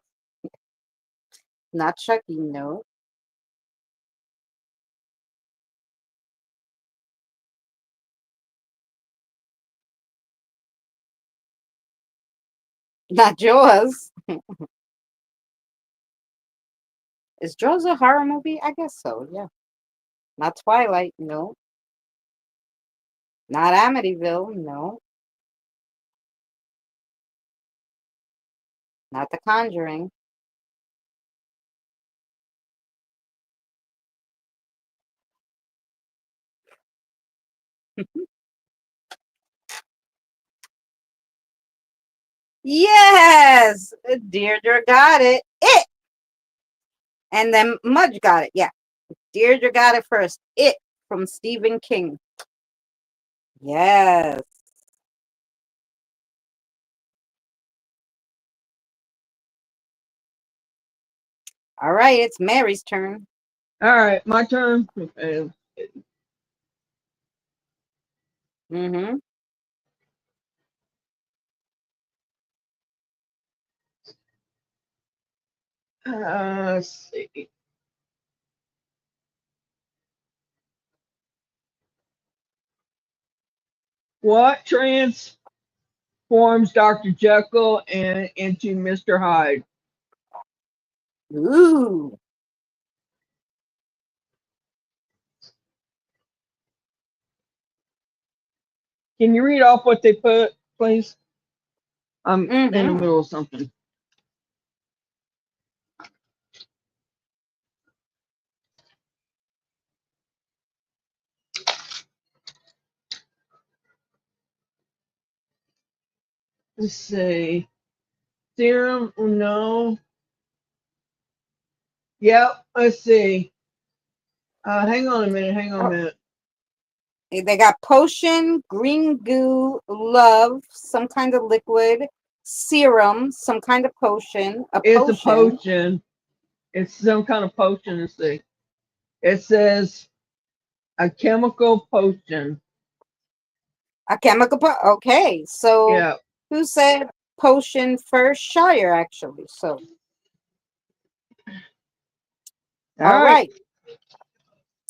Not Chucky, no. Not Jaws. Is Jaws a horror movie? I guess so, yeah. Not Twilight, no. Not Amityville, no. Not The Conjuring. Yes! Deirdre got it. It! And then Mudge got it, yeah. Deirdre got it first. It from Stephen King. Yes. All right, it's Mary's turn. All right, my turn. Mm-hmm. Let's see. What transforms Dr. Jekyll and into Mr. Hyde? Ooh. Can you read off what they put, please? I'm in the Mm-hmm. middle of something. Let's see. Serum, no. Yep, let's see. Hang on a minute, hang on a minute. They got potion, green goo, love, some kind of liquid, serum, some kind of potion, It's a potion. It's some kind of potion, let's see. It says a chemical potion. a chemical okay, so Yeah. who said potion first? Shire, actually. So, all right.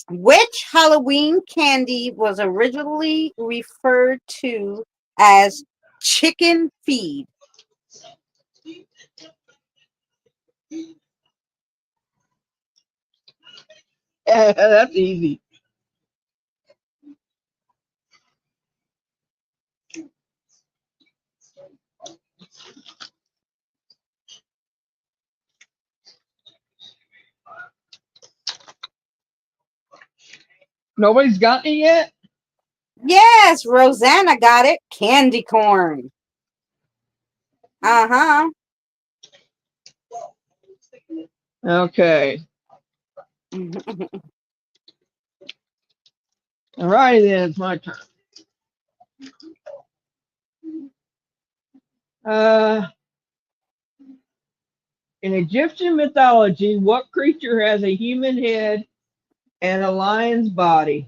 Which Halloween candy was originally referred to as chicken feed? That's easy. Nobody's gotten it yet? Yes, Rosanna got it. Candy corn. Uh-huh. Okay. Alrighty then, it's my turn. Uh, in Egyptian mythology, what creature has a human head and a lion's body?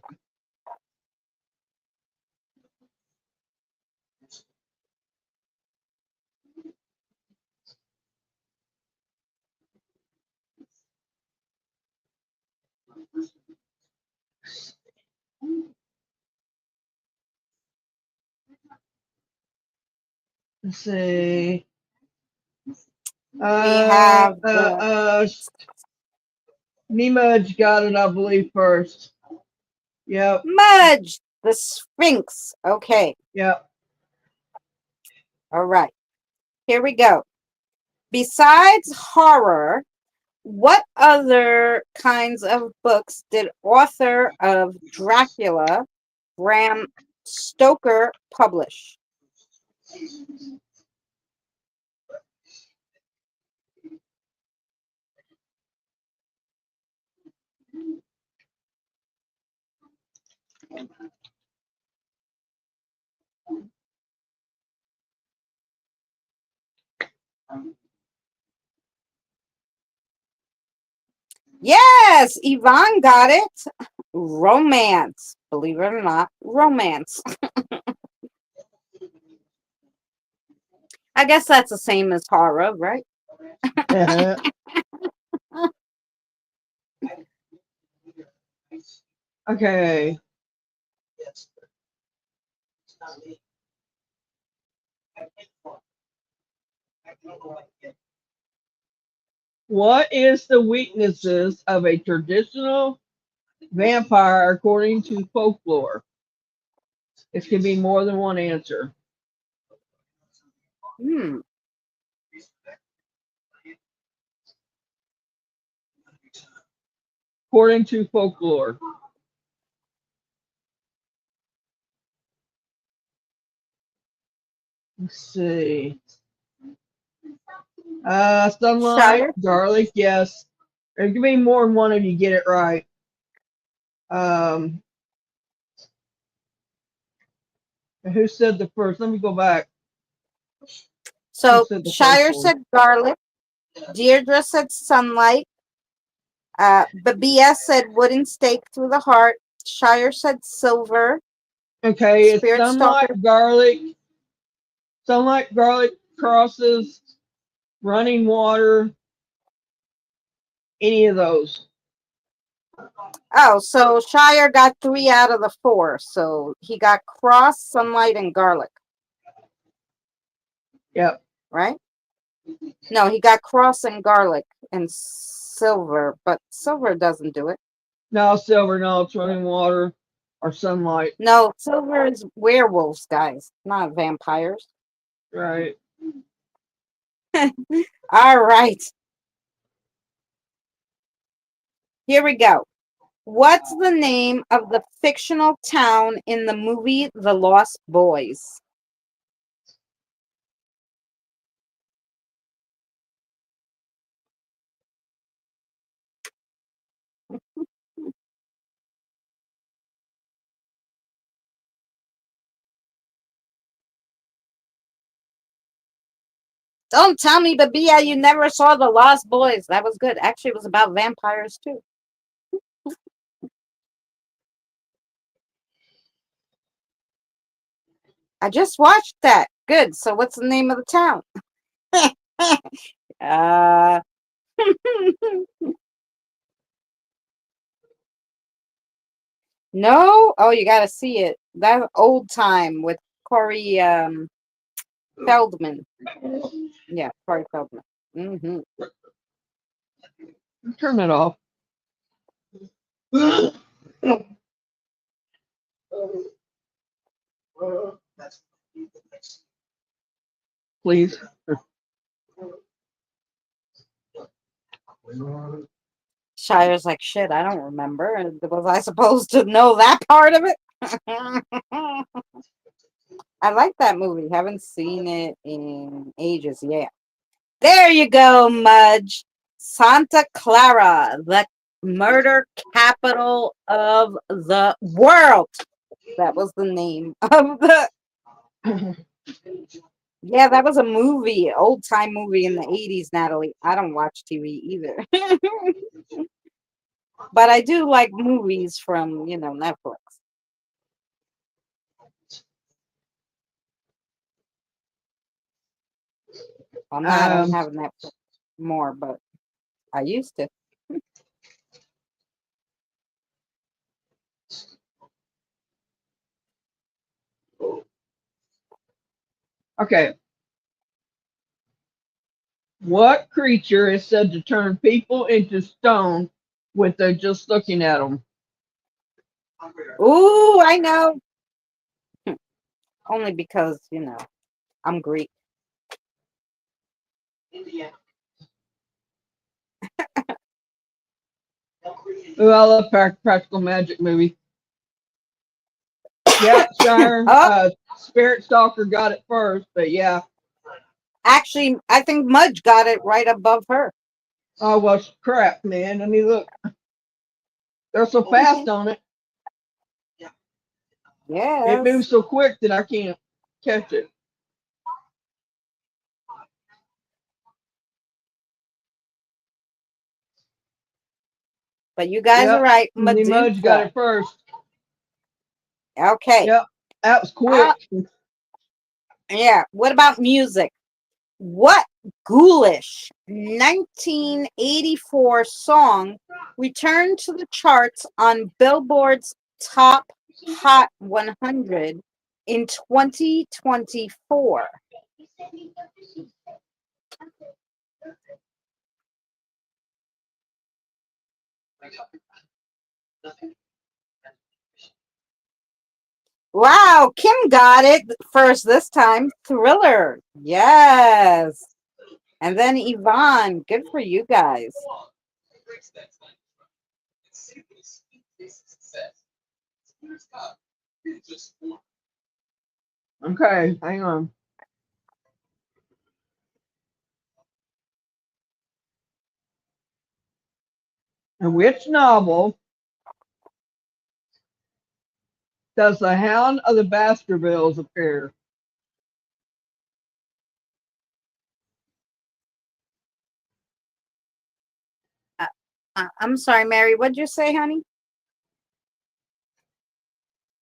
Let's see. We have Nimaj got it, I believe, first. Yep, Mudge, the Sphinx. Okay, yep. all right. Here we go. Besides horror, what other kinds of books did author of Dracula, Bram Stoker, publish? Yes, Yvonne got it. Romance. Believe it or not, romance. I guess that's the same as horror, right? Okay. What is the weaknesses of a traditional vampire according to folklore? It can be more than one answer. Hmm. According to folklore. Let's see. Sunlight, Shire. garlic, yes. There can be more than one if you get it right. Um, who said the first? Let me go back. Who So said the first Shire one? said garlic. Deirdre said sunlight. Babia said wooden stake through the heart. Shire said silver. Okay, it's Spirit stalker. sunlight, garlic, crosses, running water, any of those. Oh, so Shire got 3 out of the 4. So he got cross, sunlight, and garlic, Yep. right? No, he got cross and garlic and silver, but silver doesn't do it. No, silver, no, it's running water or sunlight. No, silver is werewolves, guys, not vampires. Right. All right. Here we go. What's the name of the fictional town in the movie The Lost Boys? Don't tell me, Babia, you never saw The Lost Boys. That was good. Actually, it was about vampires, too. I just watched that. Good. So what's the name of the town? uh, no? Oh, you got to see it. That Old Time with Corey Feldman. Yeah, Corey Feldman. Mm-hmm. Turn it off. Please. Shire's like, shit, I don't remember. Was I supposed to know that part of it? I like that movie. Haven't seen it in ages. Yeah. There you go, Mudge. Santa Clara, the murder capital of the world. That was the name of the. Yeah, that was a movie, old time movie in the 80s, Natalie. I don't watch TV either. But I do like movies from, Netflix. Well, now I don't have Netflix more, but I used to. Okay. What creature is said to turn people into stone with just looking at them? Ooh, I know. Only because, I'm Greek. Ooh, I love practical magic movie. Yep, Shire. Oh, Spirit Stalker got it first, but yeah. actually, I think Mudge got it right above her. Oh well, crap, man. I mean, look, they're so fast on it. It Yes. moves so quick that I can't catch it. But you guys are Yep, right. the Mudge got Medusa. it first. Okay. Yep, that was quick. Yeah. What about music? What ghoulish 1984 song returned to the charts on Billboard's Top Hot 100 in 2024? Wow, Kim got it first this time. Thriller. Yes. And then Yvonne. Good for you guys. Okay, hang on. In which novel does the Hound of the Baskervilles appear? I'm sorry, Mary. What'd you say, honey?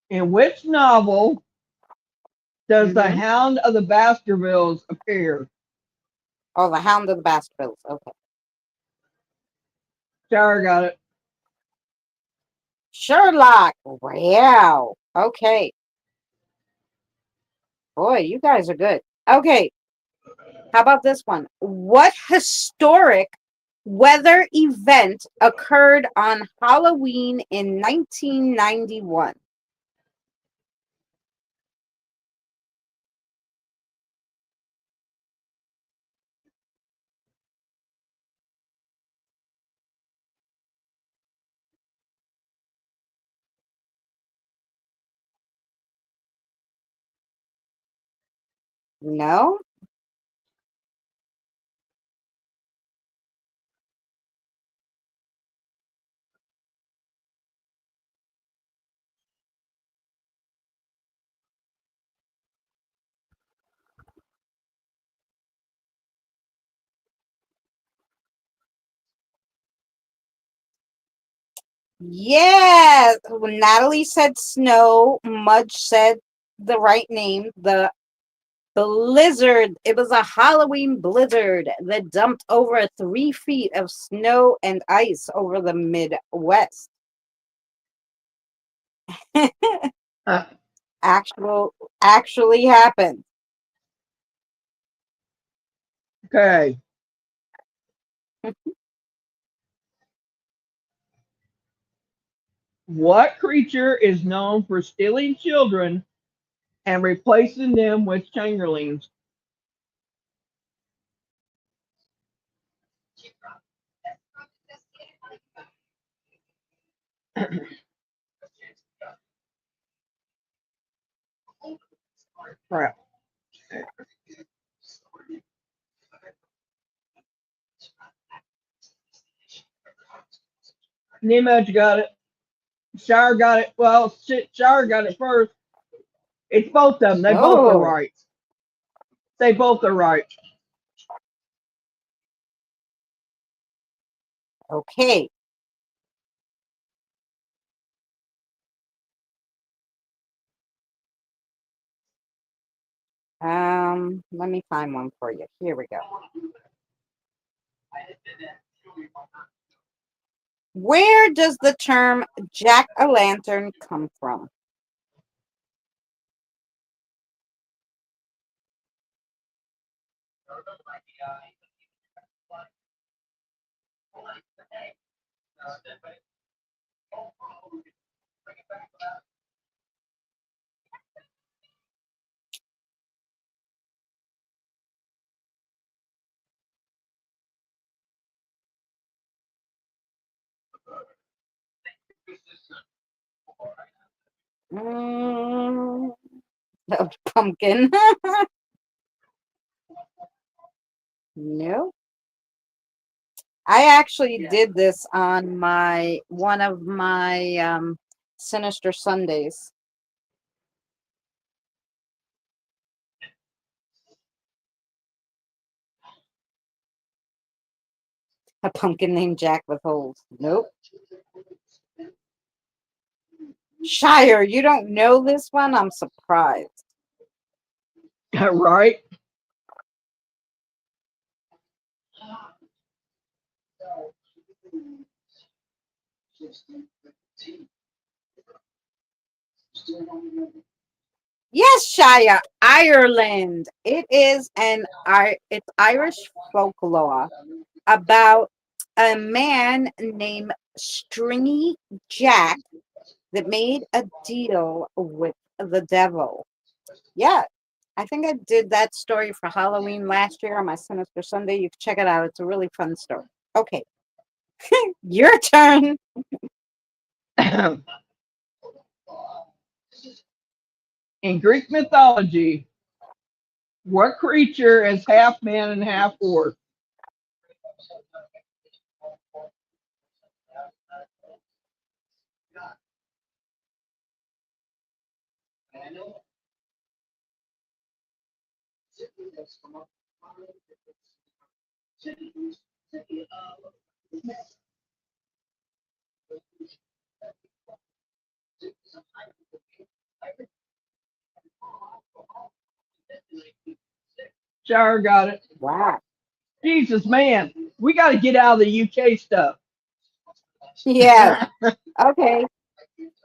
In which novel does the Mm-hmm. Hound of the Baskervilles appear? Oh, the Hound of the Baskervilles. Okay. Shire got it. Sherlock. Wow. Okay. Boy, you guys are good. Okay. How about this one? What historic weather event occurred on Halloween in 1991? No? Yeah. Natalie said snow. Mudge said the right name. The blizzard. It was a Halloween blizzard that dumped over 3 feet of snow and ice over the Midwest. Uh, Actually happened. okay. What creature is known for stealing children and replacing them with changelings? Crap. Nimoj got it. Shire got it. Well, shit, Shire got it first. It's both of them. They both are Oh, right. They both are right. okay. Let me find one for you. Here we go. Where does the term jack-o'-lantern come from? Mm, a pumpkin. No. I actually did this on my one of my Sinister Sundays. A pumpkin named Jack with holes. Nope. Shire, you don't know this one? I'm surprised. Right? Yes, Shire, Ireland. It's Irish folklore about a man named Stringy Jack that made a deal with the devil. Yeah, I think I did that story for Halloween last year on my Sinister Sunday. You can check it out. It's a really fun story. Okay, your turn. In Greek mythology, what creature is half man and half horse? Shire got it. Wow. Jesus, man, we got to get out of the UK stuff. Yes. Okay.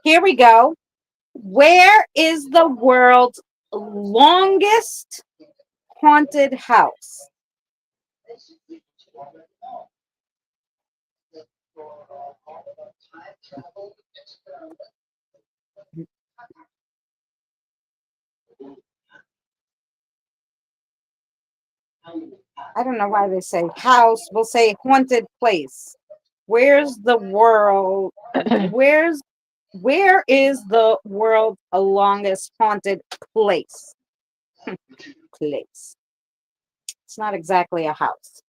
Here we go. Where is the world's longest haunted house? I don't know why they say house. We'll say haunted place. Where's the world? Where's where is the world's longest haunted place? Place. It's not exactly a house.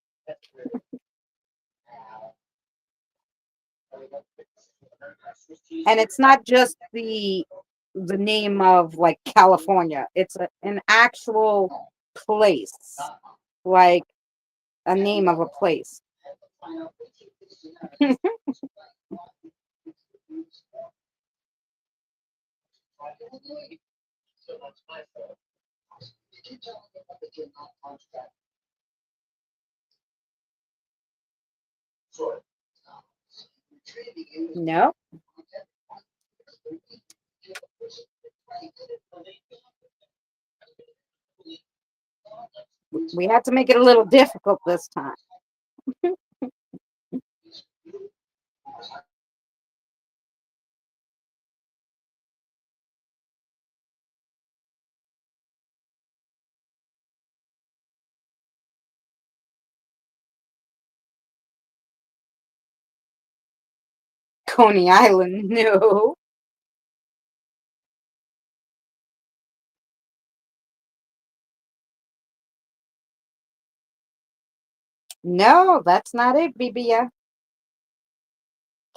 And it's not just the name of like California. It's an actual place, like a name of a place. No, we had to make it a little difficult this time. Coney Island, no. No, that's not it, BBA.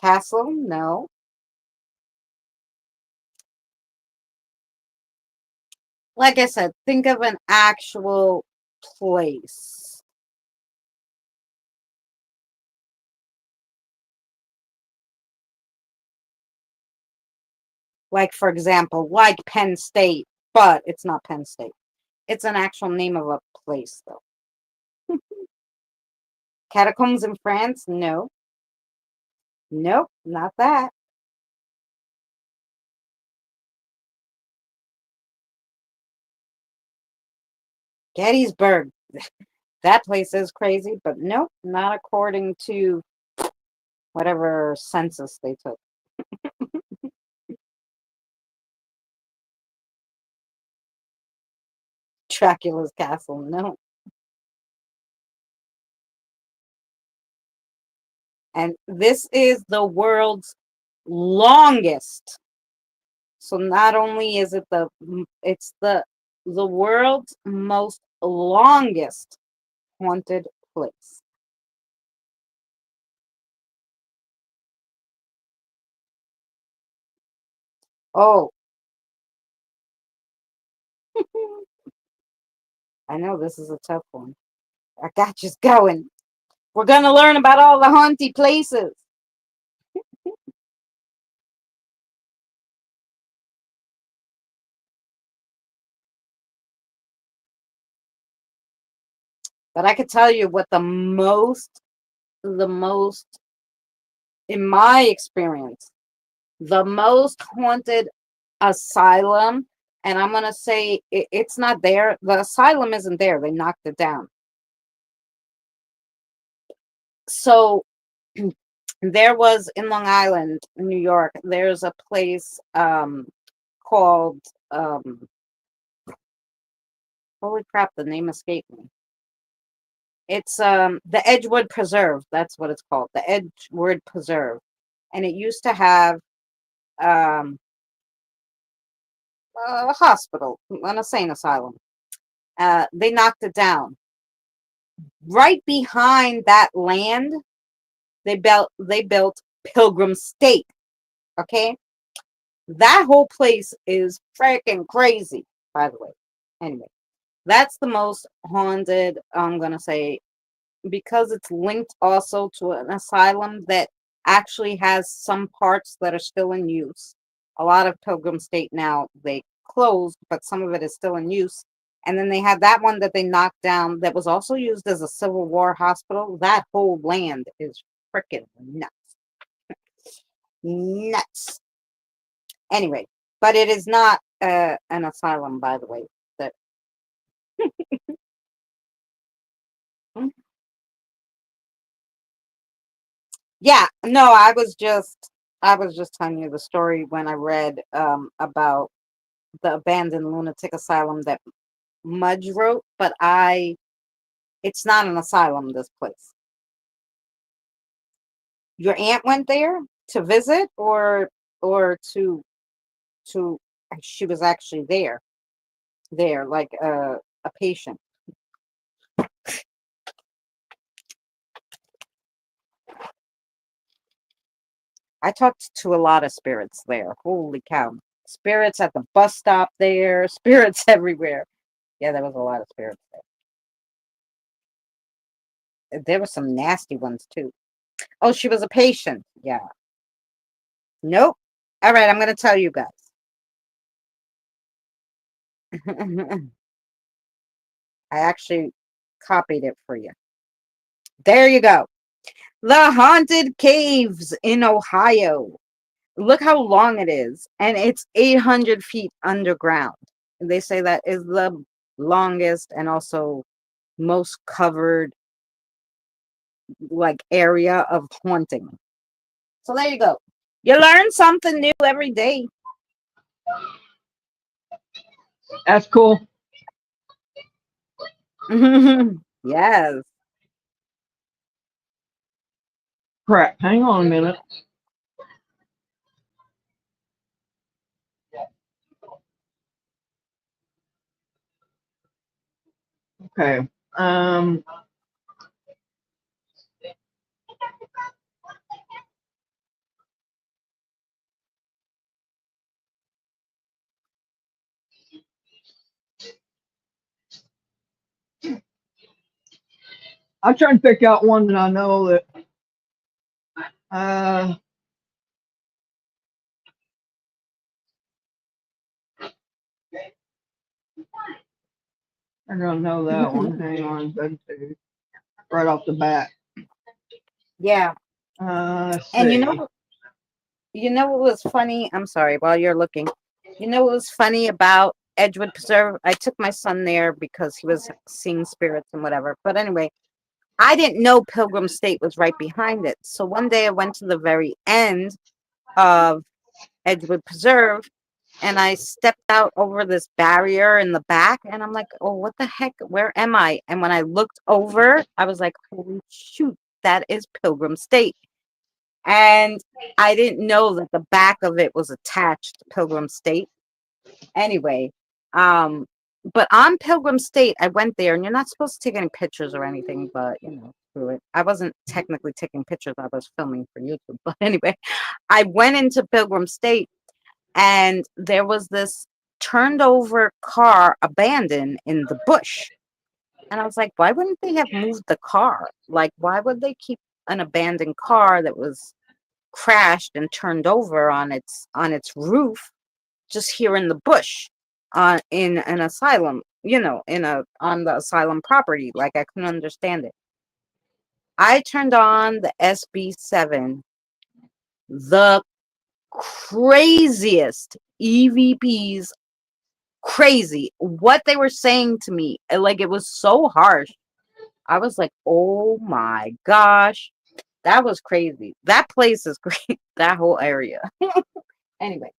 Castle? No. Like I said, think of an actual place. Like, for example, like Penn State, but it's not Penn State. It's an actual name of a place, though. Catacombs in France? No. Nope, not that. Gettysburg. That place is crazy, but nope, not according to whatever census they took. Dracula's castle, no. And this is the world's longest. So not only is it it's the world's most longest haunted place. Oh, I know this is a tough one. I got you going. We're gonna learn about all the haunted places. But I could tell you what the most, in my experience, the most haunted asylum, and I'm gonna say it's not there. The asylum isn't there. They knocked it down. So there was in Long Island, New York. There's a place called holy crap, the name escaped me. It's the Edgewood Preserve. That's what it's called, the Edgewood Preserve, and it used to have um a hospital, an insane asylum. They knocked it down. Right behind that land, they built Pilgrim State. Okay, that whole place is freaking crazy. By the way, anyway, that's the most haunted. I'm gonna say because it's linked also to an asylum that actually has some parts that are still in use. A lot of Pilgrim State now they closed, but some of it is still in use. And then they had that one that they knocked down that was also used as a Civil War hospital. That whole land is freaking nuts. Nuts. Anyway, but it is not an asylum, by the way. That yeah, no, I was just telling you the story when I read about the abandoned lunatic asylum that Mudge wrote, but it's not an asylum, this place. Your aunt went there to visit or to she was actually there like a patient. I talked to a lot of spirits there. Holy cow. Spirits at the bus stop there, spirits everywhere. Yeah, there was a lot of spirits there. There were some nasty ones too. Oh, she was a patient. Yeah. Nope. All right, I'm going to tell you guys. I actually copied it for you. There you go. The Haunted Caves in Ohio. Look how long it is. And it's 800 feet underground. They say that is the longest and also most covered like area of haunting. So there you go. You learn something new every day. That's cool. Yes. Crap. Hang on a minute. Okay. I'm trying to pick out one that I know that. Uh, I don't know that one. Hang on, right off the bat. Yeah. Let's And see. you know what was funny? I'm sorry, while you're looking. You know what was funny about Edgewood Preserve? I took my son there because he was seeing spirits and whatever. But anyway, I didn't know Pilgrim State was right behind it. So one day I went to the very end of Edgewood Preserve and I stepped out over this barrier in the back and I'm like, oh, what the heck? Where am I? And when I looked over, I was like, holy shoot, that is Pilgrim State. And I didn't know that the back of it was attached to Pilgrim State. Anyway, but on Pilgrim State, I went there, and you're not supposed to take any pictures or anything, but you know, screw it. I wasn't technically taking pictures; I was filming for YouTube. But anyway, I went into Pilgrim State, and there was this turned over car abandoned in the bush, and I was like, why wouldn't they have moved the car? Like, why would they keep an abandoned car that was crashed and turned over on its roof just here in the bush in an asylum, you know, on the asylum property? Like, I couldn't understand it. I turned on the SB7, the craziest EVPs, crazy what they were saying to me, like it was so harsh. I was like, oh my gosh, that was crazy. That place is great. That whole area. Anyway,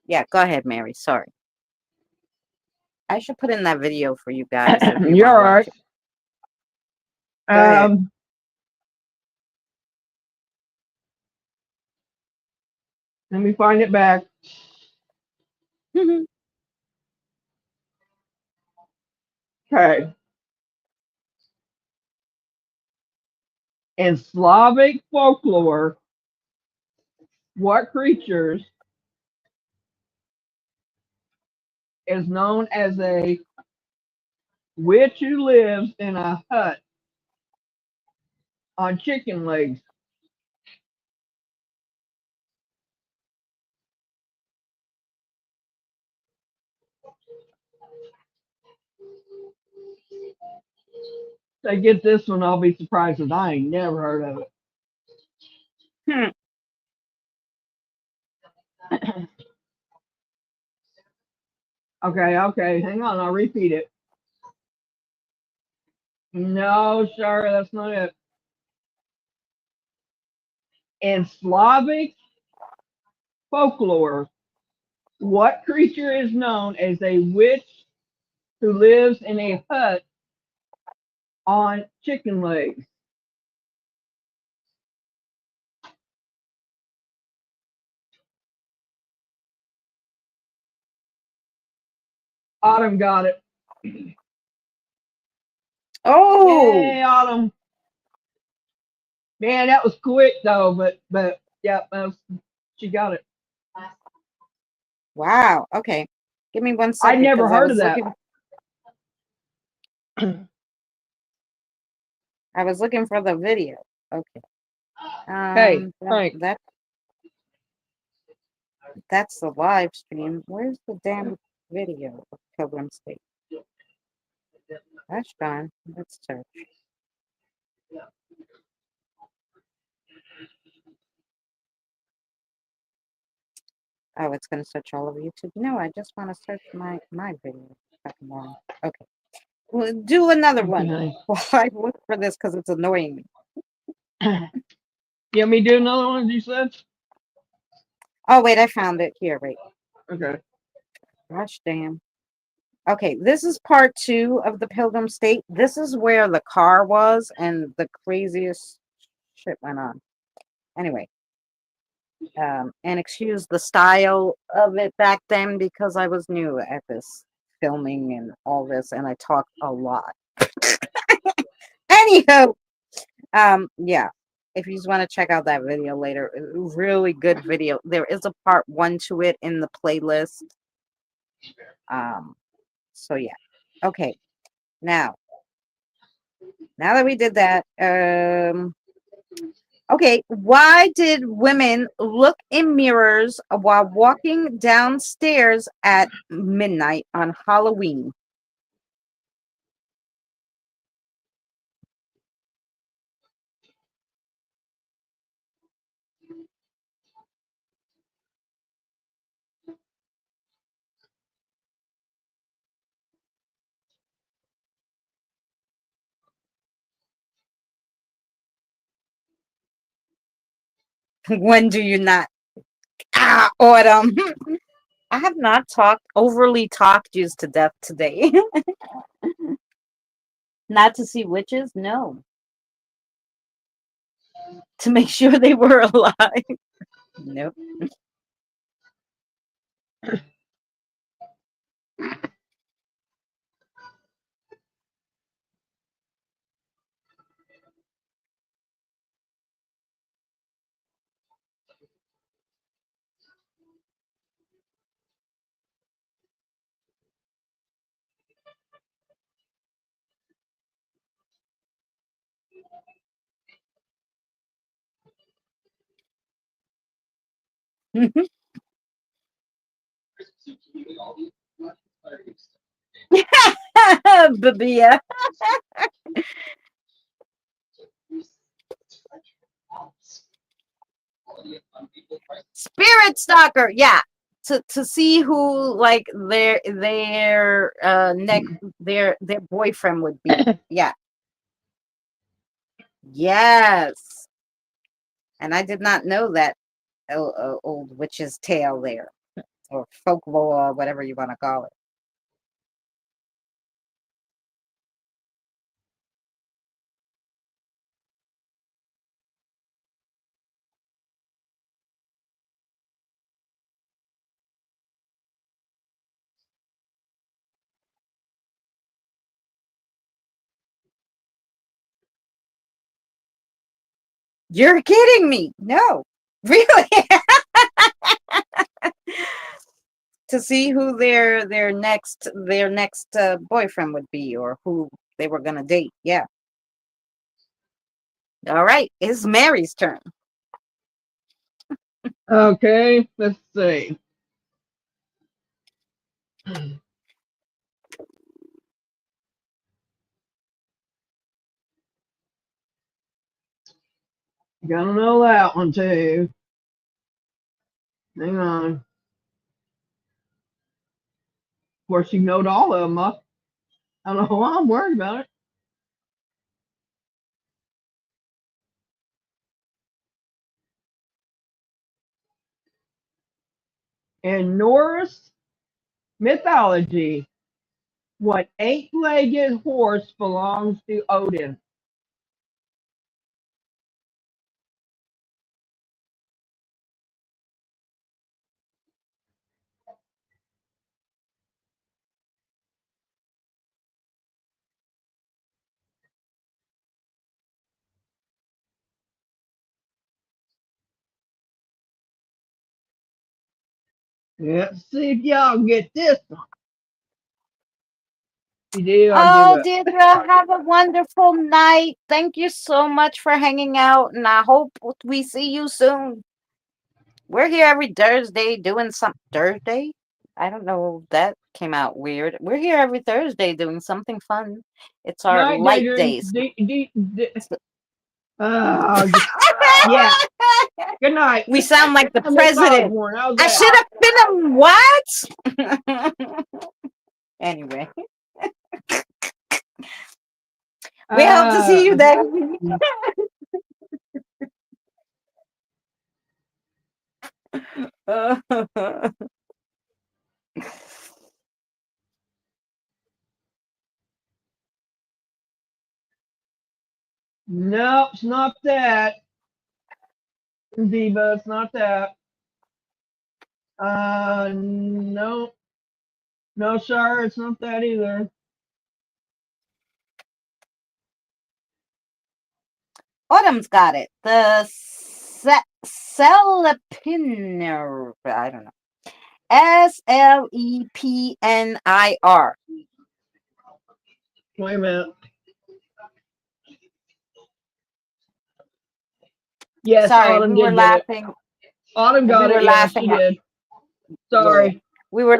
yeah, go ahead, Mary. Sorry. I should put in that video for you guys if you You're want to all watch right. it. Go ahead. Let me find it back. Okay. In Slavic folklore, what creatures is known as a witch who lives in a hut on chicken legs? If I get this one, I'll be surprised because I ain't never heard of Hmm. it. Okay, hang on, I'll repeat it. No, sir, that's not it. In Slavic folklore, what creature is known as a witch who lives in a hut on chicken legs? Autumn got it. Oh, Yay, Autumn. Man, that was quick though, but yeah, she got it. wow. Okay. Give me 1 I'd second never because I heard of was that. looking. I was looking for the video. Okay. Hey, Frank. That's the live stream. Where's the damn video of Pilgrim State? That's gone. Let's search. Oh, it's going to search all over YouTube. No, I just want to search my video. Okay. We'll do another one while I look for this because it's annoying me. You want me to do another one, as you said? Oh, wait, I found it. Here, wait. Okay. Gosh damn. Okay, this is part 2 of the Pilgrim State. This is where the car was and the craziest shit went on. Anyway, and excuse the style of it back then because I was new at this filming and all this, and I talked a lot. Anywho, yeah, if you just want to check out that video later, really good video. There is a part 1 to it in the playlist. So yeah, okay. Now Now that we did that, okay, why did women look in mirrors while walking downstairs at midnight on Halloween? When do you not? Autumn. I have not overly talked you to death today. Not to see witches? No. To make sure they were alive? Nope. Babia. Spirit stalker. Yeah. To see who like their boyfriend would be. Yeah. Yes. And I did not know that old witch's tale there, or folklore, whatever you want to call it. You're kidding me. No. Really? To see who their next boyfriend would be, or who they were gonna date. Yeah. All right. It's Mary's turn. Okay, let's see. Gotta know that one too. Hang on. Of course, you know all of them. Huh? I don't know why I'm worried about it. In Norse mythology, what eight-legged horse belongs to Odin? Let's see if y'all get this one. If you do, I'll give Oh, it. Deirdre, have a wonderful night. Thank you so much for hanging out, and I hope we see you soon. We're here every Thursday doing some Thursday. I don't know. That came out weird. We're here every Thursday doing something fun. It's our Night, light Daydream. days. Yeah. Good night. We sound like the I'm Miss president. Osborne. How's I should that? have been a what? Anyway, we hope to see you next week. No, it's not that. Diva, it's not that. No. No, sir, it's not that either. Autumn's got it. The Selepinir. I don't know. Slepnir. Wait a minute. Yes, Sorry, Autumn we were did get it. laughing. Autumn We got were it. Yeah, she laughing at, did. yeah, Sorry. we were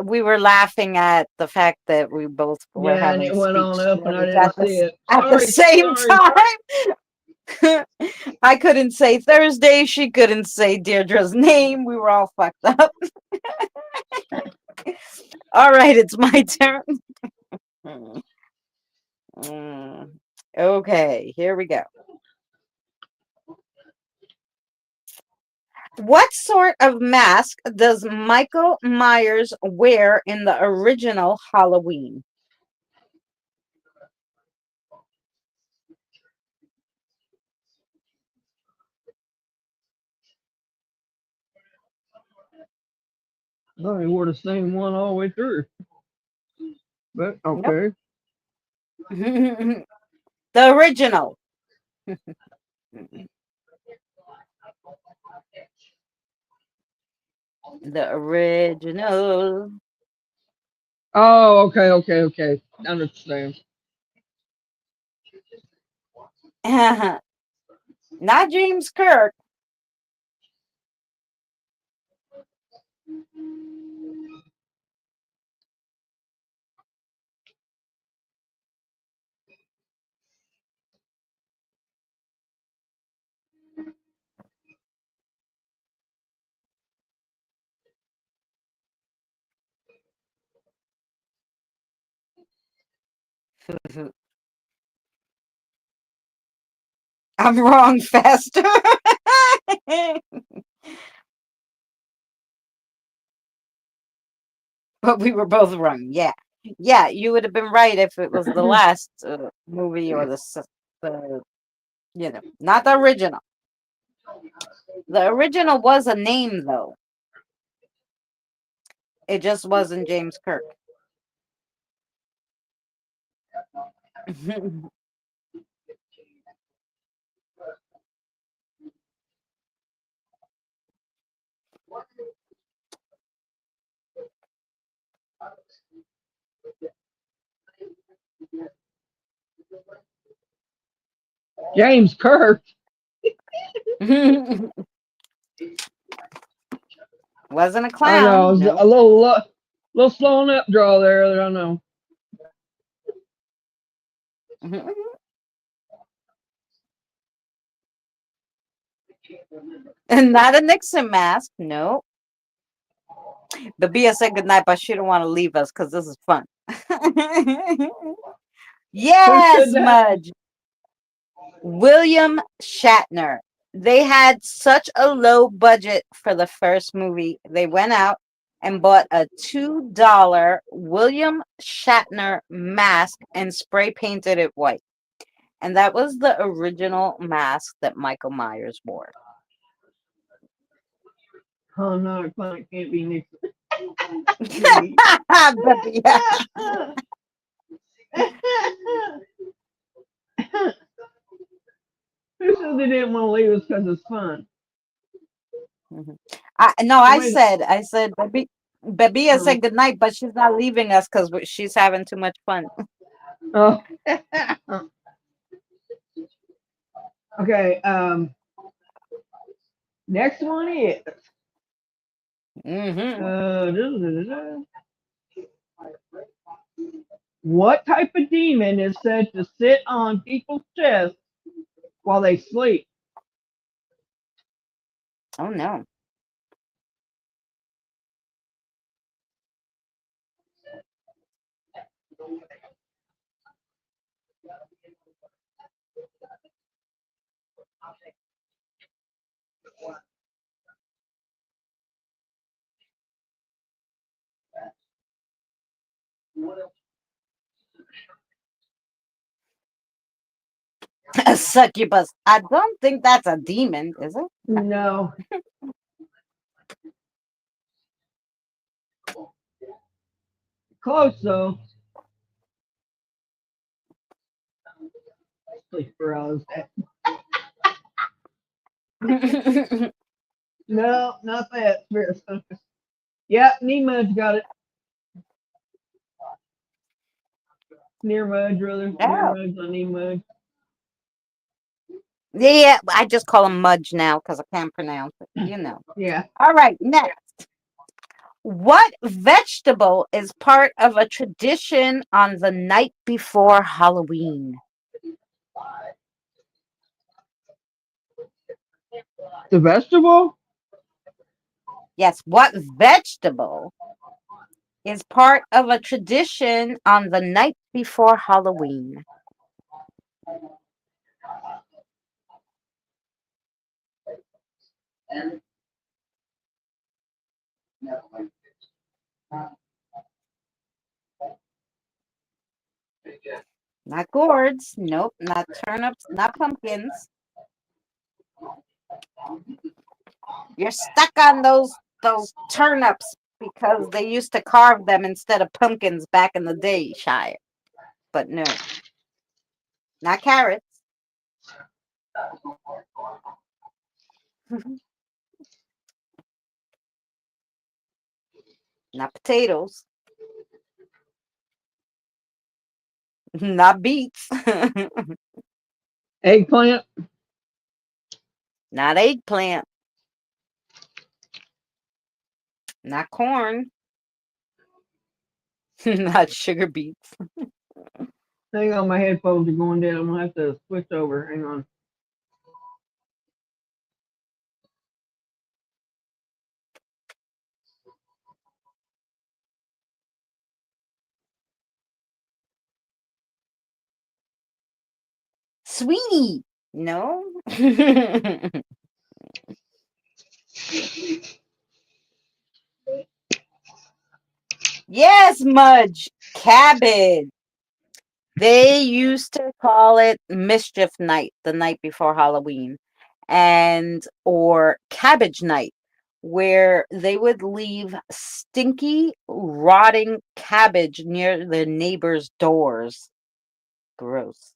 we were laughing at the fact that we both were Yeah, and having it went on speech up, and I errors didn't see it. at the Sorry. same Sorry. time. I couldn't say Thursday. She couldn't say Deirdre's name. We were all fucked up. All right, it's my turn. Mm, okay, here we go. What sort of mask does Michael Myers wear in the original Halloween? I thought he wore the same one all the way through. But Nope. okay. The original. The original. Oh, okay, okay, okay. I understand. Not James Kirk. I'm wrong faster. But we were both wrong. Yeah. Yeah, you would have been right if it was the last movie or the, not the original. The original was a name, though. It just wasn't James Kirk. James Kirk. Wasn't a I know. clown. It's No. a little slow on up draw there. I know. And not a Nixon mask. No. The Bia said goodnight, but she don't want to leave us because this is fun. Who said Yes, that? Mudge. William Shatner. They had such a low budget for the first movie. They went out and bought a $2 William Shatner mask and spray painted it white. And that was the original mask that Michael Myers wore. Oh no, it can't be Nixon. But yeah. Who said they didn't want to leave us because it's fun? I Somebody, said, Babia said goodnight, but she's not leaving us because she's having too much fun. oh. Okay. Next one is. What type of demon is said to sit on people's chests while they sleep? Oh no. A succubus. I don't think that's a demon, is it? No. Close though. Sleep paralysis. No, not that. Spirit focus. Yep, Nemo's got it. Near Mudge, rather. Near Oh. Mudge on Nemudge. Yeah, I just call them Mudge now because I can't pronounce it. Yeah. All right, next. What vegetable is part of a tradition on the night before Halloween? The vegetable? Yes, what vegetable is part of a tradition on the night before Halloween? Not gourds. Nope, not turnips, not pumpkins. You're stuck on those turnips because they used to carve them instead of pumpkins back in the day, Shire. But no, not carrots. Not potatoes. Not beets. Eggplant? Not eggplant. Not corn. Not sugar beets. Hang on, my headphones are going down. I'm gonna have to switch over. Hang on. Sweetie. No. Yes, Mudge. Cabbage. They used to call it Mischief Night, the night before Halloween, and or Cabbage Night, where they would leave stinky, rotting cabbage near their neighbors' doors. Gross.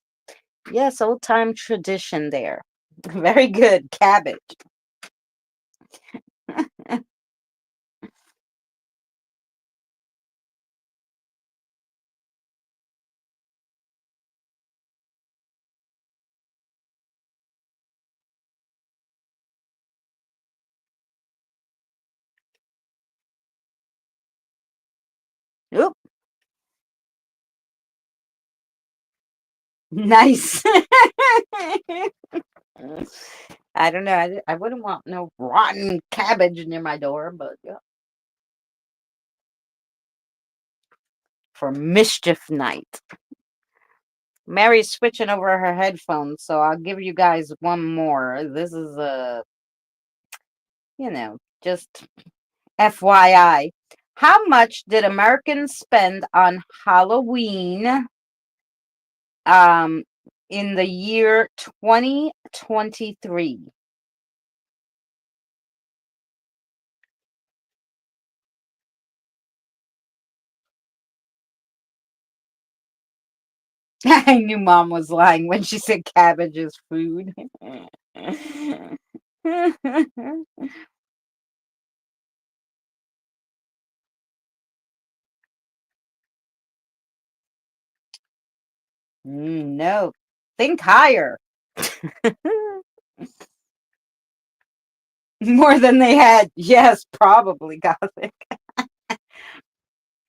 Yes, old time tradition there. Very good. Cabbage. Oop. Nice. I don't know. I wouldn't want no rotten cabbage near my door, but yeah. For mischief night. Mary's switching over her headphones, so I'll give you guys one more. This is just FYI. How much did Americans spend on Halloween um in the year 2023? I knew mom was lying when she said cabbage is food. No. Think higher. More than they had. Yes, probably, Gothic.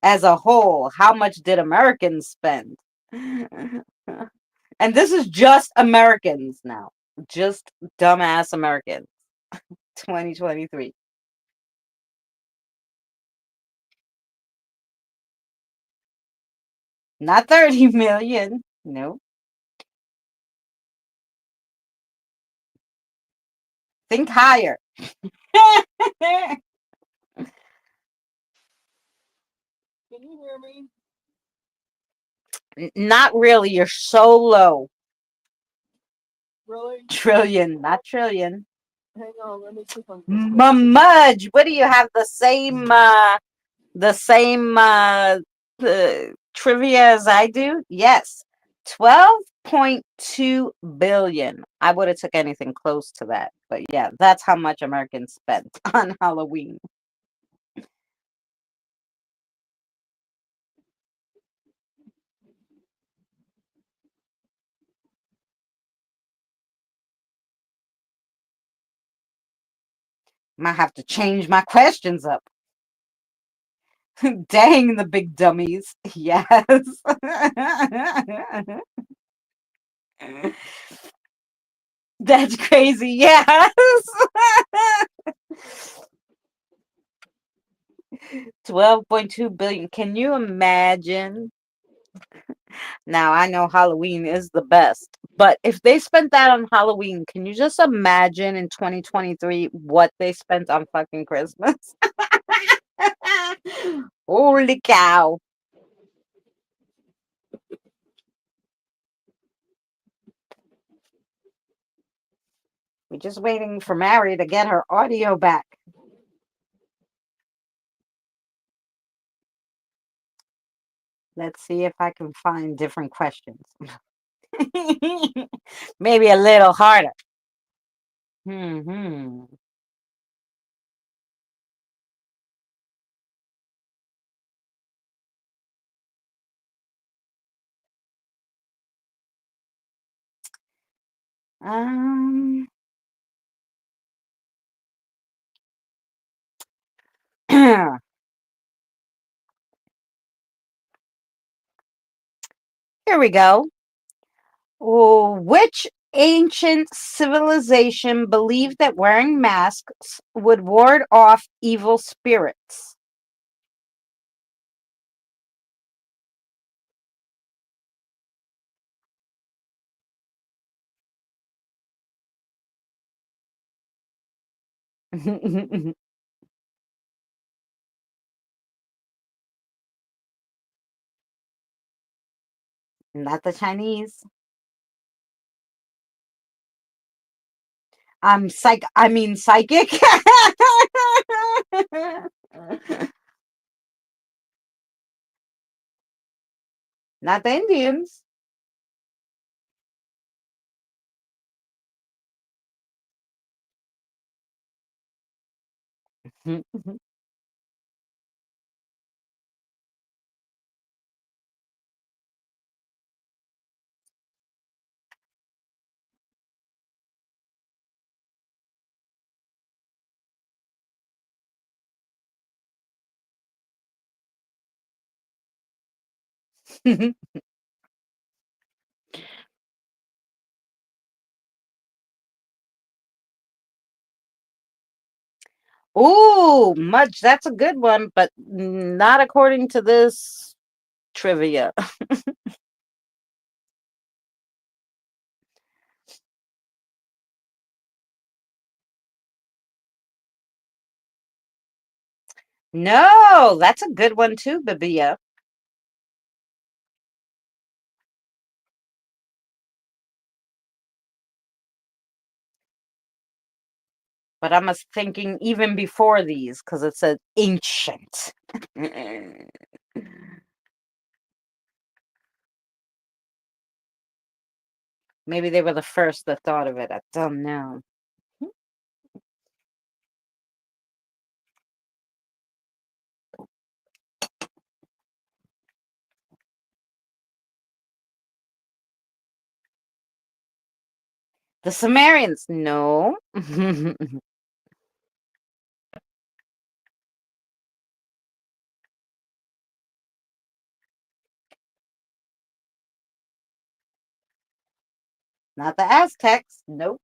As a whole, how much did Americans spend? And this is just Americans now. Just dumbass Americans. 2023. Not 30 million. No. Think higher. Can you hear me? Not really. You're so low. Really? Trillion, not trillion. Hang on, let me see if I can. Mudge, what do you have the same trivia as I do? Yes. 12.2 billion. I would have took anything close to that. But yeah, that's how much Americans spent on Halloween. Might have to change my questions up. Dang the big dummies. Yes. That's crazy. Yes. 12.2 billion. Can you imagine? Now, I know Halloween is the best, but if they spent that on Halloween, can you just imagine in 2023 what they spent on fucking Christmas? Holy cow. We're just waiting for Mary to get her audio back. Let's see if I can find different questions. Maybe a little harder. Hmm. Um. Here we go. Which ancient civilization believed that wearing masks would ward off evil spirits? Not the Chinese. I mean psychic. Not the Indians. Ooh, Mudge, that's a good one, but not according to this trivia. No, that's a good one too, Babia. But I was thinking even before these, because it said ancient. Maybe they were the first that thought of it. I don't know. The Sumerians, no. Not the Aztecs, nope.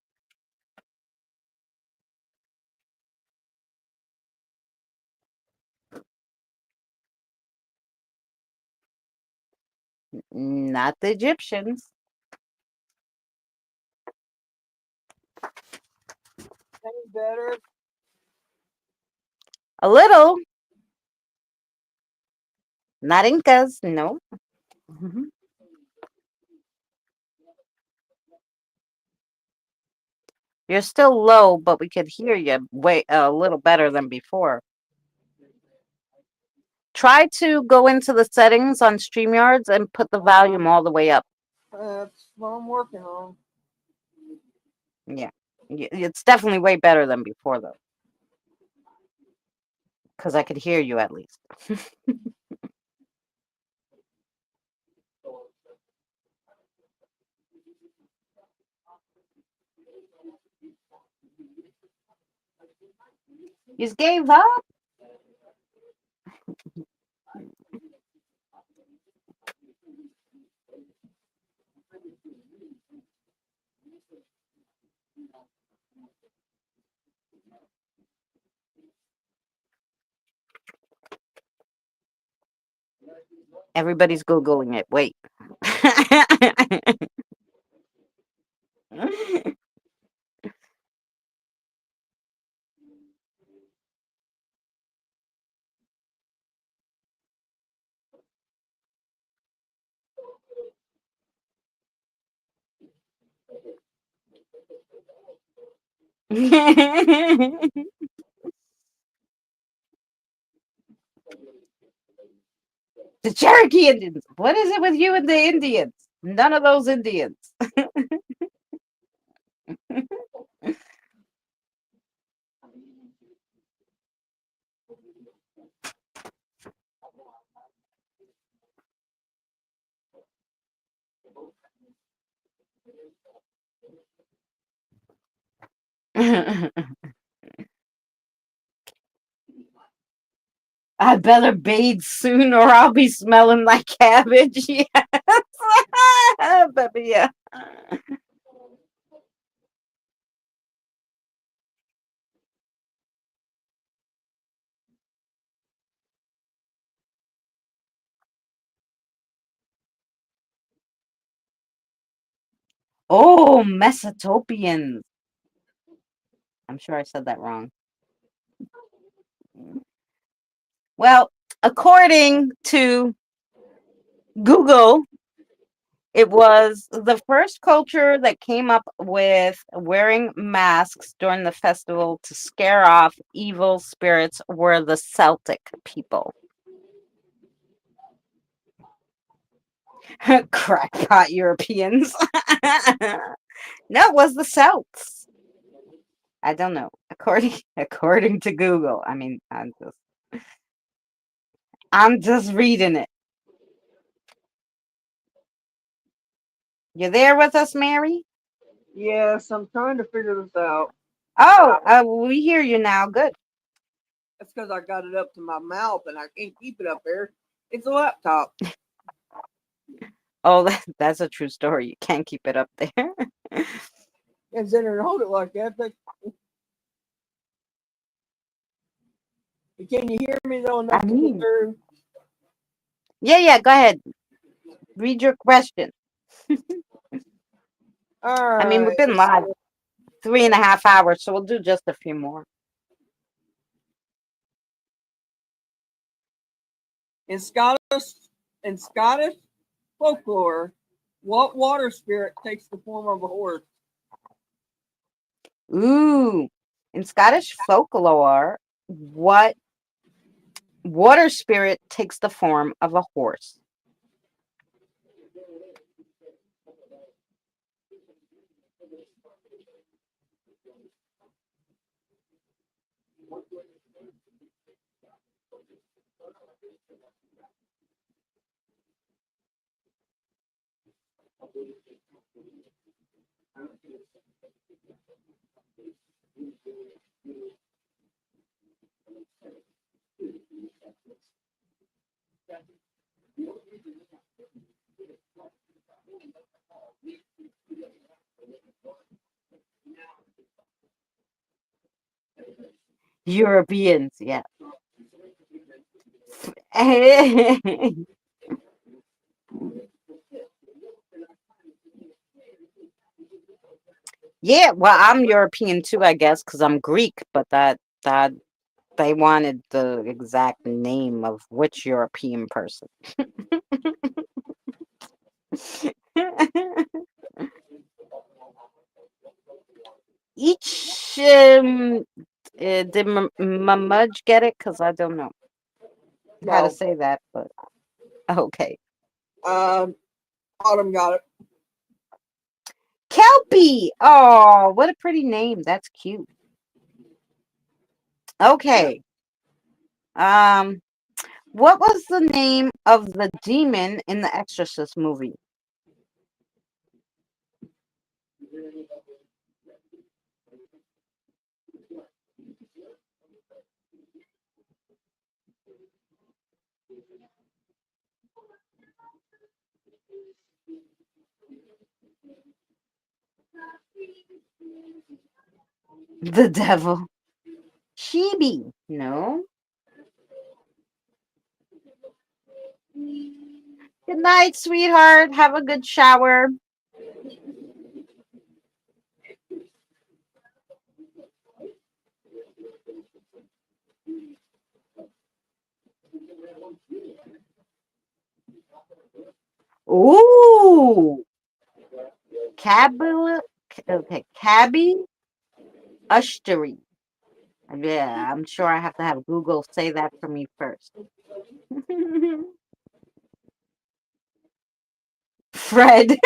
Not the Egyptians. Any better? A little. Not Incas, no. You're still low, but we could hear you way a little better than before. Try to go into the settings on StreamYards and put the volume all the way up. That's what I'm working on. Yeah. It's definitely way better than before, though. Because I could hear you at least. You just gave up? Everybody's Googling it. Wait. The Cherokee Indians. What is it with you and the Indians? None of those Indians. I better bathe soon or I'll be smelling like cabbage. Yes. Baby, yeah. Oh, Mesopotamians. I'm sure I said that wrong. Well, according to Google, it was the first culture that came up with wearing masks during the festival to scare off evil spirits were the Celtic people. Crackpot Europeans. No, it was the Celts. I don't know. According to Google. I mean, I'm just reading it. You there with us, Mary? Yes, I'm trying to figure this out. Oh, we hear you now. Good. That's because I got it up to my mouth and I can't keep it up there. It's a laptop. Oh, that's a true story. You can't keep it up there. And sit there and hold it like that. But can you hear me though enough I to get mean, through? yeah. Go ahead. Read your question. All I mean, we've right. been live 3.5 hours, so we'll do just a few more. In Scottish folklore, what water spirit takes the form of a horse? Ooh, in Scottish folklore, what water spirit takes the form of a horse? Europeans, yeah. Yeah, well, I'm European too, I guess, because I'm Greek, but that they wanted the exact name of which European person. Each did Mamudge get it? Because I don't know how to No. say that, but okay. Autumn got it. Kelpie. Oh, what a pretty name. That's cute. Okay. Um, what was the name of the demon in the Exorcist movie? The devil. Chibi. No. Good night, sweetheart. Have a good shower. Ooh. Cabby. Okay. Cabby Ushtery. Yeah, I'm sure I have to have Google say that for me first. Fred.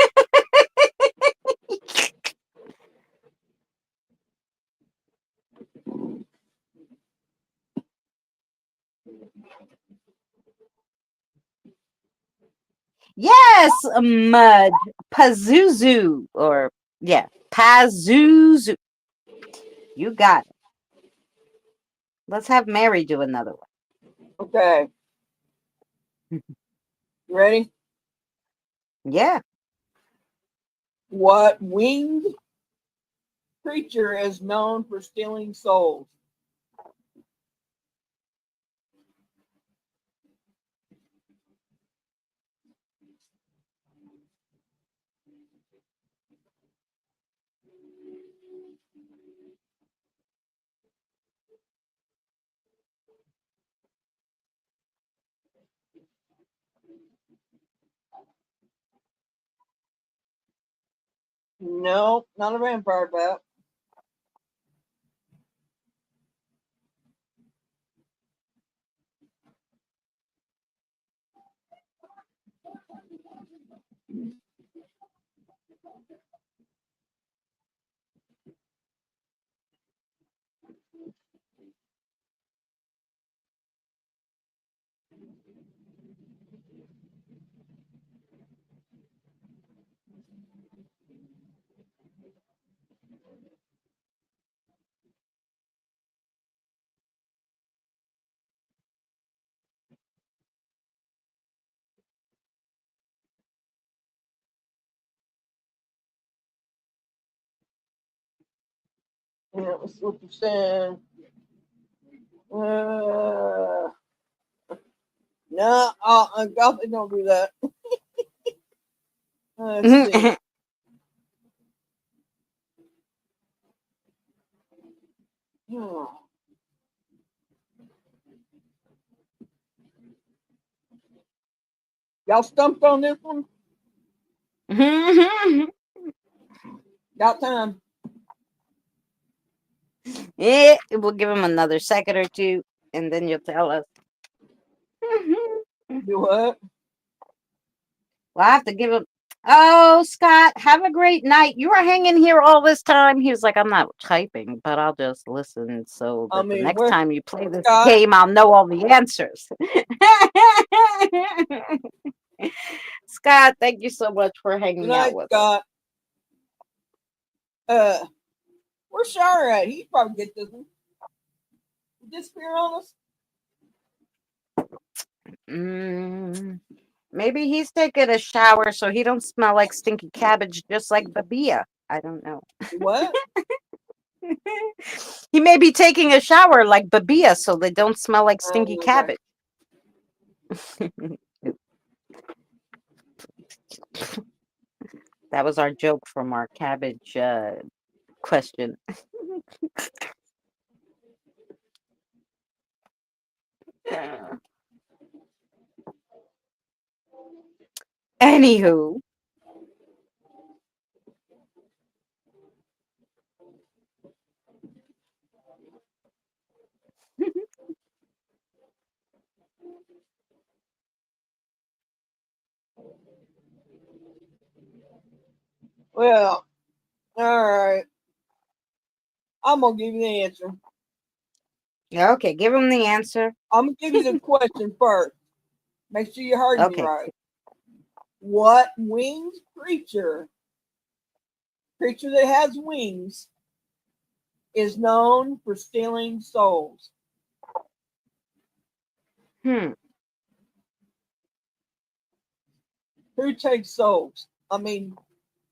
Yes, Mud. Pazuzu. Or, yeah, Pazuzu. You got it. Let's have Mary do another one. Okay. You ready? Yeah. What winged creature is known for stealing souls? No, not a vampire bat. Yeah, let's see what you're saying. No, Gothic don't do that. Let's see. Hmm. Y'all stumped on this one? Got time. Yeah, we'll give him another second or two, and then you'll tell us. Do what? Well, I have to give him. Oh, Scott, have a great night. You were hanging here all this time. He was like, I'm not typing, but I'll just listen so I that the mean, next where time you play this Scott? game, I'll know all the answers. Scott, thank you so much for Good hanging night, out with us. Scott. Where's Shar at? He probably get this one. He disappear on us? Maybe he's taking a shower so he don't smell like stinky cabbage, just like Babia. I don't know. What? He may be taking a shower like Babia so they don't smell like stinky Okay. cabbage. That was our joke from our cabbage question. Anywho. Well, all right. I'm gonna give you the answer. Okay, give him the answer. I'm gonna give you the question first. Make sure you heard me Okay. right. What winged creature that has wings, is known for stealing souls? Who takes souls? I mean,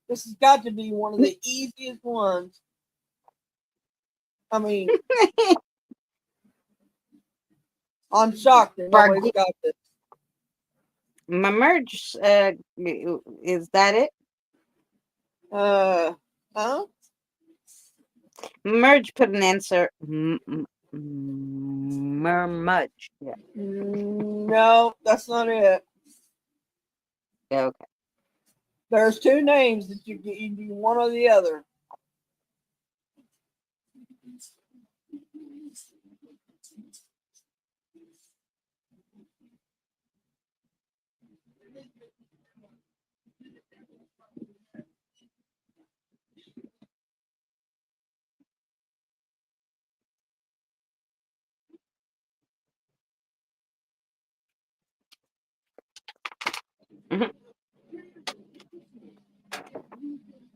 this has got to be one of the easiest ones. I mean, I'm shocked that nobody's got this. My merge, is that it? Huh? Merge put an answer. Mermudge. Yeah. No, that's not it. Okay. There's two names that you do one or the other.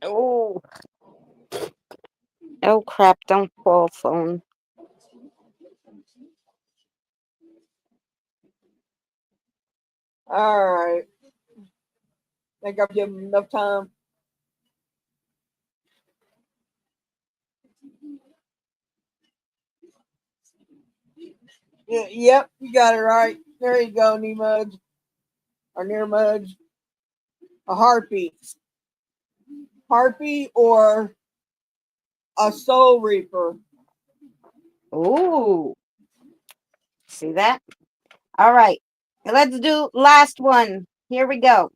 Oh. Oh crap! Don't fall, phone. All right. Think I've given enough time. Yeah, yep, you got it right. There you go, Nemudge. Or Nearmudge. A harpy. Harpy or a soul reaper. Ooh. See that? All right. Let's do last one. Here we go.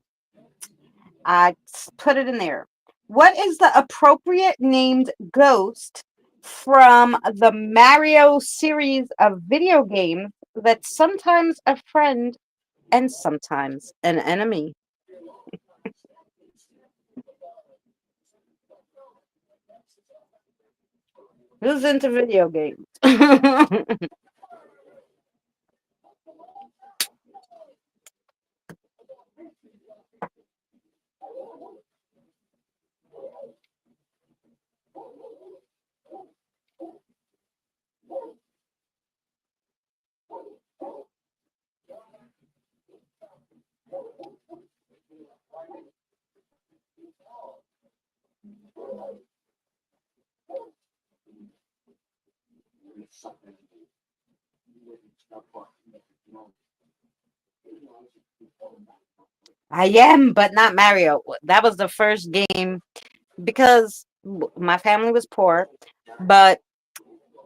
I put it in there. What is the appropriate named ghost from the Mario series of video games that's sometimes a friend and sometimes an enemy? Who's into video games? I am, but not Mario. That was the first game because my family was poor, but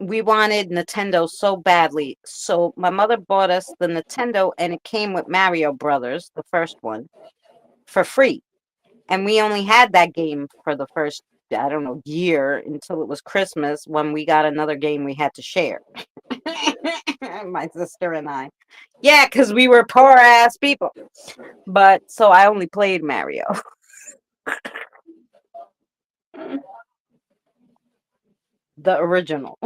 we wanted Nintendo so badly. So my mother bought us the Nintendo and it came with Mario Brothers, the first one, for free. And we only had that game for the first, I don't know, year until it was Christmas when we got another game we had to share. My sister and I. Yeah, because we were poor ass people. But so I only played Mario. The original.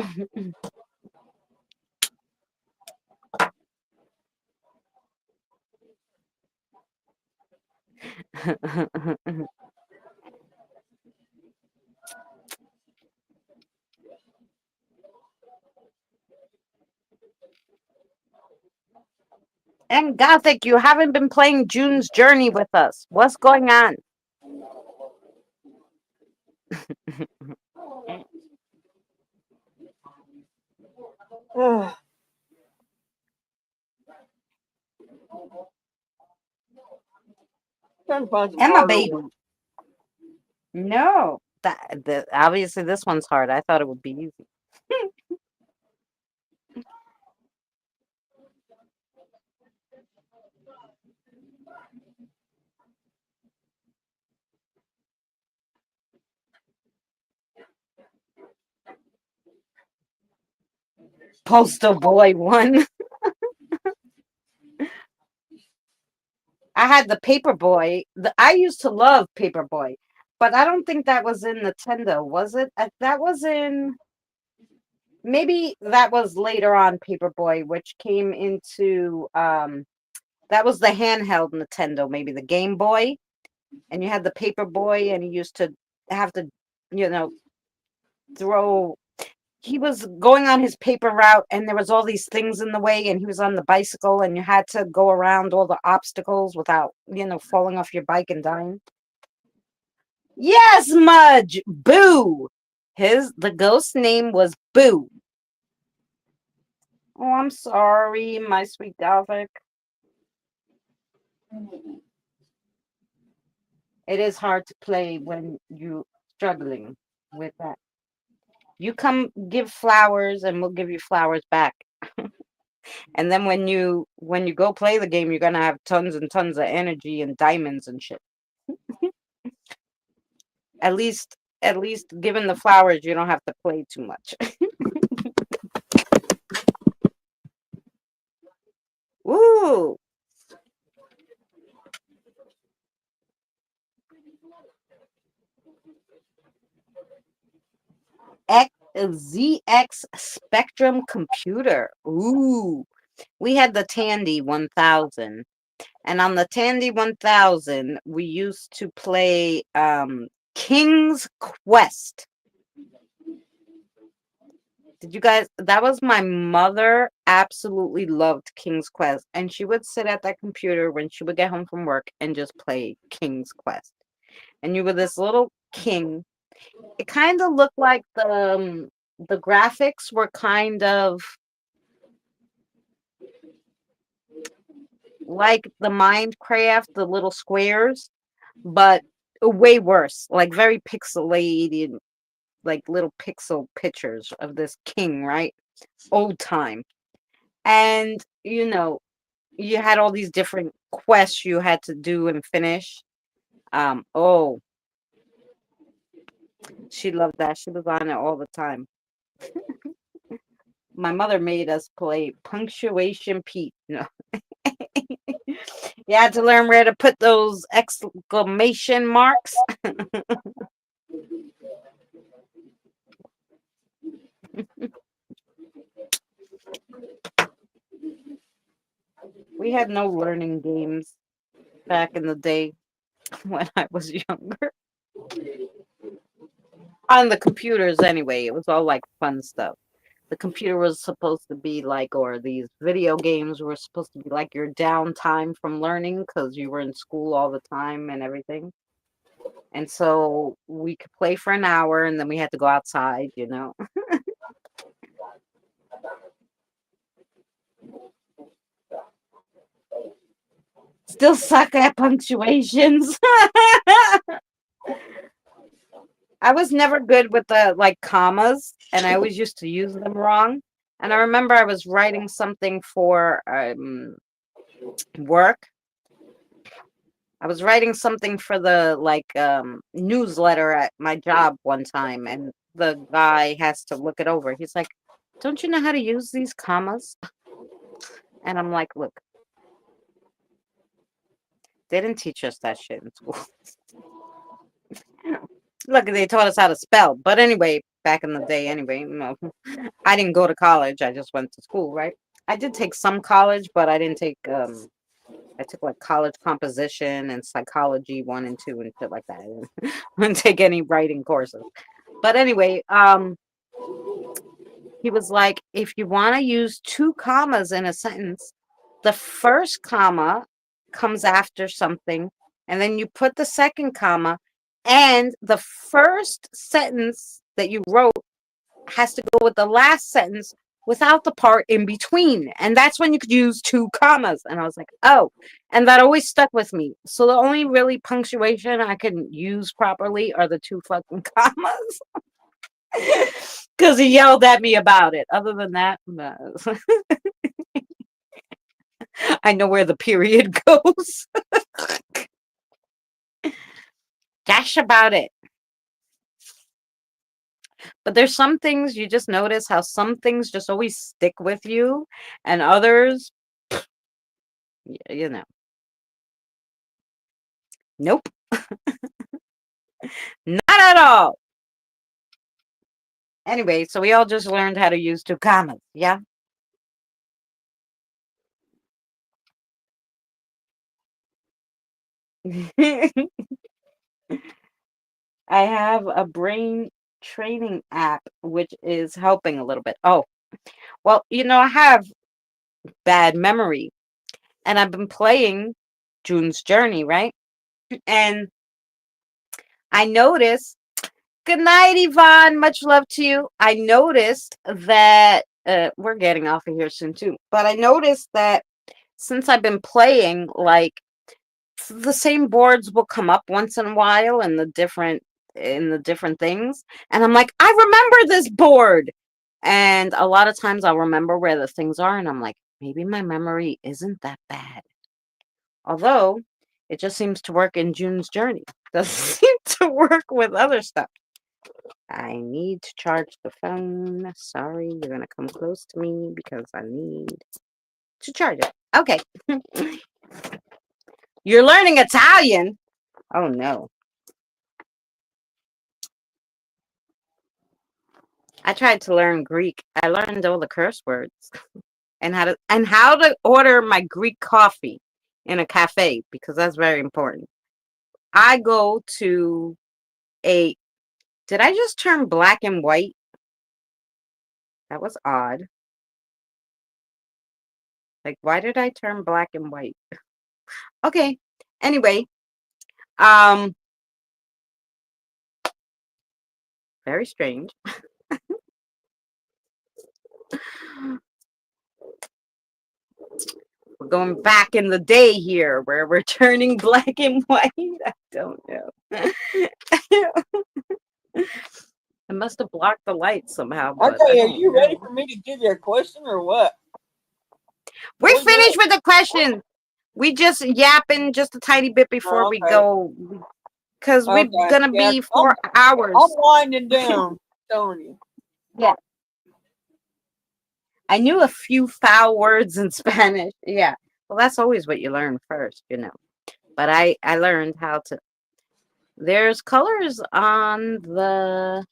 And Gothic, you haven't been playing June's Journey with us. What's going on? Emma, baby. No, obviously this one's hard. I thought it would be easy. Postal Boy one. I had the Paperboy. I used to love Paperboy, but I don't think that was in Nintendo, was it? That was in. Maybe that was later on Paperboy, which came into. That was the handheld Nintendo, maybe the Game Boy, and you had the Paperboy, and you used to have to, you know, throw he was going on his paper route and there was all these things in the way and he was on the bicycle and you had to go around all the obstacles without, falling off your bike and dying. Yes, Mudge! Boo! The ghost name was Boo. Oh, I'm sorry, my sweet Dalvik. It is hard to play when you're struggling with that. You come give flowers and we'll give you flowers back. And then when you go play the game, you're gonna have tons and tons of energy and diamonds and shit. At least given the flowers, you don't have to play too much. Woo! ZX Spectrum computer. Ooh. We had the Tandy 1000. And on the Tandy 1000, we used to play King's Quest. Did you guys? That was my mother absolutely loved King's Quest. And she would sit at that computer when she would get home from work and just play King's Quest. And you were this little king. It kind of looked like the graphics were kind of like the Minecraft, the little squares, but way worse, like very pixelated, like little pixel pictures of this king, right? Old time. And you had all these different quests you had to do and finish. Oh, she loved that. She was on it all the time. My mother made us play Punctuation Pete. No. You had to learn where to put those exclamation marks. We had no learning games back in the day when I was younger. On the computers, anyway, it was all like fun stuff. The computer was supposed to be like, or these video games were supposed to be like your downtime from learning because you were in school all the time and everything. And so we could play for an hour and then we had to go outside, Still suck at punctuations. I was never good with the like commas and I always used to use them wrong. And I remember I was writing something for work. I was writing something for the like newsletter at my job one time and the guy has to look it over. He's like, "Don't you know how to use these commas?" And I'm like, "Look, they didn't teach us that shit in school." Look, they taught us how to spell. But anyway, back in the day, anyway, I didn't go to college. I just went to school, right? I did take some college, but I didn't take I took like college composition and psychology 1 and 2 and shit like that. I didn't take any writing courses. But anyway, he was like, if you want to use 2 commas in a sentence, the first comma comes after something, and then you put the second comma, and the first sentence that you wrote has to go with the last sentence without the part in between. And that's when you could use 2 commas. And I was like, oh, and that always stuck with me. So the only really punctuation I can use properly are the 2 fucking commas. Because he yelled at me about it. Other than that, I know where the period goes. Dash about it. But there's some things you just notice how some things just always stick with you, and others, you know, nope, not at all. Anyway, so we all just learned how to use 2 commas, yeah? I have a brain training app, which is helping a little bit. Oh, well, I have bad memory, and I've been playing June's Journey, right? And I noticed, good night, Yvonne. Much love to you. I noticed that we're getting off of here soon too, but I noticed that since I've been playing, like the same boards will come up once in a while in the different things, and I'm like, I remember this board, and a lot of times I'll remember where the things are, and I'm like, maybe my memory isn't that bad. Although it just seems to work in June's Journey. Doesn't seem to work with other stuff. I need to charge the phone. Sorry, you're gonna come close to me because I need to charge it. Okay. You're learning Italian? Oh no. I tried to learn Greek. I learned all the curse words and how to order my Greek coffee in a cafe because that's very important. I go to a Did I just turn black and white? That was odd. Like, why did I turn black and white? Okay. Anyway, um, very strange. We're going back in the day here where we're turning black and white. I don't know. I must have blocked the light somehow. But Okay, are you ready for me to give you a question or what? We're finished with the question. We just yapping just a tiny bit before we go. Because we're going to be 4 hours. I'm winding down, telling you. Yeah. I knew a few foul words in Spanish. Yeah. Well, that's always what you learn first, But I learned how to. There's colors on the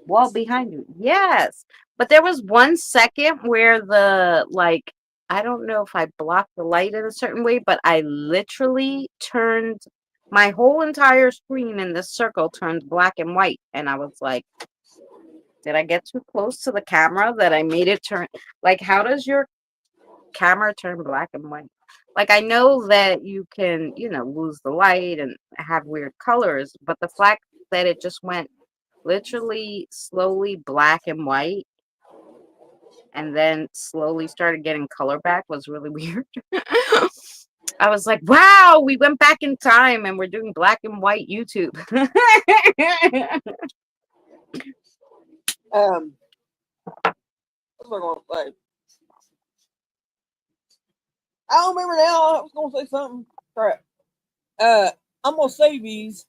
wall behind you. Yes. But there was 1 second where I don't know if I blocked the light in a certain way, but I literally turned my whole entire screen in this circle turned black and white. And I was like, did I get too close to the camera that I made it turn? Like, how does your camera turn black and white? Like, I know that you can, lose the light and have weird colors, but the fact that it just went literally slowly black and white and then slowly started getting color back was really weird. I was like, wow, we went back in time and we're doing black and white YouTube. What was I going to say? I don't remember now. I was going to say something. Crap. I'm going to save these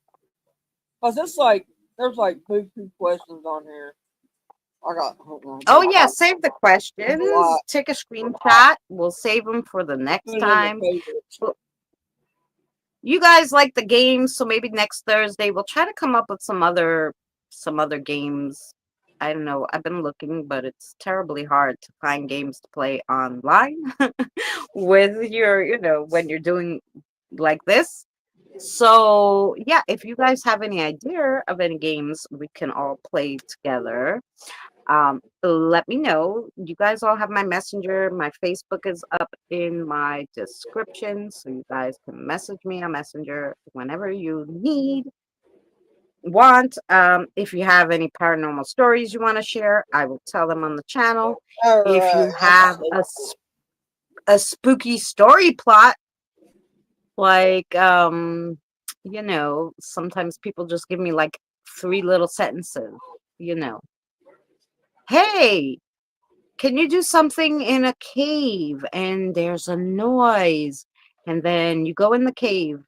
because it's like, there's like 2 questions on here. Oh, yeah. Save the questions. Take a screenshot. We'll save them for the next time. You guys like the games, so maybe next Thursday we'll try to come up with some other games. I don't know. I've been looking, but it's terribly hard to find games to play online with when you're doing like this. So yeah, if you guys have any idea of any games we can all play together, let me know. You guys all have my messenger. My Facebook is up in my description, so you guys can message me on Messenger whenever you want. If you have any paranormal stories you want to share, I will tell them on the channel. If you have a spooky story plot, like sometimes people just give me like 3 little sentences, hey, can you do something in a cave and there's a noise, and then you go in the cave.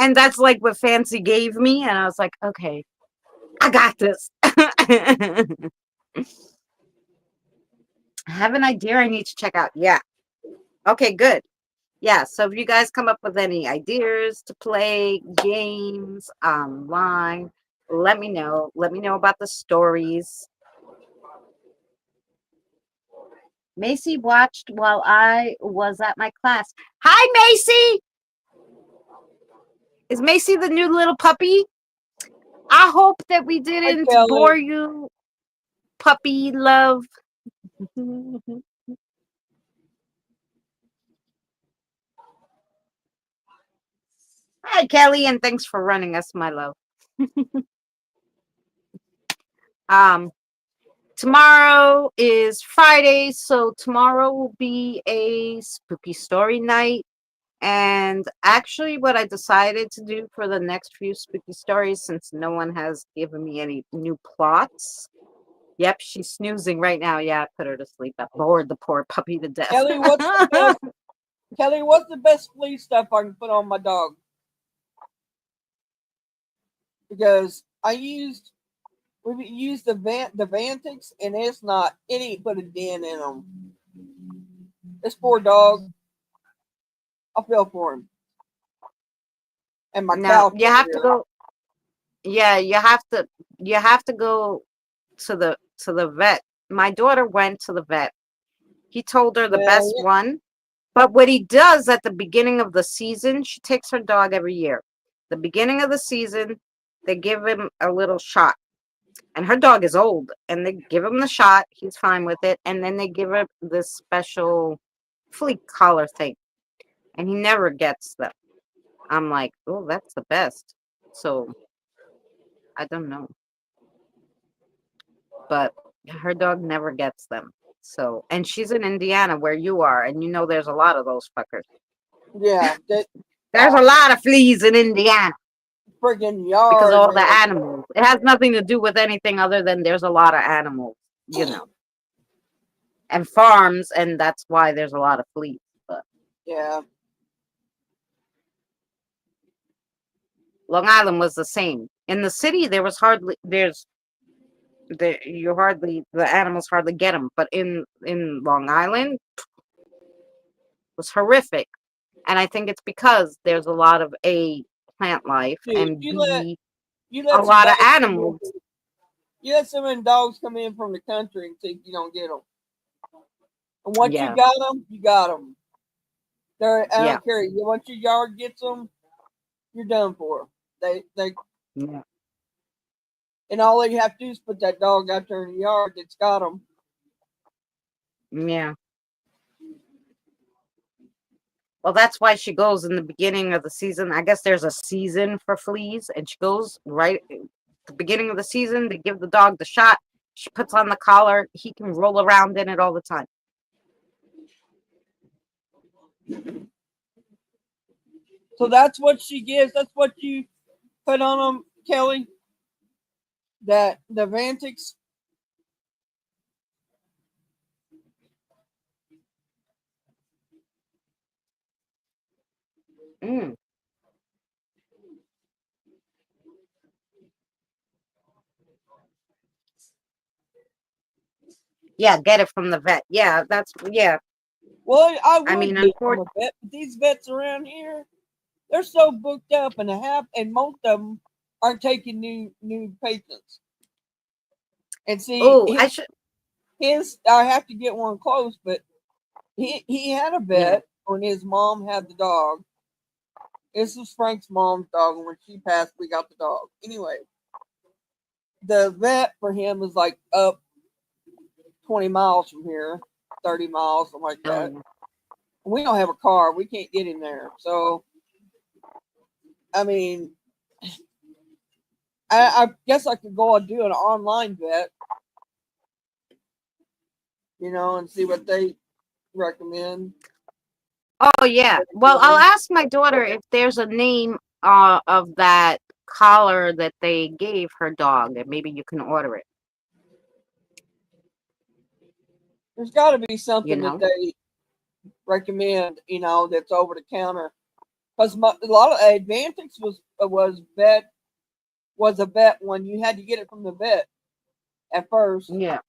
And that's like what Fancy gave me, and I was like, okay, I got this. I have an idea I need to check out. Yeah. Okay, good. Yeah, so if you guys come up with any ideas to play games online, let me know. Let me know about the stories. Macy watched while I was at my class. Hi, Macy! Is Macy the new little puppy? I hope that we Hi, didn't bore Kelly. you, puppy love. Hi, Kelly, and thanks for running us, my love. Um, Tomorrow is Friday, so tomorrow will be a spooky story night. And actually, what I decided to do for the next few spooky stories, since no one has given me any new plots. Yep, she's snoozing right now. Yeah, I put her to sleep. I bored the poor puppy to death. Kelly, what's the best? Kelly, what's the best flea stuff I can put on my dog? Because we've used the Vantix, and it's not. It ain't put a dent in them. This poor dog. I feel for him. And my Now couch you over have to here. go. Yeah, you have to go to the vet. My daughter went to the vet. He told her the Yeah, best one. But what he does at the beginning of the season, she takes her dog every year. The beginning of the season, they give him a little shot. And her dog is old. And they give him the shot. He's fine with it. And then they give her this special flea collar thing. And he never gets them. I'm like, oh, that's the best. So I don't know. But her dog never gets them. So, and she's in Indiana where you are. And you know there's a lot of those fuckers. yeah. That There's a lot of fleas in Indiana. friggin' Because of yard, all the man. animals. It has nothing to do with anything other than there's a lot of animals, you know, and farms, and that's why there's a lot of fleas. But Yeah. Long Island was the same. In the city, the animals hardly get them. But in Long Island, it was horrific, and I think it's because there's a lot of A, plant life, Dude, and B, you a let some lot of dogs come in. animals. You let some of them dogs come in from the country and think you don't get them. And once Yeah, you got them. I yeah, don't care. Once your yard gets them, you're done for. They yeah, and all they have to do is put that dog out there in the yard that's got them. yeah. Well, that's why she goes in the beginning of the season. I guess there's a season for fleas, and she goes right at the beginning of the season. They give the dog the shot. She puts on the collar. He can roll around in it all the time. So that's what she gives. That's what you put on them, Kelly. That the Vantix. Mm. Yeah, get it from the vet. Yeah, yeah. Well, I I would mean, get from a unfortunately, vet, but these vets around here, they're so booked up, and most of them aren't taking new patients. And see, oh, I should, his I have to get one close, but he had a yeah, vet when his mom had the dog. This was Frank's mom's dog, and when she passed, we got the dog. Anyway, the vet for him is like up 20 miles from here, 30 miles, something like that. oh, We don't have a car. We can't get him there. So, I mean, I guess I could go and do an online vet, and see what they recommend. oh, yeah. Well, I'll ask my daughter if there's a name of that collar that they gave her dog, and maybe you can order it. There's got to be You something that know? they recommend, that's over the counter. Because a lot of Advantix was a vet when you had to get it from the vet at first, Yeah.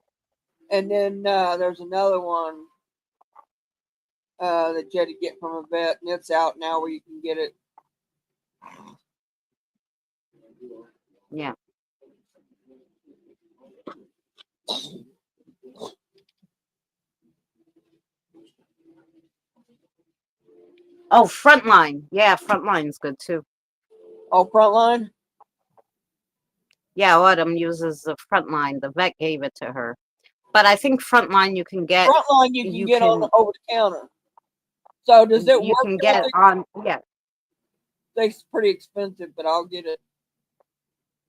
and then there's another one that you had to get from a vet, and it's out now where you can get it. Yeah. Oh, Frontline. Yeah, Frontline's good too. Oh, Frontline. Yeah, Autumn uses the Frontline. The vet gave it to her. But I think Frontline Frontline you can you get on the can over the counter. So does it you work can though? get on, yeah, It's pretty expensive, but I'll get it.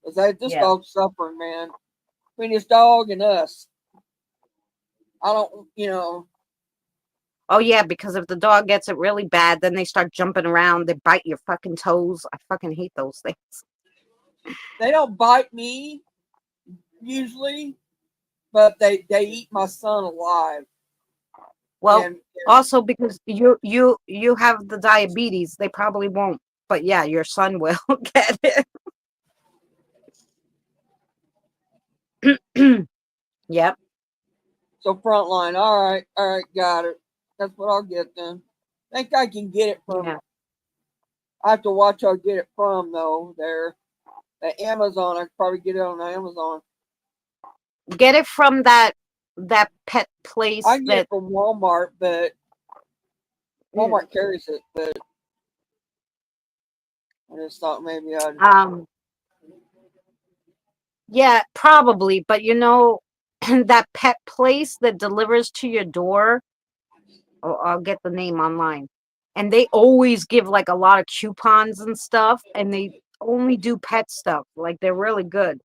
Cause this yeah. dog's suffering, man. Between this dog and us, I don't, Oh yeah, because if the dog gets it really bad, then they start jumping around, they bite your fucking toes. I fucking hate those things. they don't bite me usually, but they eat my son alive. Well, And also because you have the diabetes, they probably won't. But yeah, your son will get it. Yep. so Frontline, all right, got it. That's what I'll get then. I think I can get it from. Yeah. I have to watch who I get it from though. There, at Amazon, I could probably get it on Amazon. Get it from that pet I place can get that it from Walmart, but Walmart carries it. But I just thought maybe I'd. yeah, probably, but that pet place that delivers to your door, I'll get the name online. And they always give like a lot of coupons and stuff, and they only do pet stuff. Like they're really good.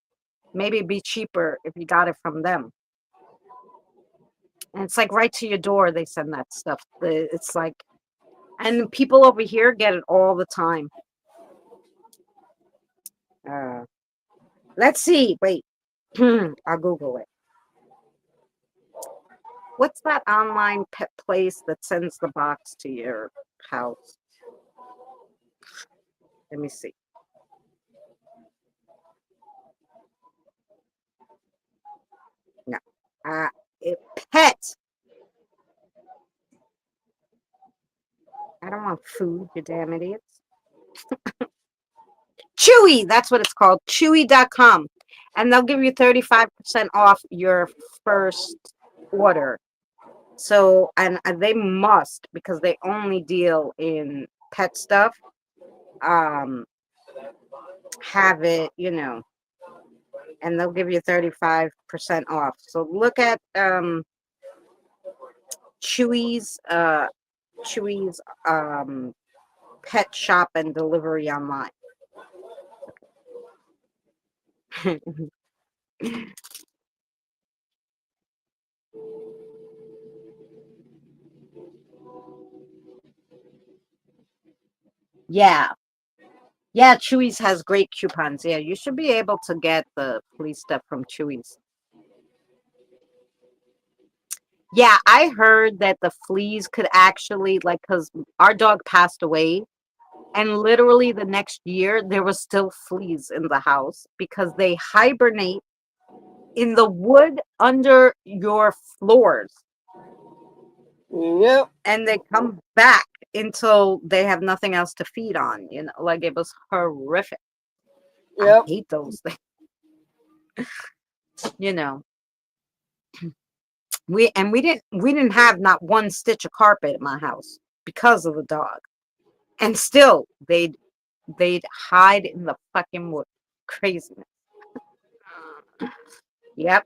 Maybe it'd be cheaper if you got it from them. And it's like right to your door they send that stuff. It's like, and people over here get it all the time. Let's see. Wait. I'll Google it. What's that online pet place that sends the box to your house? Let me see. No. Pet. I don't want food, you damn idiots. Chewy, that's what it's called. Chewy.com. And they'll give you 35% off your first order. So, and they must, because they only deal in pet stuff, have it, and they'll give you 35% off. So look at Chewy's pet shop and delivery online. Yeah. Yeah, Chewy's has great coupons. Yeah, you should be able to get the flea stuff from Chewy's. Yeah, I heard that the fleas could actually, like, because our dog passed away, and literally the next year there was still fleas in the house because they hibernate in the wood under your floors. Yep. And they come back until they have nothing else to feed on. Like it was horrific. Yep. I hate those things. We didn't have not one stitch of carpet in my house because of the dog. And still they'd hide in the fucking wood. Craziness. Yep.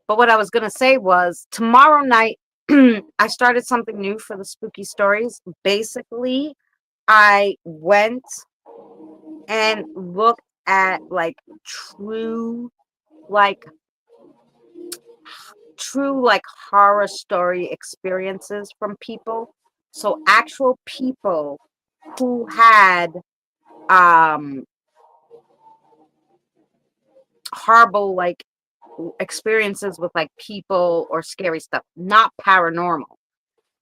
But what I was going to say was tomorrow night, I started something new for the spooky stories. Basically, I went and looked at like true horror story experiences from people. So actual people who had horrible like experiences with like people or scary stuff, not paranormal.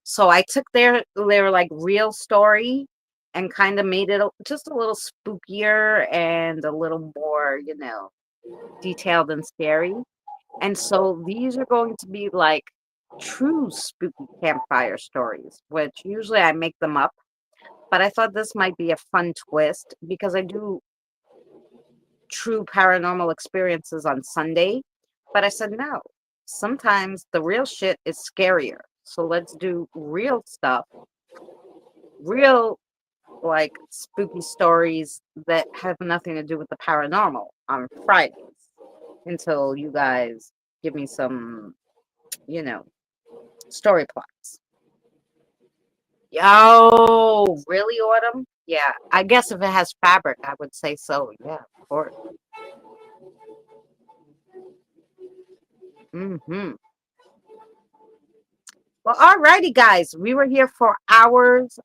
So I took their like real story and kind of made it just a little spookier and a little more, detailed and scary. And so these are going to be like true spooky campfire stories, which usually I make them up. But I thought this might be a fun twist because I do true paranormal experiences on Sunday. But I said, no, sometimes the real shit is scarier. So let's do real stuff, real like spooky stories that have nothing to do with the paranormal on Fridays until you guys give me some, you know, story plots. Yo, really, Autumn? Yeah, I guess if it has fabric, I would say so. Yeah, of course. Mm-hmm. Well, alrighty, guys. We were here for hours.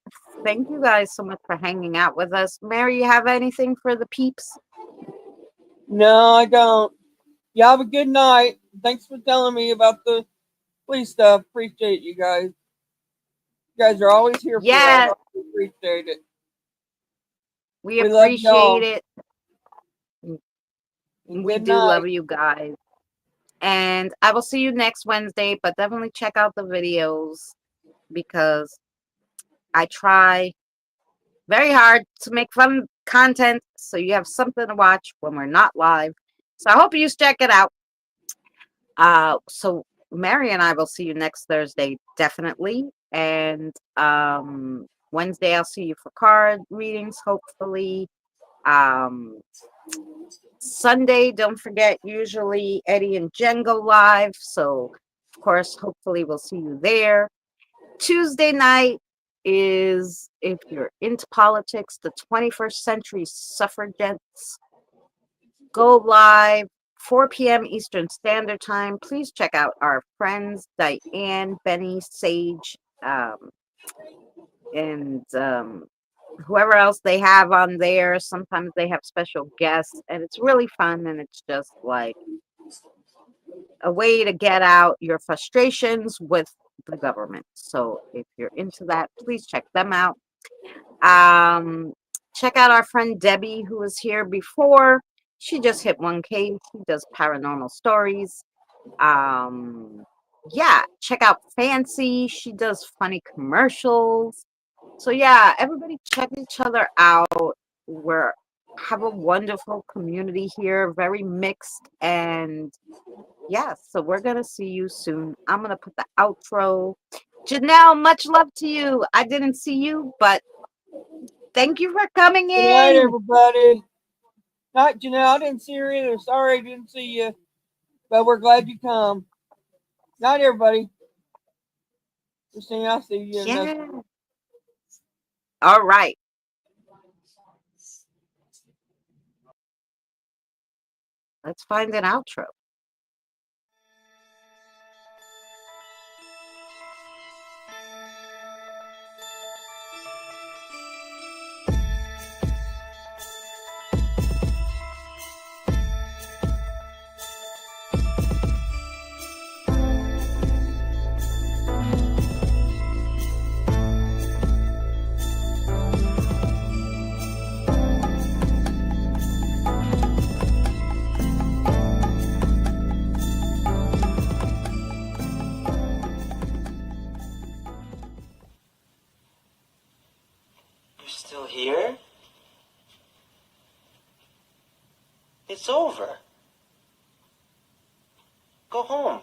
Thank you guys so much for hanging out with us. Mary, you have anything for the peeps? No, I don't. You have a good night. Thanks for telling me about the police stuff. Appreciate you guys. You guys are always here for Yeah, us. I appreciate it. we We love appreciate y'all. it. And We good do night. love you guys. And I will see you next Wednesday, but definitely check out the videos because I try very hard to make fun content so you have something to watch when we're not live. So I hope you check it out. So Mary and I will see you next Thursday, definitely. And Wednesday I'll see you for card readings, hopefully. Um Sunday, don't forget, usually Eddie and Jen go live. So of course, hopefully we'll see you there. Tuesday night is, if you're into politics, the 21st Century Suffragettes go live 4 p.m. Eastern Standard Time. Please check out our friends Diane, Benny, Sage, and whoever else they have on there. Sometimes they have special guests, and it's really fun. And it's just like a way to get out your frustrations with the government. So if you're into that, please check them out. Um, check out our friend Debbie, who was here before. She just hit 1K. She does paranormal stories. Yeah, check out Fancy. She does funny commercials. So yeah, everybody check each other out. We're have a wonderful community here, very mixed, and yeah, so we're gonna see you soon. I'm gonna put the outro. Janelle, much love to you. I didn't see you, but thank you for coming Good night, in. everybody. Not Janelle. I didn't see her either. Sorry I didn't see you. But we're glad you come. Night, everybody. Christine, I'll see you in Yeah. All right. Let's find an outro. You're still here? It's over. Go home.